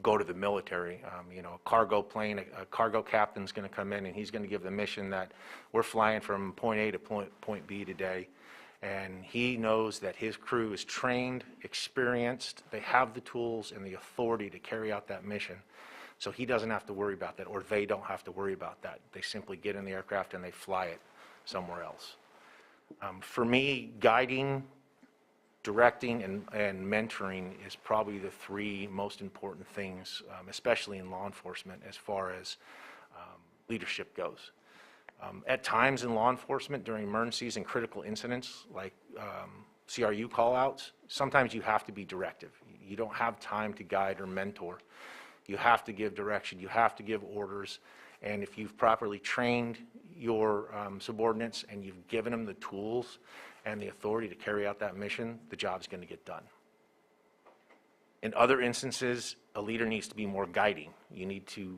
go to the military, you know, a cargo plane, a cargo captain's going to come in and he's going to give the mission that we're flying from point A to point B today. And he knows that his crew is trained, experienced, they have the tools and the authority to carry out that mission. So he doesn't have to worry about that, or they don't have to worry about that. They simply get in the aircraft and they fly it somewhere else. For me, guiding, directing, and mentoring is probably the 3 most important things, especially in law enforcement as far as leadership goes. At times in law enforcement, during emergencies and critical incidents like CRU callouts, sometimes you have to be directive. You don't have time to guide or mentor. You have to give direction. You have to give orders. And if you've properly trained your subordinates and you've given them the tools and the authority to carry out that mission, the job's going to get done. In other instances, a leader needs to be more guiding. You need to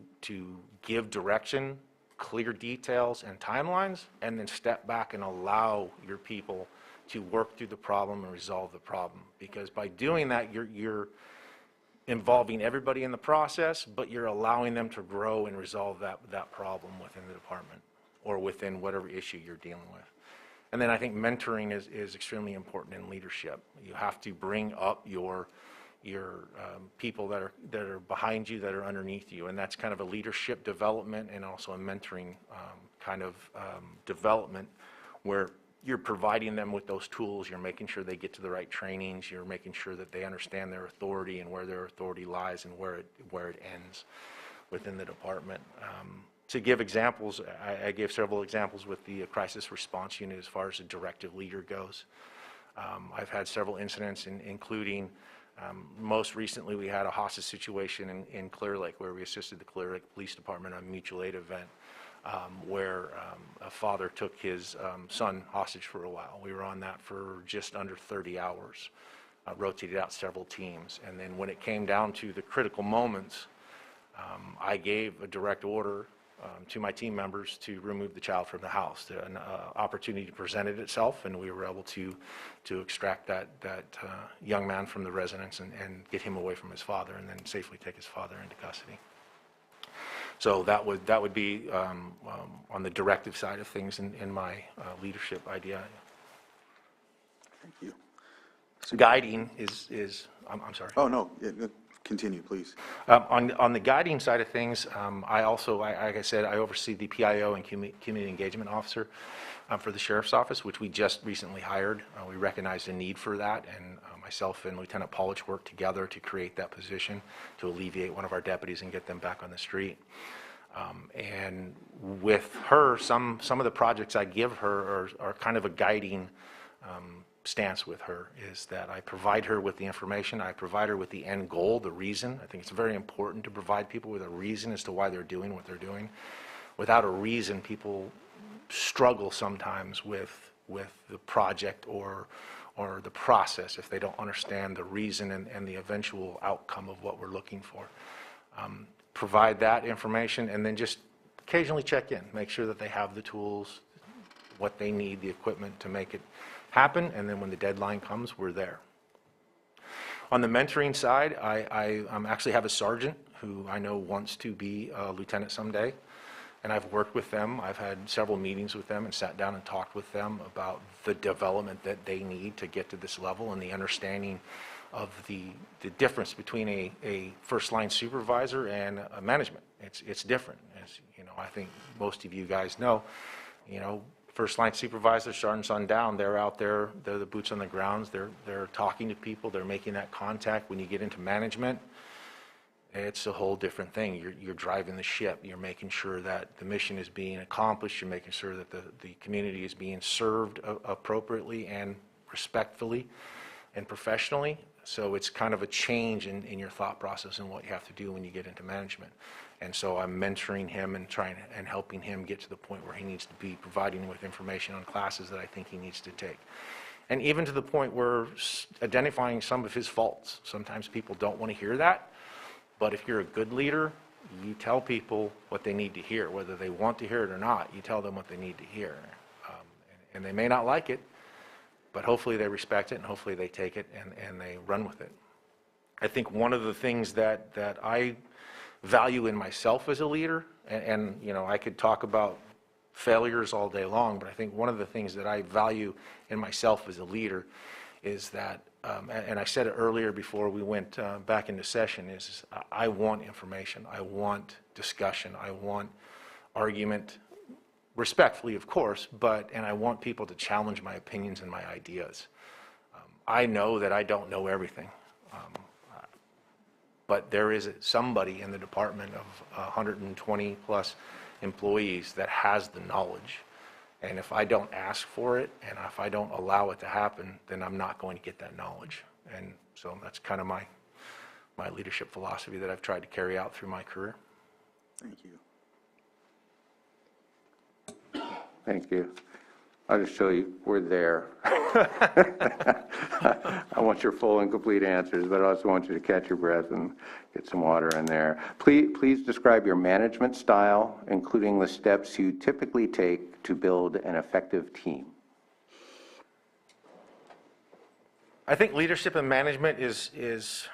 give direction, clear details and timelines, and then step back and allow your people to work through the problem and resolve the problem. Because by doing that, you're involving everybody in the process, but you're allowing them to grow and resolve that problem within the department or within whatever issue you're dealing with. And then I think mentoring is extremely important in leadership. You have to bring up your people that are behind you, that are underneath you, and that's kind of a leadership development and also a mentoring kind of development where you're providing them with those tools, you're making sure they get to the right trainings, you're making sure that they understand their authority and where their authority lies and where it ends within the department. To give examples, I gave several examples with the crisis response unit as far as a directive leader goes. I've had several incidents including most recently we had a hostage situation in Clear Lake where we assisted the Clear Lake Police Department on a mutual aid event where a father took his son hostage for a while. We were on that for just under 30 hours, rotated out several teams. And then when it came down to the critical moments, I gave a direct order to my team members to remove the child from the house. An opportunity presented itself, and we were able to extract that young man from the residence and get him away from his father, and then safely take his father into custody. So that would be on the directive side of things in my leadership idea. Thank you. Guiding is I'm sorry. Oh, no. Continue, please. On the guiding side of things, I also, like I said, I oversee the PIO and Community Engagement Officer for the Sheriff's Office, which we just recently hired. We recognized a need for that, and myself and Lieutenant Paulich worked together to create that position to alleviate one of our deputies and get them back on the street. And with her, some of the projects I give her are kind of a guiding stance with her, is that I provide her with the information, I provide her with the end goal, the reason. I think it's very important to provide people with a reason as to why they're doing what they're doing. Without a reason, people struggle sometimes with the project or the process if they don't understand the reason and the eventual outcome of what we're looking for. Provide that information and then just occasionally check in, make sure that they have the tools, what they need, the equipment to make it happen, and then when the deadline comes, we're there. On the mentoring side, I actually have a sergeant who I know wants to be a lieutenant someday, and I've worked with them. I've had several meetings with them and sat down and talked with them about the development that they need to get to this level and the understanding of the difference between a first-line supervisor and a management. It's different. As you know, I think most of you guys know, first-line supervisors, sergeants on down, they're out there, they're the boots on the grounds, they're talking to people, they're making that contact. When you get into management, it's a whole different thing. You're driving the ship, you're making sure that the mission is being accomplished, you're making sure that the community is being served appropriately and respectfully and professionally. So it's kind of a change in your thought process and what you have to do when you get into management. And so I'm mentoring him and trying and helping him get to the point where he needs to be, providing him with information on classes that I think he needs to take. And even to the point where identifying some of his faults. Sometimes people don't want to hear that, but if you're a good leader, you tell people what they need to hear. Whether they want to hear it or not, you tell them what they need to hear. And they may not like it, but hopefully they respect it and hopefully they take it and they run with it. I think one of the things that I value in myself as a leader, and I could talk about failures all day long, but I think one of the things that I value in myself as a leader is that, and I said it earlier before we went back into session, is I want information, I want discussion, I want argument, respectfully of course, and I want people to challenge my opinions and my ideas. I know that I don't know everything. But there is somebody in the department of 120 plus employees that has the knowledge. And if I don't ask for it, and if I don't allow it to happen, then I'm not going to get that knowledge. And so that's kind of my leadership philosophy that I've tried to carry out through my career. Thank you. Thank you. I'll just show you, we're there. I want your full and complete answers, but I also want you to catch your breath and get some water in there. Please describe your management style, including the steps you typically take to build an effective team. I think leadership and management is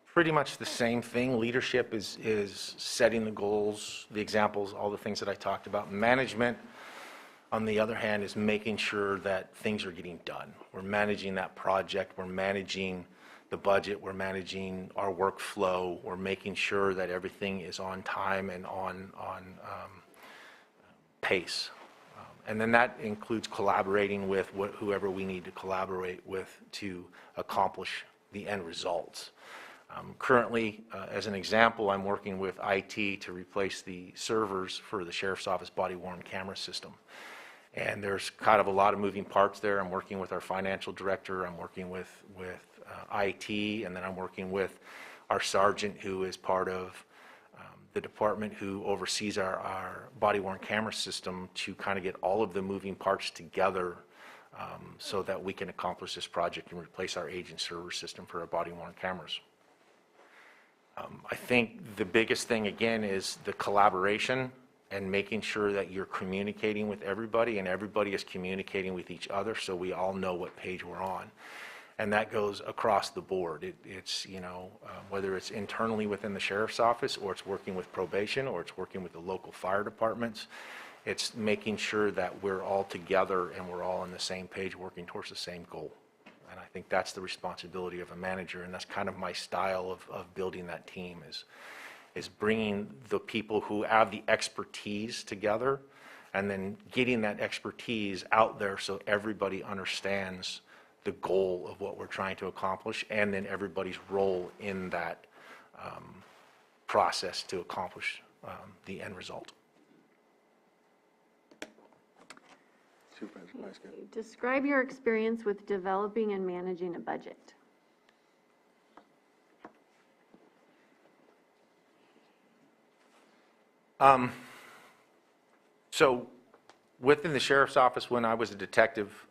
pretty much the same thing. Leadership is setting the goals, the examples, all the things that I talked about. Management, on the other hand, is making sure that things are getting done. We're managing that project, we're managing the budget, we're managing our workflow, we're making sure that everything is on time and on pace. And then that includes collaborating with whoever we need to collaborate with to accomplish the end results. Currently, as an example, I'm working with IT to replace the servers for the Sheriff's Office body-worn camera system. And there's kind of a lot of moving parts there. I'm working with our financial director, I'm working with IT, and then I'm working with our sergeant who is part of the department who oversees our body-worn camera system to kind of get all of the moving parts together so that we can accomplish this project and replace our aging server system for our body-worn cameras. I think the biggest thing, again, is the collaboration and making sure that you're communicating with everybody and everybody is communicating with each other so we all know what page we're on. And that goes across the board. It's, you know, whether it's internally within the Sheriff's Office or it's working with probation or it's working with the local fire departments, it's making sure that we're all together and we're all on the same page working towards the same goal. And I think that's the responsibility of a manager, and that's kind of my style of building that team is bringing the people who have the expertise together and then getting that expertise out there so everybody understands the goal of what we're trying to accomplish and then everybody's role in that process to accomplish the end result. Describe your experience with developing and managing a budget. So within the Sheriff's Office, when I was a detective,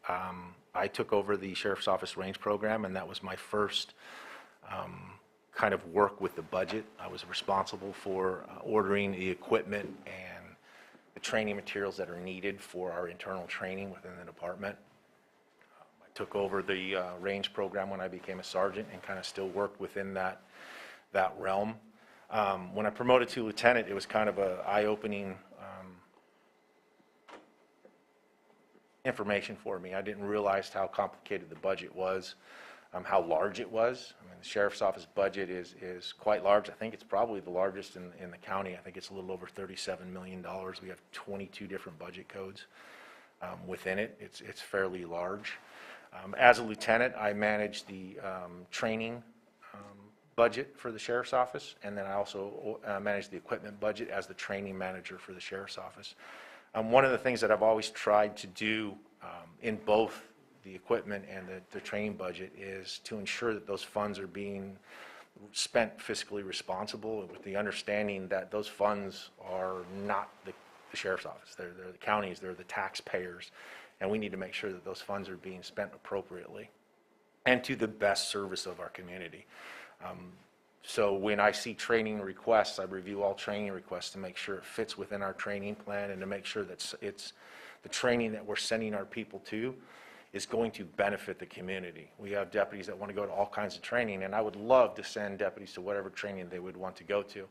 I took over the Sheriff's Office range program, and that was my first kind of work with the budget. I was responsible for ordering the equipment and the training materials that are needed for our internal training within the department. I took over the range program when I became a sergeant and kind of still worked within that realm. When I promoted to lieutenant, it was kind of an eye-opening information for me. I didn't realize how complicated the budget was, how large it was. I mean, the Sheriff's Office budget is quite large. I think it's probably the largest in the county. I think it's a little over $37 million. We have 22 different budget codes within it. It's fairly large. As a lieutenant, I managed the training budget for the Sheriff's Office, and then I also managed the equipment budget as the training manager for the Sheriff's Office. One of the things that I've always tried to do in both the equipment and the training budget is to ensure that those funds are being spent fiscally responsible with the understanding that those funds are not the Sheriff's Office. They're the counties, they're the taxpayers, and we need to make sure that those funds are being spent appropriately and to the best service of our community. So when I see training requests, I review all training requests to make sure it fits within our training plan and to make sure that it's the training that we're sending our people to is going to benefit the community. We have deputies that want to go to all kinds of training, and I would love to send deputies to whatever training they would want to go to.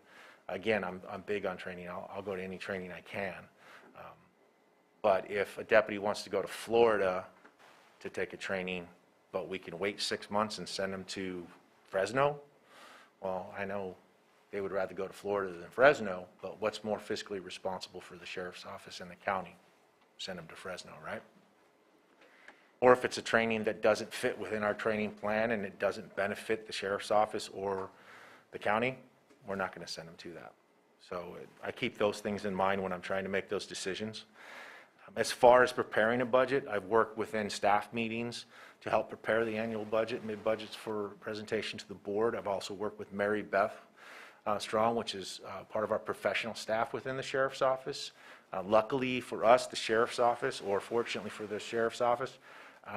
Again, I'm big on training. I'll go to any training I can. But if a deputy wants to go to Florida to take a training, but we can wait 6 months and send them to Fresno, well, I know they would rather go to Florida than Fresno, but what's more fiscally responsible for the Sheriff's Office and the county? Send them to Fresno, right? Or if it's a training that doesn't fit within our training plan and it doesn't benefit the Sheriff's Office or the county, we're not going to send them to that. So I keep those things in mind when I'm trying to make those decisions. As far as preparing a budget, I've worked within staff meetings to help prepare the annual budget, mid-budgets for presentation to the board. I've also worked with Mary Beth Strong, which is part of our professional staff within the sheriff's office. Luckily for us, the sheriff's office, or fortunately for the sheriff's office,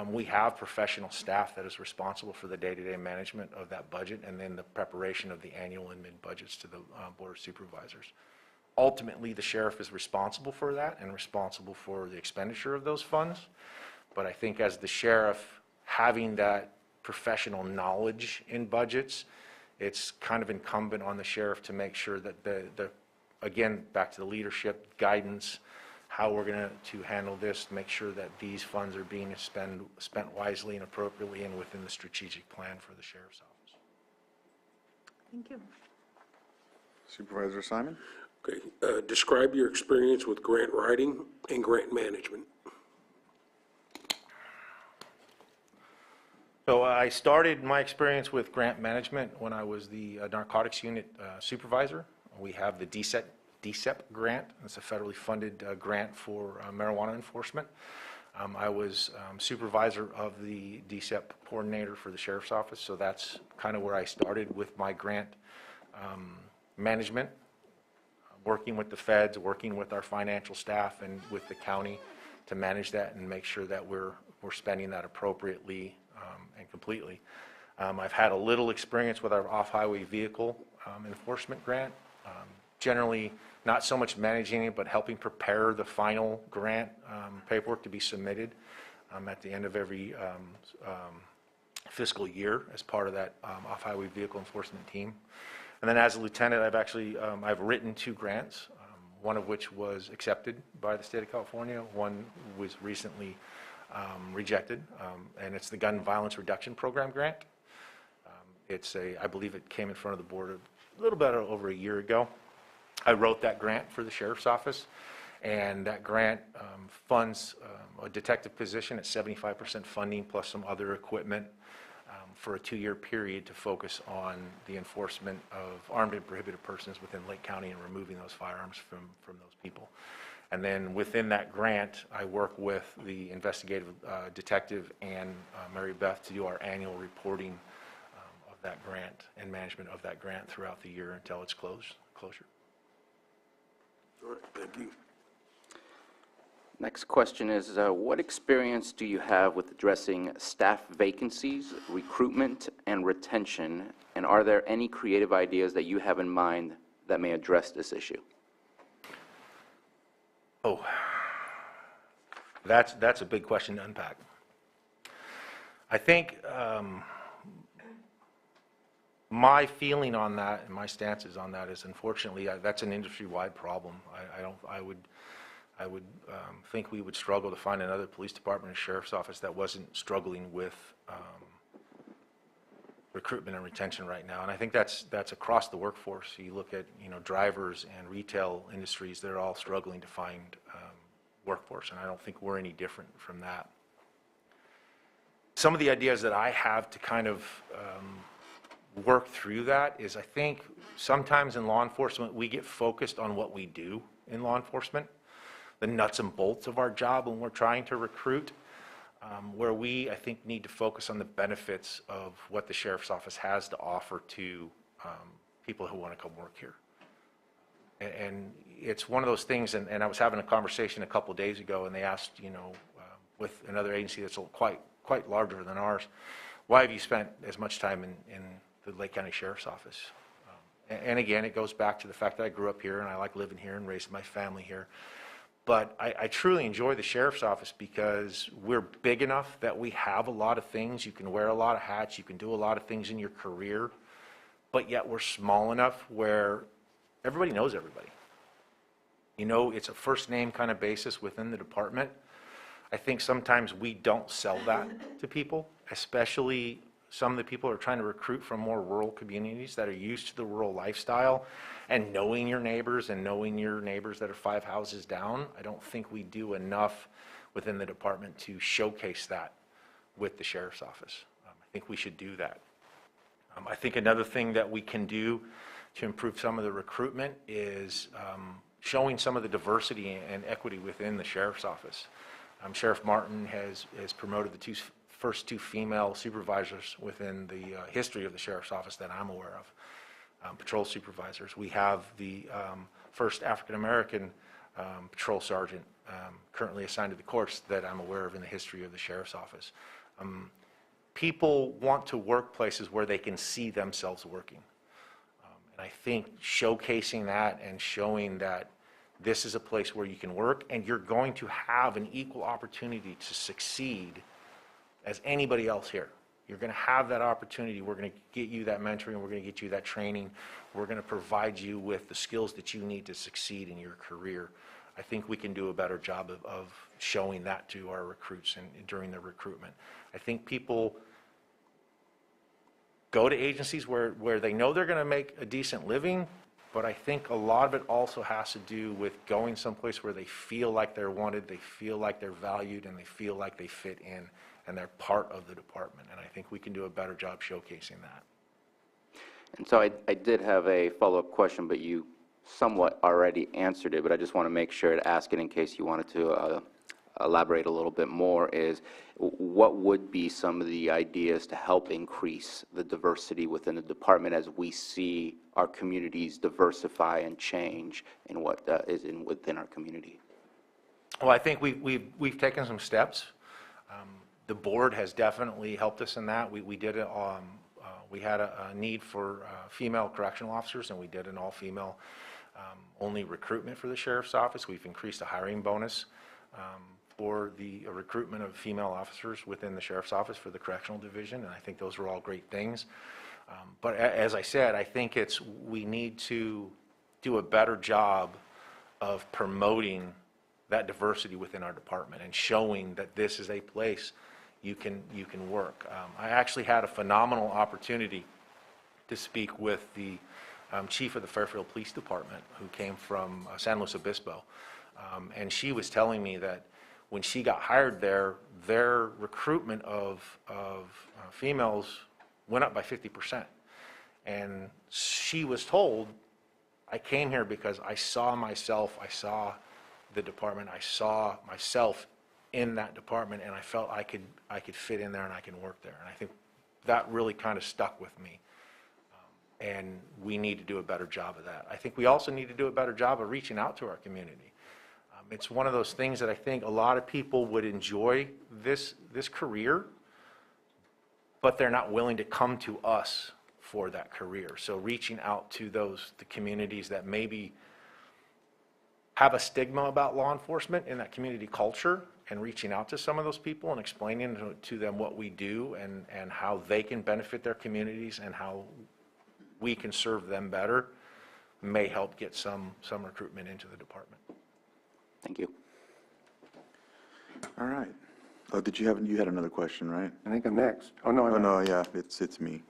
we have professional staff that is responsible for the day-to-day management of that budget and then the preparation of the annual and mid-budgets to the Board of Supervisors. Ultimately, the sheriff is responsible for that and responsible for the expenditure of those funds. But I think as the sheriff, having that professional knowledge in budgets, it's kind of incumbent on the sheriff to make sure that again, back to the leadership, guidance, how we're going to handle this, to make sure that these funds are being spent wisely and appropriately and within the strategic plan for the sheriff's office. Thank you. Supervisor Simon? Okay, describe your experience with grant writing and grant management. So I started my experience with grant management when I was the narcotics unit supervisor. We have the DSEP grant. It's a federally funded grant for marijuana enforcement. I was supervisor of the DSEP coordinator for the sheriff's office, so that's kind of where I started with my grant management, working with the feds, working with our financial staff and with the county to manage that and make sure that we're spending that appropriately and completely. I've had a little experience with our off-highway vehicle enforcement grant. Generally, not so much managing it, but helping prepare the final grant paperwork to be submitted at the end of every fiscal year as part of that off-highway vehicle enforcement team. And then as a lieutenant, I've written 2 grants, one of which was accepted by the state of California. One was recently rejected, and it's the Gun Violence Reduction Program grant. I believe it came in front of the board a little bit over a year ago. I wrote that grant for the sheriff's office, and that grant funds a detective position at 75% funding plus some other equipment for a 2-year period to focus on the enforcement of armed and prohibited persons within Lake County and removing those firearms from those people. And then within that grant, I work with the investigative detective and Mary Beth to do our annual reporting of that grant and management of that grant throughout the year until its closure. All right, thank you. Next question is, what experience do you have with addressing staff vacancies, recruitment, and retention? And are there any creative ideas that you have in mind that may address this issue? Oh, that's a big question to unpack. I think my feeling on that and my stances on that is, unfortunately, that's an industry-wide problem. I would think we would struggle to find another police department or sheriff's office that wasn't struggling with recruitment and retention right now. And I think that's across the workforce. You look at drivers and retail industries; they're all struggling to find workforce, and I don't think we're any different from that. Some of the ideas that I have to kind of work through that is, I think sometimes in law enforcement we get focused on what we do in law enforcement, the nuts and bolts of our job when we're trying to recruit, where we, I think, need to focus on the benefits of what the sheriff's office has to offer to people who want to come work here. And it's one of those things, and I was having a conversation a couple of days ago, and they asked, with another agency that's quite larger than ours, why have you spent as much time in the Lake County Sheriff's Office? And again, it goes back to the fact that I grew up here and I like living here and raising my family here. But I truly enjoy the sheriff's office because we're big enough that we have a lot of things. You can wear a lot of hats. You can do a lot of things in your career. But yet we're small enough where everybody knows everybody. It's a first name kind of basis within the department. I think sometimes we don't sell that to people, especially some of the people who are trying to recruit from more rural communities that are used to the rural lifestyle and knowing your neighbors that are 5 houses down. I don't think we do enough within the department to showcase that with the sheriff's office. I think we should do that. I think another thing that we can do to improve some of the recruitment is showing some of the diversity and equity within the sheriff's office. Sheriff Martin has promoted the first two female supervisors within the history of the sheriff's office that I'm aware of, patrol supervisors. We have the first African-American patrol sergeant currently assigned to the courts that I'm aware of in the history of the sheriff's office. People want to work places where they can see themselves working. And I think showcasing that and showing that this is a place where you can work and you're going to have an equal opportunity to succeed as anybody else here. You're going to have that opportunity. We're going to get you that mentoring. We're going to get you that training. We're going to provide you with the skills that you need to succeed in your career. I think we can do a better job of showing that to our recruits and during their recruitment. I think people go to agencies where they know they're going to make a decent living, but I think a lot of it also has to do with going someplace where they feel like they're wanted, they feel like they're valued, and they feel like they fit in, and they're part of the department. And I think we can do a better job showcasing that. And so I did have a follow-up question, but you somewhat already answered it, but I just want to make sure to ask it in case you wanted to elaborate a little bit more, is what would be some of the ideas to help increase the diversity within the department as we see our communities diversify and change in what is within our community? Well, I think we've taken some steps. The board has definitely helped us in that. We did it. We had a need for female correctional officers, and we did an all-female only recruitment for the sheriff's office. We've increased the hiring bonus for the recruitment of female officers within the sheriff's office for the correctional division, and I think those are all great things. But as I said, I think we need to do a better job of promoting that diversity within our department and showing that this is a place you can work. I actually had a phenomenal opportunity to speak with the chief of the Fairfield Police Department, who came from San Luis Obispo, and she was telling me that when she got hired there, their recruitment of females went up by 50%. And she was told, I came here because I saw myself, I saw the department, I saw myself in that department, and I felt I could fit in there and I can work there. And I think that really kind of stuck with me. And we need to do a better job of that. I think we also need to do a better job of reaching out to our community. It's one of those things that I think a lot of people would enjoy this career, but they're not willing to come to us for that career. So reaching out to the communities that maybe have a stigma about law enforcement in that community culture, and reaching out to some of those people and explaining to them what we do and how they can benefit their communities and how we can serve them better may help get some recruitment into the department. Thank you. All right. Oh, you had another question, right? I think I'm next. Oh, no, Oh, no, yeah, it's me.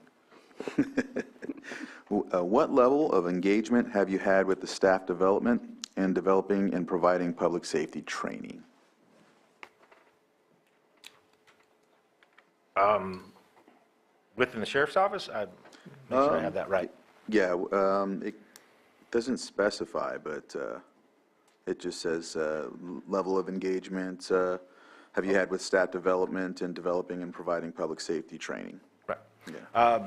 What level of engagement have you had with the staff development and developing and providing public safety training? Within the sheriff's office, make sure I have that right. Yeah, it doesn't specify, but it just says level of engagement have you had with staff development and developing and providing public safety training? Right. Yeah.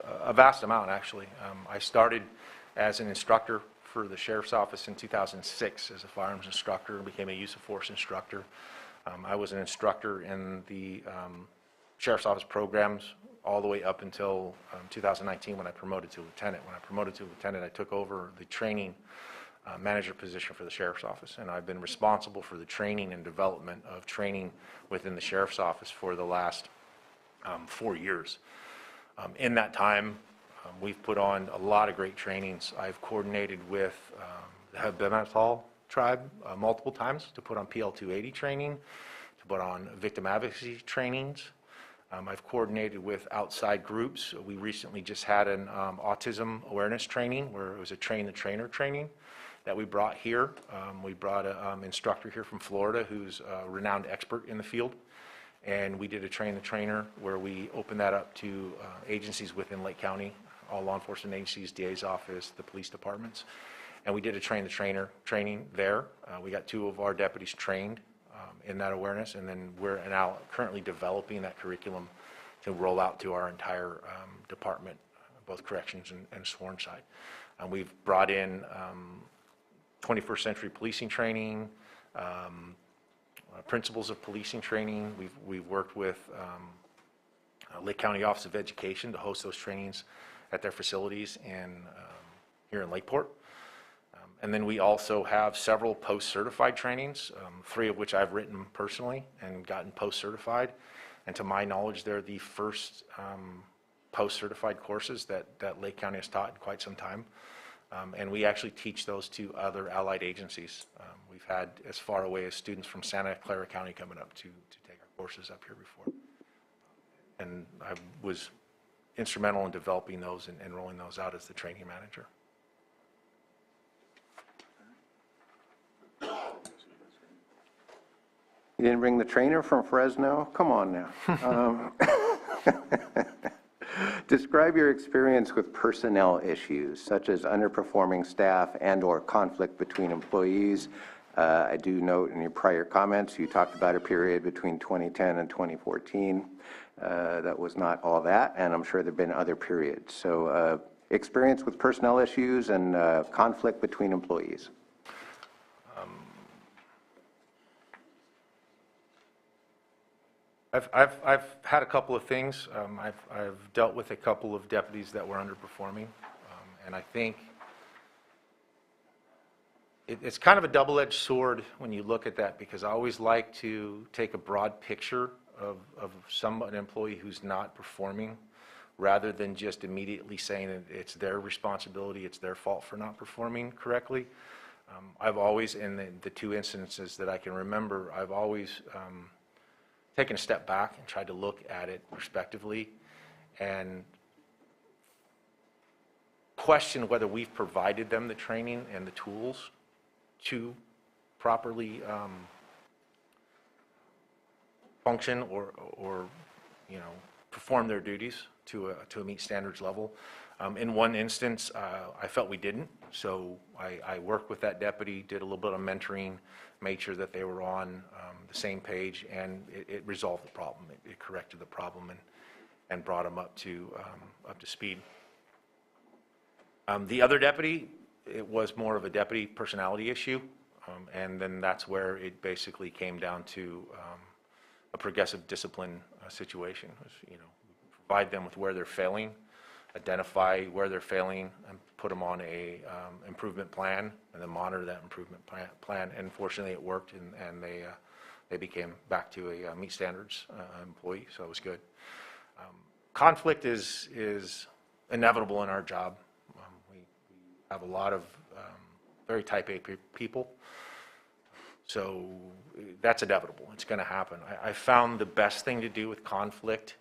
A vast amount, actually. I started as an instructor for the sheriff's office in 2006 as a firearms instructor and became a use of force instructor. I was an instructor in the sheriff's office programs all the way up until 2019 when I promoted to lieutenant. When I promoted to lieutenant, I took over the training manager position for the sheriff's office, and I've been responsible for the training and development of training within the sheriff's office for the last 4 years. In that time, we've put on a lot of great trainings. I've coordinated with the Bemetal tribe multiple times to put on PL-280 training, to put on victim advocacy trainings. I've coordinated with outside groups. We recently just had an autism awareness training where it was a train-the-trainer training that we brought here. We brought an instructor here from Florida who's a renowned expert in the field. And we did a train-the-trainer where we opened that up to agencies within Lake County, all law enforcement agencies, DA's office, the police departments. And we did a train-the-trainer training there. We got 2 of our deputies trained in that awareness, and then we're now currently developing that curriculum to roll out to our entire department, both corrections and sworn side. We've brought in 21st century policing training, principles of policing training. We've worked with Lake County Office of Education to host those trainings at their facilities here in Lakeport. And then we also have several post-certified trainings, 3 of which I've written personally and gotten post-certified. And to my knowledge, they're the first post-certified courses that Lake County has taught in quite some time. And we actually teach those to other allied agencies. We've had as far away as students from Santa Clara County coming up to take our courses up here before. And I was instrumental in developing those and rolling those out as the training manager. You didn't bring the trainer from Fresno? Come on now. Describe your experience with personnel issues, such as underperforming staff and/or conflict between employees. I do note in your prior comments, you talked about a period between 2010 and 2014. That was not all that, and I'm sure there have been other periods. So experience with personnel issues and conflict between employees. I've had a couple of things. I've dealt with a couple of deputies that were underperforming, and I think it's kind of a double-edged sword when you look at that, because I always like to take a broad picture of an employee who's not performing, rather than just immediately saying that it's their responsibility, it's their fault for not performing correctly. I've always, in the 2 instances that I can remember, I've always taken a step back and tried to look at it prospectively and question whether we've provided them the training and the tools to properly function or perform their duties to a meet standards level. In one instance, I felt we didn't, so I worked with that deputy, did a little bit of mentoring, made sure that they were on the same page, and it resolved the problem. It corrected the problem and brought them up to speed. The other deputy, it was more of a deputy personality issue, and then that's where it basically came down to a progressive discipline situation. Provide them with where they're failing, identify where they're failing, and put them on a improvement plan, and then monitor that improvement plan. And fortunately, it worked, and they became back to a meet standards employee, so it was good. Conflict is inevitable in our job. We have a lot of very type A people, so that's inevitable. It's going to happen. I found the best thing to do with conflict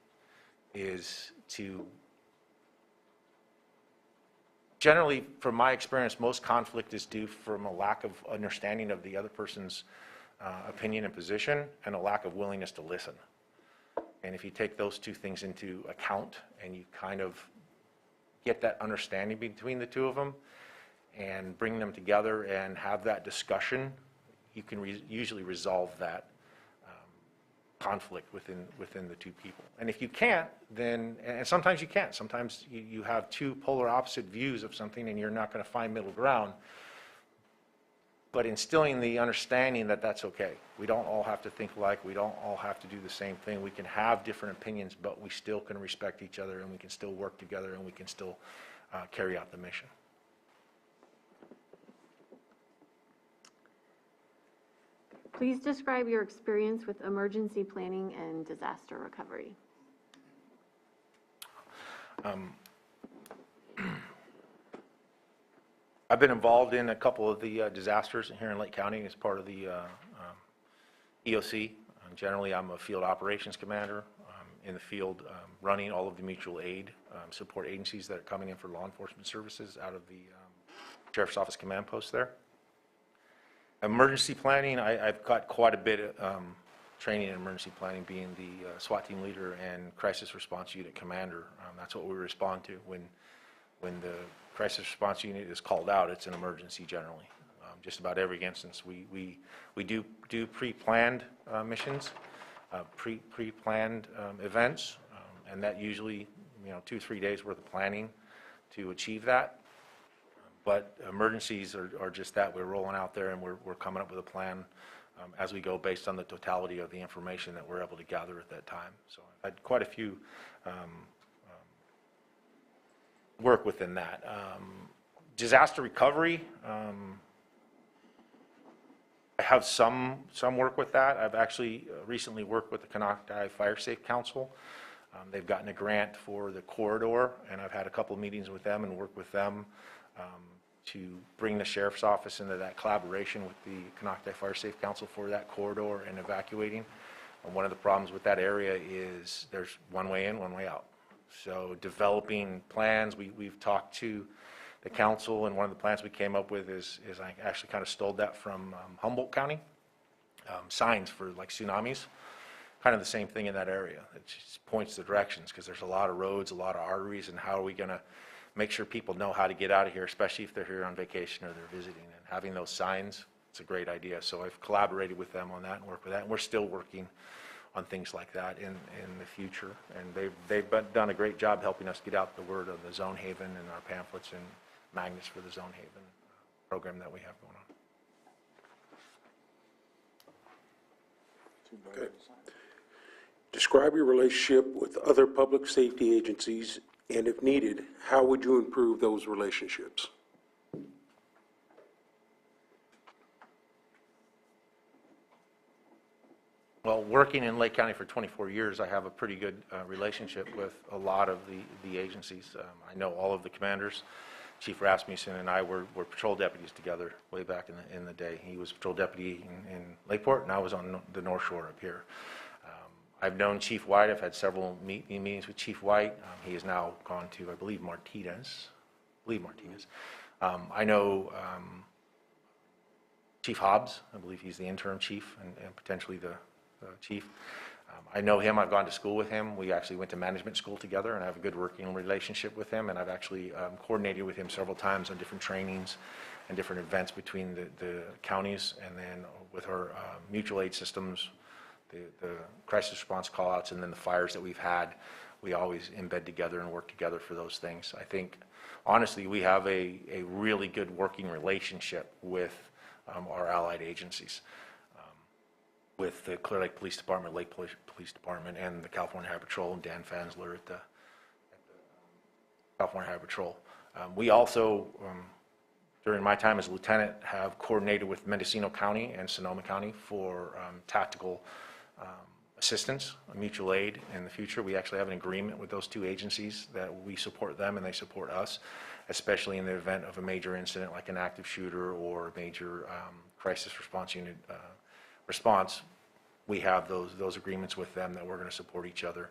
is to generally, from my experience, most conflict is due from a lack of understanding of the other person's opinion and position, and a lack of willingness to listen. And if you take those 2 things into account and you kind of get that understanding between the 2 of them and bring them together and have that discussion, you can usually resolve that conflict within the 2 people. And if you can't, then, and sometimes you can't, sometimes you have 2 polar opposite views of something and you're not going to find middle ground, but instilling the understanding that that's okay. We don't all have to think alike, we don't all have to do the same thing. We can have different opinions, but we still can respect each other, and we can still work together, and we can still carry out the mission. Please describe your experience with emergency planning and disaster recovery. I've been involved in a couple of the disasters here in Lake County as part of the EOC. Generally, I'm a field operations commander in the field, running all of the mutual aid support agencies that are coming in for law enforcement services out of the Sheriff's Office command post there. Emergency planning, I've got quite a bit of training in emergency planning, being the SWAT team leader and crisis response unit commander. That's what we respond to when when the crisis response unit is called out, it's an emergency generally. Just about every instance. We do pre-planned missions, pre-planned events, and that usually, 2-3 days worth of planning to achieve that. But emergencies are just that. We're rolling out there and we're coming up with a plan as we go based on the totality of the information that we're able to gather at that time. So I've had quite a few work within that. Disaster recovery, I have some work with that. I've actually recently worked with the Canocti Fire Safe Council. They've gotten a grant for the corridor, and I've had a couple of meetings with them and worked with them to bring the sheriff's office into that collaboration with the Canocti Fire Safe Council for that corridor and evacuating. And one of the problems with that area is there's one way in, one way out. So developing plans, we've talked to the council, and one of the plans we came up with is I actually kind of stole that from Humboldt County, signs for like tsunamis, kind of the same thing in that area. It just points the directions because there's a lot of roads, a lot of arteries, and how are we going to make sure people know how to get out of here, especially if they're here on vacation or they're visiting. And having those signs, it's a great idea. So I've collaborated with them on that and worked with that, and we're still working on things like that in the future. And they've done a great job helping us get out the word of the Zone Haven and our pamphlets and magnets for the Zone Haven program that we have going on. Okay. Describe your relationship with other public safety agencies, and if needed, how would you improve those relationships? Well, working in Lake County for 24 years, I have a pretty good relationship with a lot of the agencies. I know all of the commanders. Chief Rasmussen and I were patrol deputies together way back in the day. He was patrol deputy in Lakeport, and I was on the North Shore up here. I've known Chief White. I've had several meetings with Chief White. He has now gone to, I believe, Martinez. I know Chief Hobbs. I believe he's the interim chief and potentially the chief. I know him. I've gone to school with him. We actually went to management school together, and I have a good working relationship with him, and I've actually coordinated with him several times on different trainings and different events between the counties, and then with our mutual aid systems, the crisis response call-outs, and then the fires that we've had, we always embed together and work together for those things. I think, honestly, we have a really good working relationship with our allied agencies. With the Clear Lake Police Department, Lake Police Department, and the California Highway Patrol, and Dan Fansler at the California Highway Patrol. We also, during my time as lieutenant, have coordinated with Mendocino County and Sonoma County for tactical assistance, mutual aid in the future. We actually have an agreement with those two agencies that we support them and they support us, especially in the event of a major incident like an active shooter or a major crisis response unit response. We have those agreements with them that we're going to support each other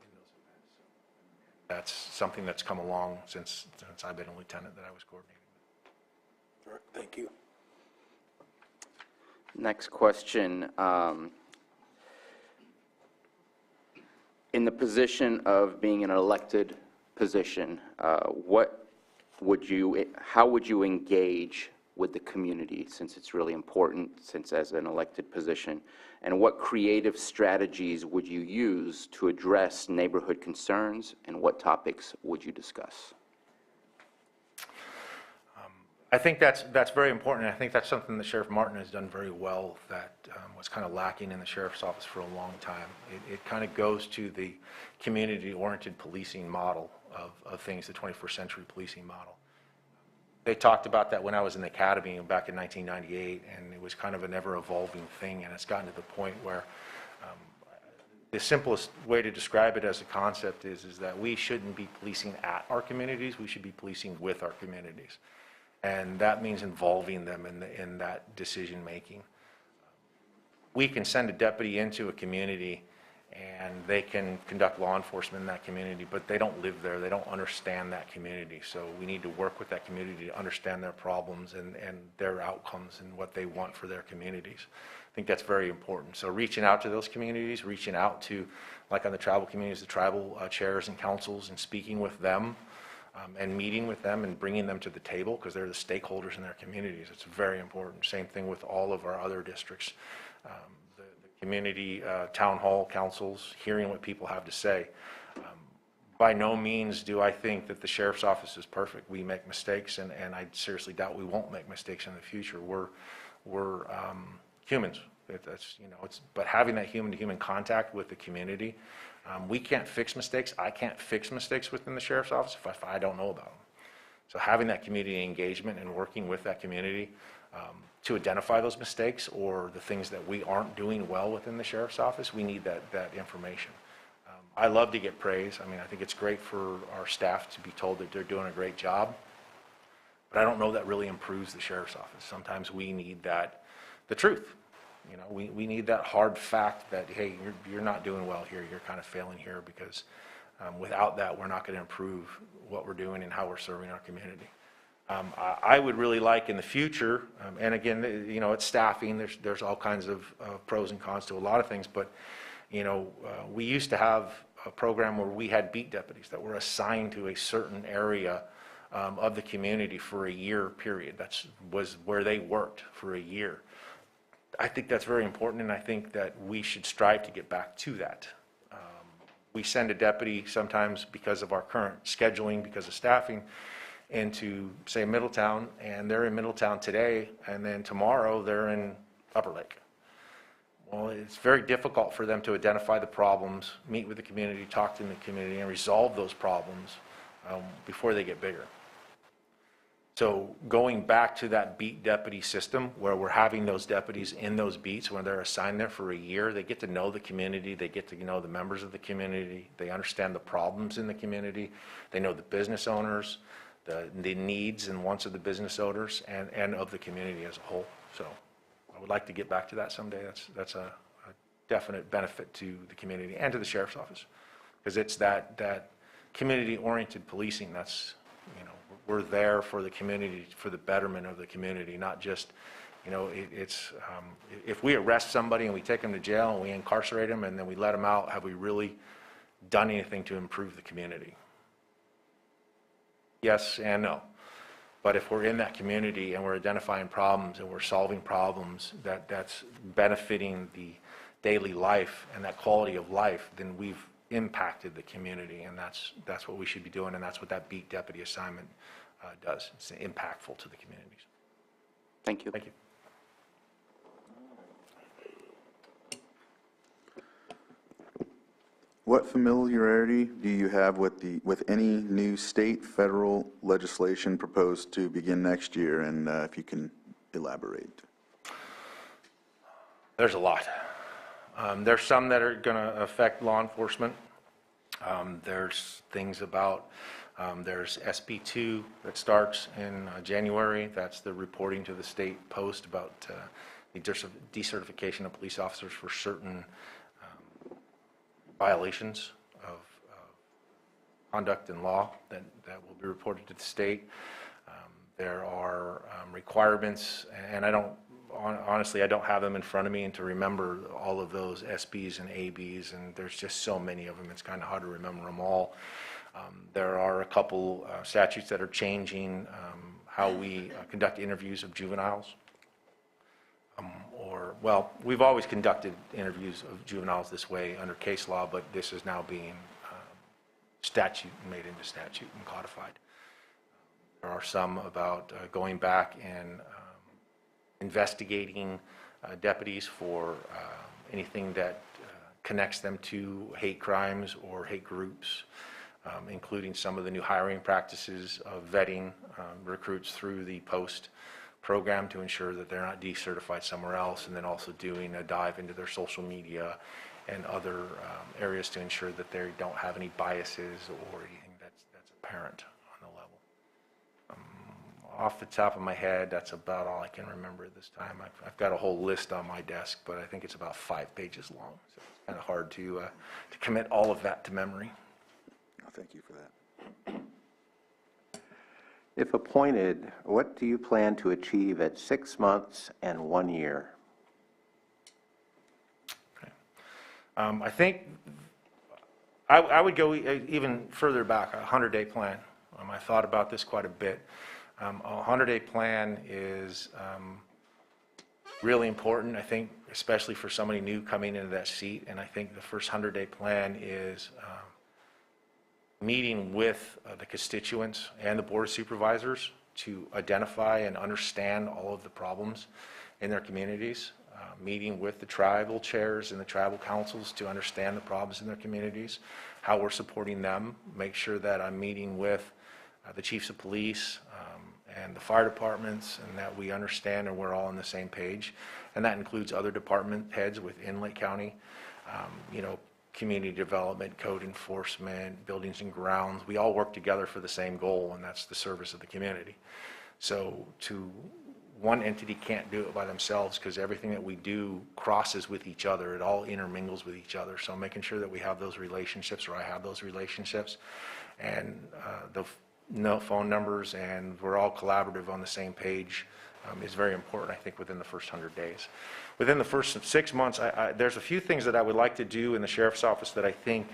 in those events. That's something that's come along since I've been a lieutenant that I was coordinating with. All right, thank you. Next question. In the position of being an elected position, how would you engage with the community, since it's really important, since as an elected position, and what creative strategies would you use to address neighborhood concerns, and what topics would you discuss? I think that's very important, and I think that's something that Sheriff Martin has done very well that was kind of lacking in the Sheriff's Office for a long time. It kind of goes to the community-oriented policing model of things, the 21st century policing model. They talked about that when I was in the academy back in 1998, and it was kind of an ever-evolving thing, and it's gotten to the point where the simplest way to describe it as a concept is that we shouldn't be policing at our communities, we should be policing with our communities. And that means involving them in that decision-making. We can send a deputy into a community and they can conduct law enforcement in that community, but they don't live there, they don't understand that community. So we need to work with that community to understand their problems and their outcomes and what they want for their communities. I think that's very important. So reaching out to those communities, reaching out to, like on the tribal communities, the tribal chairs and councils, and speaking with them and meeting with them and bringing them to the table, because they're the stakeholders in their communities. It's very important. Same thing with all of our other districts. The community town hall councils, hearing what people have to say. By no means do I think that the sheriff's office is perfect. We make mistakes, and I seriously doubt we won't make mistakes in the future. We're humans. But having that human-to-human contact with the community, we can't fix mistakes. I can't fix mistakes within the sheriff's office if I don't know about them. So having that community engagement and working with that community to identify those mistakes or the things that we aren't doing well within the sheriff's office, we need that information. I love to get praise. I mean, I think it's great for our staff to be told that they're doing a great job, but I don't know that really improves the sheriff's office. Sometimes we need the truth. We need that hard fact that, hey, you're not doing well here, you're kind of failing here, because without that, we're not going to improve what we're doing and how we're serving our community. I would really like in the future, and again, it's staffing, there's all kinds of pros and cons to a lot of things, but we used to have a program where we had beat deputies that were assigned to a certain area of the community for a year period. That was where they worked for a year. I think that's very important, and I think that we should strive to get back to that. We send a deputy sometimes because of our current scheduling, because of staffing, into, say, Middletown, and they're in Middletown today, and then tomorrow they're in Upper Lake. Well, it's very difficult for them to identify the problems, meet with the community, talk to the community, and resolve those problems before they get bigger. So going back to that beat deputy system where we're having those deputies in those beats when they're assigned there for a year, they get to know the community, they get to know the members of the community, they understand the problems in the community, they know the business owners, the needs and wants of the business owners and of the community as a whole. So I would like to get back to that someday. That's a definite benefit to the community and to the sheriff's office, because it's that community-oriented policing. That's, we're there for the community, for the betterment of the community, not just, if we arrest somebody and we take them to jail and we incarcerate them and then we let them out, have we really done anything to improve the community? Yes and no. But if we're in that community and we're identifying problems and we're solving problems that's benefiting the daily life and that quality of life, then we've impacted the community, and that's what we should be doing, and that's what that beat deputy assignment does. It's impactful to the communities. Thank you. Thank you. What familiarity do you have with any new state, federal legislation proposed to begin next year, and if you can elaborate? There's a lot. There's some that are going to affect law enforcement. There's things about, there's SB2 that starts in January. That's the reporting to the state post about the decertification of police officers for certain violations of conduct and law that will be reported to the state. There are requirements, and honestly, I don't have them in front of me, and to remember all of those SBs and ABs, and there's just so many of them, it's kind of hard to remember them all. There are a couple statutes that are changing how we conduct interviews of juveniles. We've always conducted interviews of juveniles this way under case law, but this is now being made into statute and codified. There are some about going back and investigating deputies for anything that connects them to hate crimes or hate groups, including some of the new hiring practices of vetting recruits through the post program to ensure that they're not decertified somewhere else, and then also doing a dive into their social media and other areas to ensure that they don't have any biases or anything that's apparent on the level. Off the top of my head, that's about all I can remember at this time. I've got a whole list on my desk, but I think it's about 5 pages long, so it's kind of hard to commit all of that to memory. Oh, thank you for that. If appointed, what do you plan to achieve at 6 months and 1 year? Okay. I think I would go even further back, a 100-day plan. I thought about this quite a bit. A 100-day plan is really important, I think, especially for somebody new coming into that seat. And I think the first 100-day plan is meeting with the constituents and the Board of Supervisors to identify and understand all of the problems in their communities, meeting with the tribal chairs and the tribal councils to understand the problems in their communities, how we're supporting them, make sure that I'm meeting with the chiefs of police and the fire departments, and that we understand and we're all on the same page. And that includes other department heads within Lake County, community development, code enforcement, buildings and grounds. We all work together for the same goal, and that's the service of the community. So one entity can't do it by themselves, because everything that we do crosses with each other. It all intermingles with each other. So making sure that we have those relationships, or I have those relationships, and no phone numbers, and we're all collaborative on the same page is very important, I think, within the first 100 days. Within the first 6 months, there's a few things that I would like to do in the sheriff's office that I think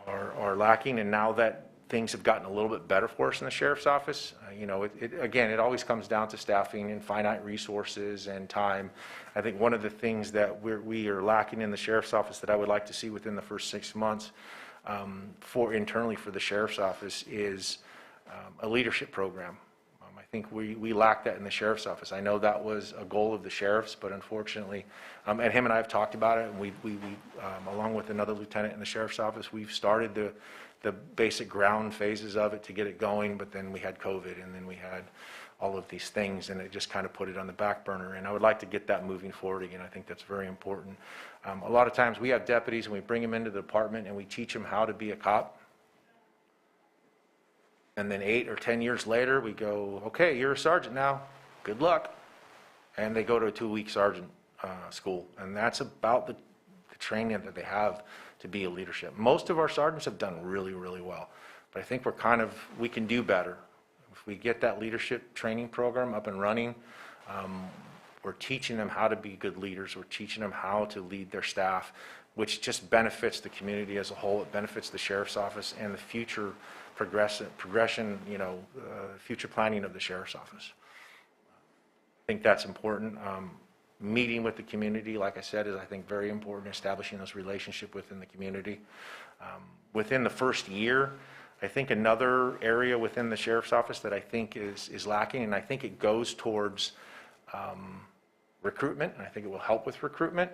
are lacking, and now that things have gotten a little bit better for us in the sheriff's office, again, it always comes down to staffing and finite resources and time. I think one of the things that we are lacking in the sheriff's office that I would like to see within the first 6 months internally for the sheriff's office is a leadership program. I think we lack that in the sheriff's office. I know that was a goal of the sheriff's, but unfortunately, and him and I have talked about it, and we along with another lieutenant in the sheriff's office, we've started the basic ground phases of it to get it going, but then we had COVID, and then we had all of these things, and it just kind of put it on the back burner. And I would like to get that moving forward again. I think that's very important. A lot of times we have deputies, and we bring them into the department, and we teach them how to be a cop. And then 8 or 10 years later, we go, okay, you're a sergeant now, good luck. And they go to a 2-week sergeant school. And that's about the training that they have to be a leadership. Most of our sergeants have done really, really well. But I think we can do better. If we get that leadership training program up and running, we're teaching them how to be good leaders. We're teaching them how to lead their staff, which just benefits the community as a whole. It benefits the sheriff's office and the future progression, future planning of the sheriff's office. I think that's important. Meeting with the community, like I said, is I think very important, establishing those relationships within the community. Within the first year, I think another area within the sheriff's office that I think is lacking, and I think it goes towards recruitment, and I think it will help with recruitment.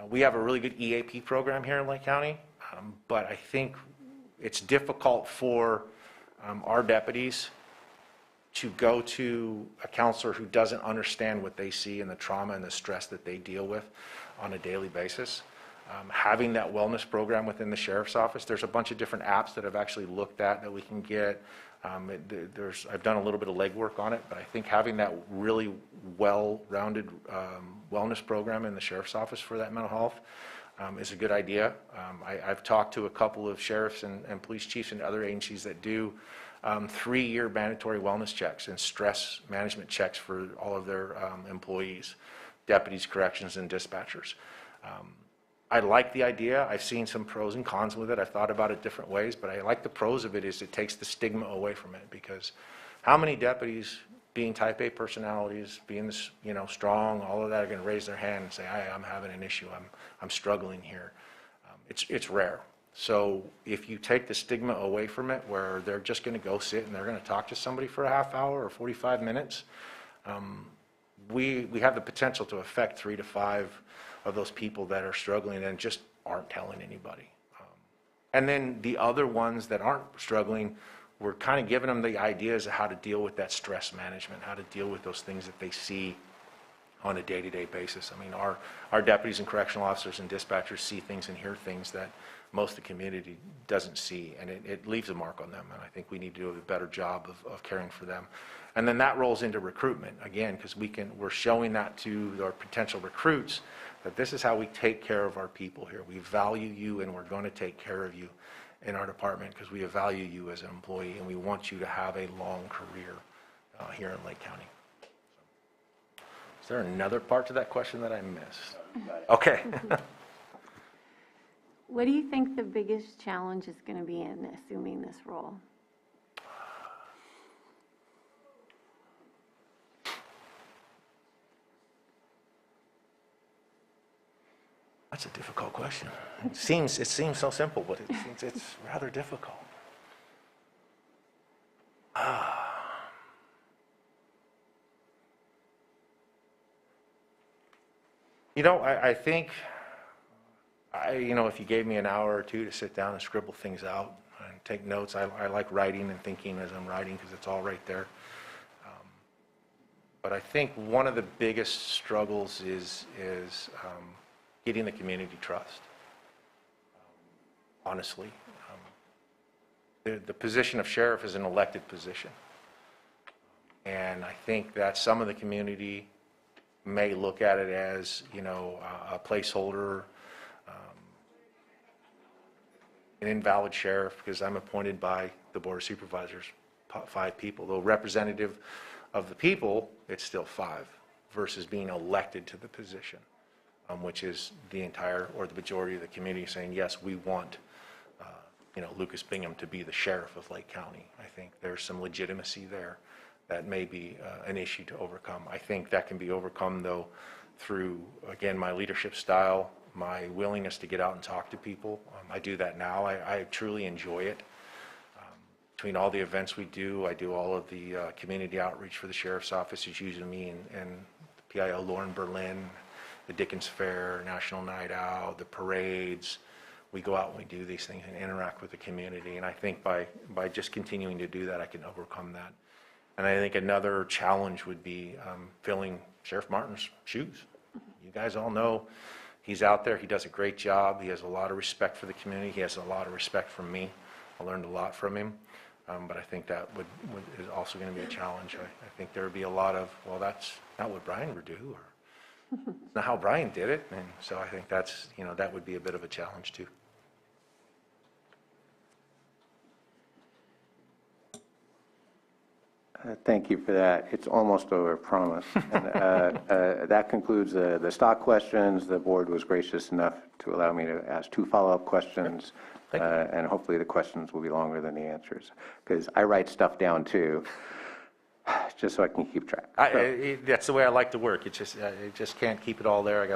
We have a really good EAP program here in Lake County, but I think it's difficult for our deputies to go to a counselor who doesn't understand what they see and the trauma and the stress that they deal with on a daily basis. Having that wellness program within the sheriff's office, there's a bunch of different apps that I've actually looked at that we can get. I've done a little bit of legwork on it, but I think having that really well-rounded wellness program in the sheriff's office for that mental health is a good idea. I've talked to a couple of sheriffs and police chiefs and other agencies that do 3-year mandatory wellness checks and stress management checks for all of their employees, deputies, corrections, and dispatchers. I like the idea. I've seen some pros and cons with it. I've thought about it different ways, but I like the pros of it is it takes the stigma away from it, because how many deputies, being type A personalities, being this, strong, all of that, are going to raise their hand and say, I'm having an issue. I'm struggling here. It's rare. So if you take the stigma away from it, where they're just going to go sit and they're going to talk to somebody for a half hour or 45 minutes, we have the potential to affect 3 to 5 of those people that are struggling and just aren't telling anybody. And then the other ones that aren't struggling, we're kind of giving them the ideas of how to deal with that stress management, how to deal with those things that they see on a day-to-day basis. I mean, our deputies and correctional officers and dispatchers see things and hear things that most of the community doesn't see, and it leaves a mark on them, and I think we need to do a better job of caring for them. And then that rolls into recruitment, again, because we're showing that to our potential recruits, that this is how we take care of our people here. We value you, and we're going to take care of you in our department because we value you as an employee, and we want you to have a long career here in Lake County. Is there another part to that question that I missed? Okay. What do you think the biggest challenge is going to be in assuming this role? That's a difficult question. It seems so simple, but it's rather difficult. You know, I think, you know, if you gave me an hour or two to sit down and scribble things out and take notes, I like writing and thinking as I'm writing because it's all right there. But I think one of the biggest struggles is getting the community trust. Honestly, the position of sheriff is an elected position, and I think that some of the community may look at it as, you know, a placeholder, an invalid sheriff, because I'm appointed by the Board of Supervisors, 5 people. Though representative of the people, it's still 5, versus being elected to the position, which is the entire or the majority of the community saying, yes, we want, you know, Lucas Bingham to be the sheriff of Lake County. I think there's some legitimacy there that may be an issue to overcome. I think that can be overcome, though, through, again, my leadership style, my willingness to get out and talk to people. I do that now. I truly enjoy it. Between all the events we do, I do all of the community outreach for the sheriff's office. It's usually me and PIO Lauren Berlin, the Dickens Fair, National Night Out, the parades. We go out and we do these things and interact with the community. And I think by just continuing to do that, I can overcome that. And I think another challenge would be filling Sheriff Martin's shoes. You guys all know he's out there. He does a great job. He has a lot of respect for the community. He has a lot of respect from me. I learned a lot from him. But I think that is also going to be a challenge. I think there would be a lot of, well, that's not what Brian would do, or it's not how Brian did it. And so I think that's, you know, that would be a bit of a challenge too. Thank you for that. It's almost over, I promise. And, that concludes the stock questions. The board was gracious enough to allow me to ask 2 follow-up questions. And hopefully the questions will be longer than the answers, because I write stuff down too, just so I can keep track. That's the way I like to work. It's just, I just can't keep it all there. I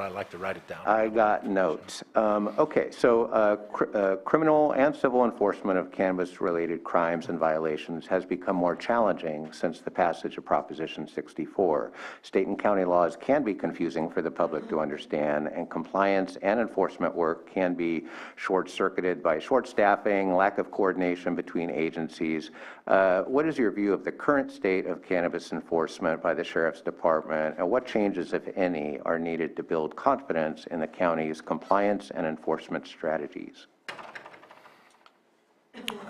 like to write it down. I got notes. Okay, so criminal and civil enforcement of cannabis-related crimes and violations has become more challenging since the passage of Proposition 64. State and county laws can be confusing for the public to understand, and compliance and enforcement work can be short-circuited by short staffing, lack of coordination between agencies. What is your view of the current state of cannabis enforcement by the Sheriff's Department, and what changes, if any, are needed to build confidence in the county's compliance and enforcement strategies?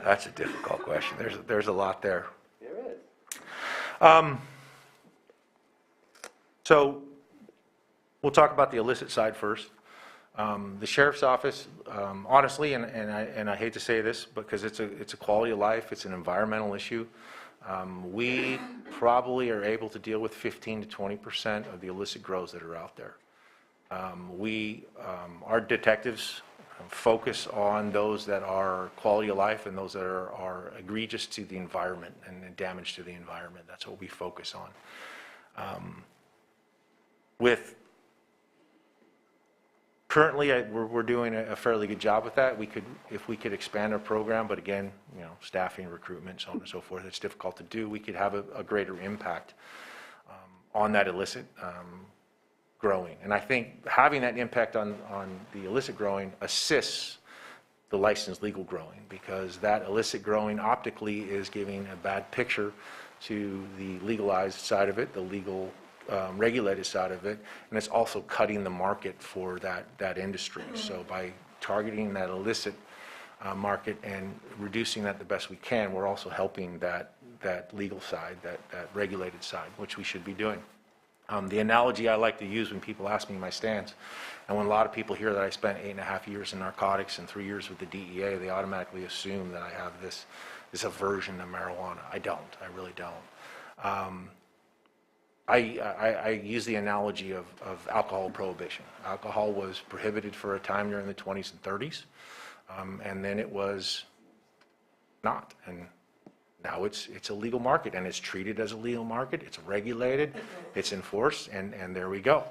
That's a difficult question. There's a lot there. There is. So we'll talk about the illicit side first. The Sheriff's Office, honestly, and I hate to say this because it's a quality of life, it's an environmental issue. We probably are able to deal with 15 to 20% of the illicit grows that are out there. Our detectives focus on those that are quality of life and those that are egregious to the environment and damage to the environment. That's what we focus on. Currently, we're doing a fairly good job with that. If we could expand our program, but again, you know, staffing, recruitment, so on and so forth, it's difficult to do. We could have a greater impact on that illicit growing. And I think having that impact on the illicit growing assists the licensed legal growing, because that illicit growing optically is giving a bad picture to the legalized side of it, the legal regulated side of it, and it's also cutting the market for that industry. So by targeting that illicit market and reducing that the best we can, we're also helping that legal side, that regulated side, which we should be doing. The analogy I like to use when people ask me my stance, and when a lot of people hear that I spent 8.5 years in narcotics and 3 years with the DEA, they automatically assume that I have this aversion to marijuana. I don't. I really don't. I use the analogy of alcohol prohibition. Alcohol was prohibited for a time during the 20s and 30s, and then it was not. And now it's a legal market, and it's treated as a legal market. It's regulated, it's enforced, and there we go.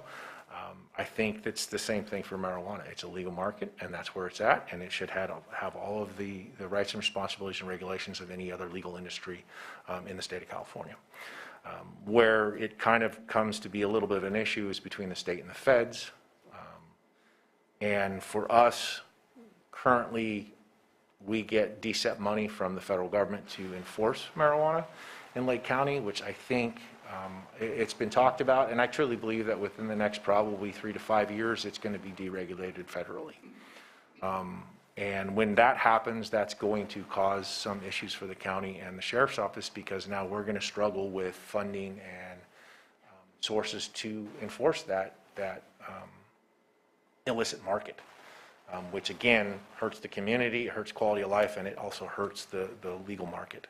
I think that's the same thing for marijuana. It's a legal market, and that's where it's at, and it should have all of the rights and responsibilities and regulations of any other legal industry in the state of California. Where it kind of comes to be a little bit of an issue is between the state and the feds. And for us, currently, we get DSEP money from the federal government to enforce marijuana in Lake County, which I think it's been talked about, and I truly believe that within the next probably 3 to 5 years, it's going to be deregulated federally. And when that happens, that's going to cause some issues for the county and the sheriff's office, because now we're going to struggle with funding and sources to enforce that illicit market, which again hurts the community, it hurts quality of life, and it also hurts the legal market,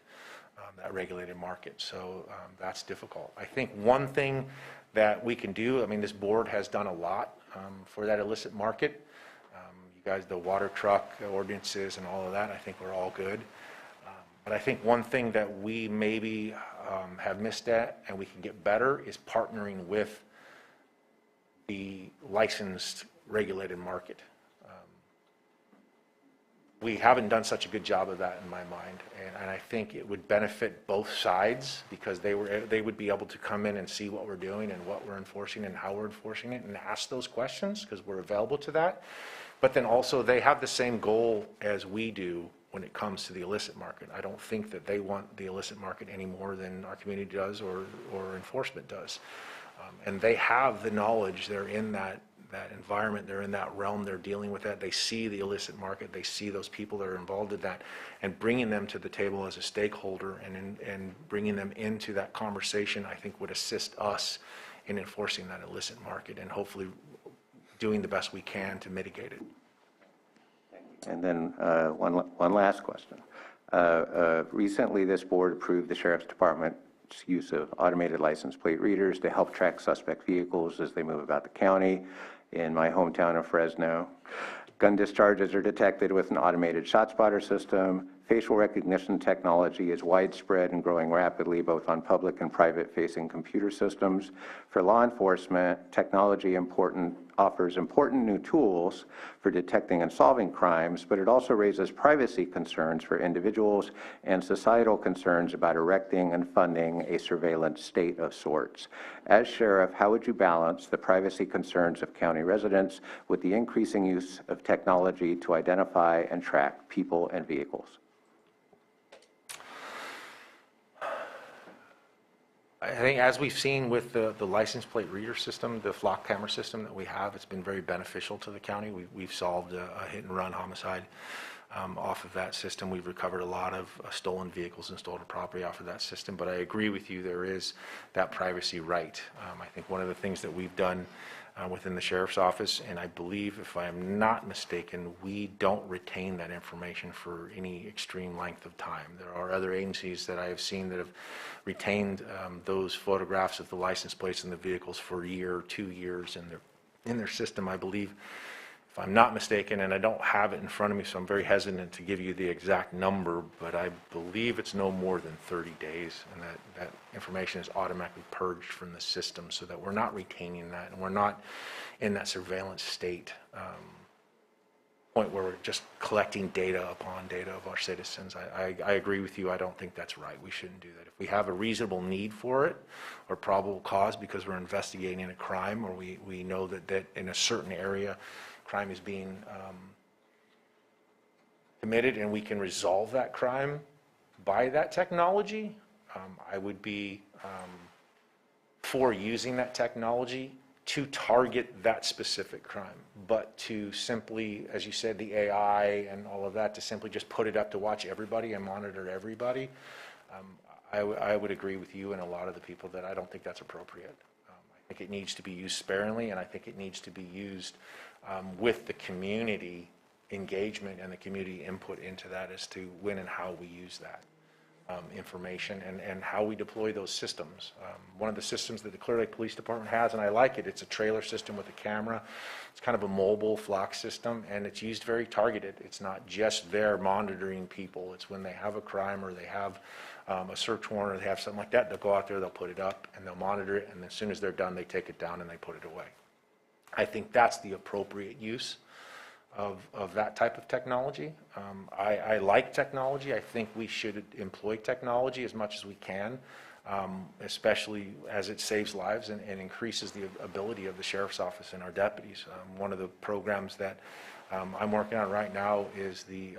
that regulated market. So that's difficult. I think one thing that we can do, I mean, this board has done a lot for that illicit market. You guys, the water truck ordinances and all of that, I think we're all good. But I think one thing that we maybe have missed at, and we can get better, is partnering with the licensed regulated market. We haven't done such a good job of that in my mind, and I think it would benefit both sides, because they would be able to come in and see what we're doing and what we're enforcing and how we're enforcing it, and ask those questions, because we're available to that. But then also they have the same goal as we do when it comes to the illicit market. I don't think that they want the illicit market any more than our community does or enforcement does. And they have the knowledge. They're in that environment, they're in that realm, they're dealing with that. They see the illicit market, they see those people that are involved in that, and bringing them to the table as a stakeholder and bringing them into that conversation, I think would assist us in enforcing that illicit market and hopefully doing the best we can to mitigate it. And then one last question. Recently, this board approved the Sheriff's Department's use of automated license plate readers to help track suspect vehicles as they move about the county. In my hometown of Fresno, gun discharges are detected with an automated shot spotter system. Facial recognition technology is widespread and growing rapidly, both on public and private-facing computer systems. For law enforcement, technology offers important new tools for detecting and solving crimes, but it also raises privacy concerns for individuals and societal concerns about erecting and funding a surveillance state of sorts. As sheriff, how would you balance the privacy concerns of county residents with the increasing use of technology to identify and track people and vehicles? I think as we've seen with the license plate reader system, the flock camera system that we have, it's been very beneficial to the county. We've solved a hit and run homicide off of that system. We've recovered a lot of stolen vehicles and stolen property off of that system. But I agree with you, there is that privacy right. I think one of the things that we've done within the sheriff's office, and I believe, if I am not mistaken, we don't retain that information for any extreme length of time. There are other agencies that I have seen that have retained those photographs of the license plates and the vehicles for a year or 2 years in their system, I believe. If I'm not mistaken, and I don't have it in front of me, so I'm very hesitant to give you the exact number, but I believe it's no more than 30 days, and that information is automatically purged from the system, so that we're not retaining that, and we're not in that surveillance state point where we're just collecting data upon data of our citizens. I agree with you. I don't think that's right. We shouldn't do that. If we have a reasonable need for it or probable cause because we're investigating a crime, or we know that in a certain area crime is being committed and we can resolve that crime by that technology, I would be for using that technology to target that specific crime. But to simply, as you said, the AI and all of that, to simply just put it up to watch everybody and monitor everybody, I would agree with you and a lot of the people that I don't think that's appropriate. I think it needs to be used sparingly, and I think it needs to be used with the community engagement and the community input into that as to when and how we use that information and how we deploy those systems. One of the systems that the Clear Lake Police Department has, and I like it, it's a trailer system with a camera. It's kind of a mobile flock system, and it's used very targeted. It's not just there monitoring people. It's when they have a crime or they have a search warrant or they have something like that, they'll go out there, they'll put it up, and they'll monitor it, and as soon as they're done, they take it down and they put it away. I think that's the appropriate use of that type of technology. I like technology. I think we should employ technology as much as we can, especially as it saves lives and increases the ability of the sheriff's office and our deputies. One of the programs that I'm working on right now is the,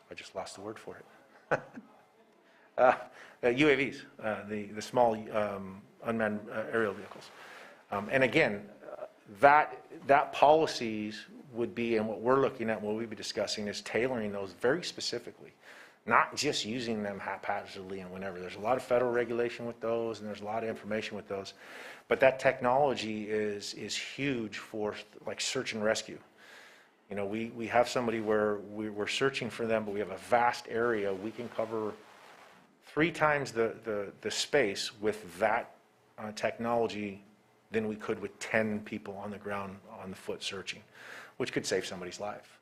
I just lost the word for it. UAVs, the small unmanned aerial vehicles. And again, that policies would be, and what we're looking at, what we'll be discussing is tailoring those very specifically, not just using them haphazardly and whenever. There's a lot of federal regulation with those, and there's a lot of information with those. But that technology is huge for like search and rescue. You know, we have somebody where we're searching for them, but we have a vast area. We can cover 3 times the space with that technology than we could with 10 people on the ground, on the foot searching, which could save somebody's life.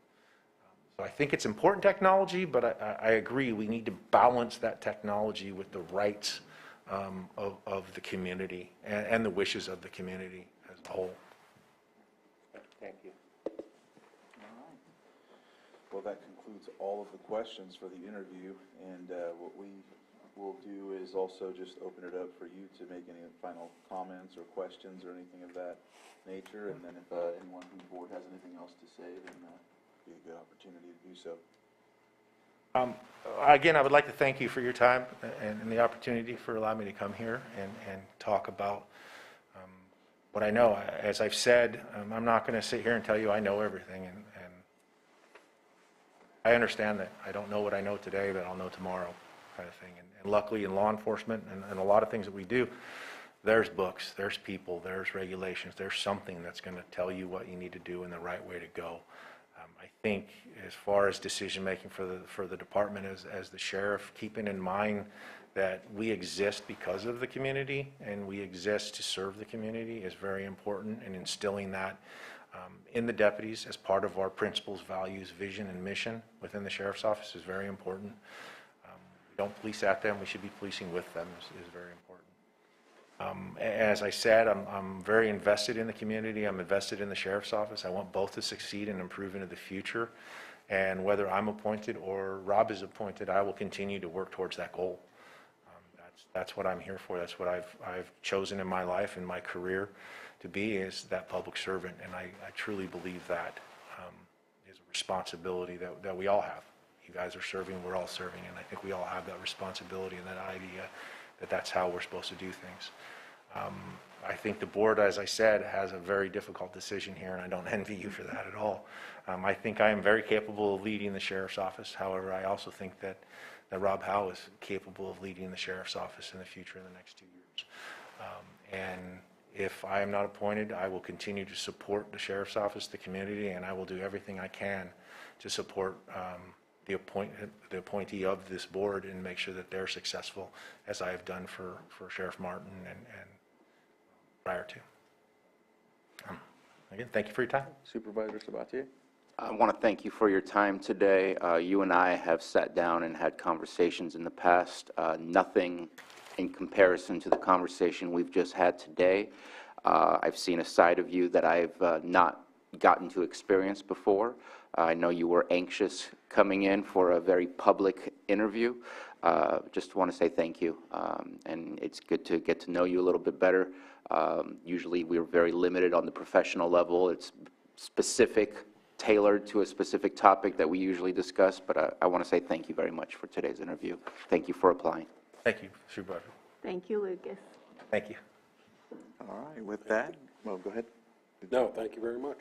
So I think it's important technology, but I agree we need to balance that technology with the rights of the community and the wishes of the community as a whole. Thank you. Well, that concludes all of the questions for the interview, and what we will do is also just open it up for you to make any final comments or questions or anything of that nature, and then if anyone from the board has anything else to say, then it'd be a good opportunity to do so. Again, I would like to thank you for your time and the opportunity for allowing me to come here and talk about what I know. As I've said, I'm not going to sit here and tell you I know everything, and I understand that I don't know what I know today, but I'll know tomorrow, kind of thing. And luckily in law enforcement and a lot of things that we do, there's books, there's people, there's regulations, there's something that's going to tell you what you need to do and the right way to go. I think as far as decision making for the department as the sheriff, keeping in mind that we exist because of the community and we exist to serve the community is very important, and instilling that in the deputies as part of our principles, values, vision, and mission within the sheriff's office is very important. We don't police at them, we should be policing with them is very important. As I said, I'm very invested in the community, I'm invested in the sheriff's office. I want both to succeed and improve into the future. And whether I'm appointed or Rob is appointed, I will continue to work towards that goal. That's what I'm here for. That's what I've chosen in my life, in my career, to be, is that public servant. And I truly believe that is a responsibility that we all have. You guys are serving, we're all serving, and I think we all have that responsibility and that idea that that's how we're supposed to do things. I think the board, as I said, has a very difficult decision here, and I don't envy you for that at all. I think I am very capable of leading the sheriff's office. However, I also think that Rob Howe is capable of leading the sheriff's office in the future in the next 2 years. And if I am not appointed, I will continue to support the sheriff's office, the community, and I will do everything I can to support the appointee of this board and make sure that they're successful, as I have done for Sheriff Martin and prior to. Again, thank you for your time. Supervisor Sabatier? I want to thank you for your time today. You and I have sat down and had conversations in the past. Nothing in comparison to the conversation we've just had today. I've seen a side of you that I've not gotten to experience before. I know you were anxious coming in for a very public interview. Just want to say thank you. And it's good to get to know you a little bit better. Usually we're very limited on the professional level. It's specific, tailored to a specific topic that we usually discuss, but I want to say thank you very much for today's interview. Thank you for applying. Thank you, Supervisor. Thank you, Lucas. Thank you. All right, with that, well, go ahead. No, thank you very much.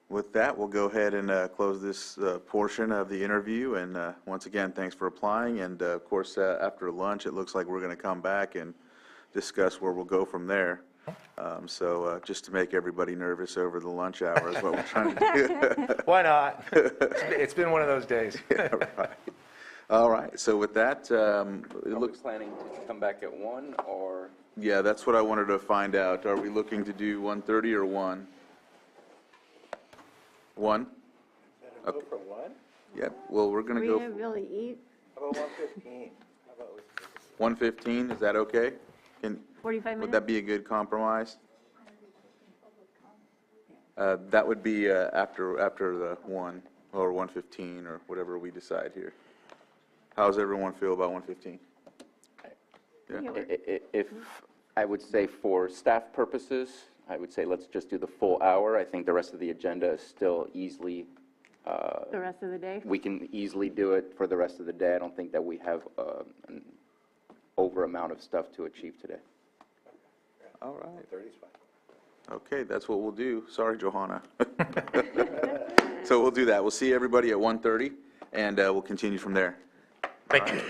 With that, we'll go ahead and close this portion of the interview. And once again, thanks for applying. And of course, after lunch, it looks like we're going to come back and discuss where we'll go from there. So just to make everybody nervous over the lunch hour is what we're trying to do. Why not? It's been one of those days. Yeah, right. All right, so with that, it looks... planning to come back at 1 or? Yeah, that's what I wanted to find out. Are we looking to do 1:30 or 1? 1? Go for 1? Yep, well, we're going to go... We didn't really eat. How about 1:15? How about we... 1:15, is that okay? 45 minutes? Would that be a good compromise? That would be after the 1 or 1:15 or whatever we decide here. How does everyone feel about 1:15? Yeah. If, I would say for staff purposes, I would say let's just do the full hour. I think the rest of the agenda is still easily, The rest of the day? we can easily do it for the rest of the day. I don't think that we have an over amount of stuff to achieve today. All right. Okay, that's what we'll do. Sorry, Johanna. So we'll do that. We'll see everybody at 1:30, and we'll continue from there. Thank you.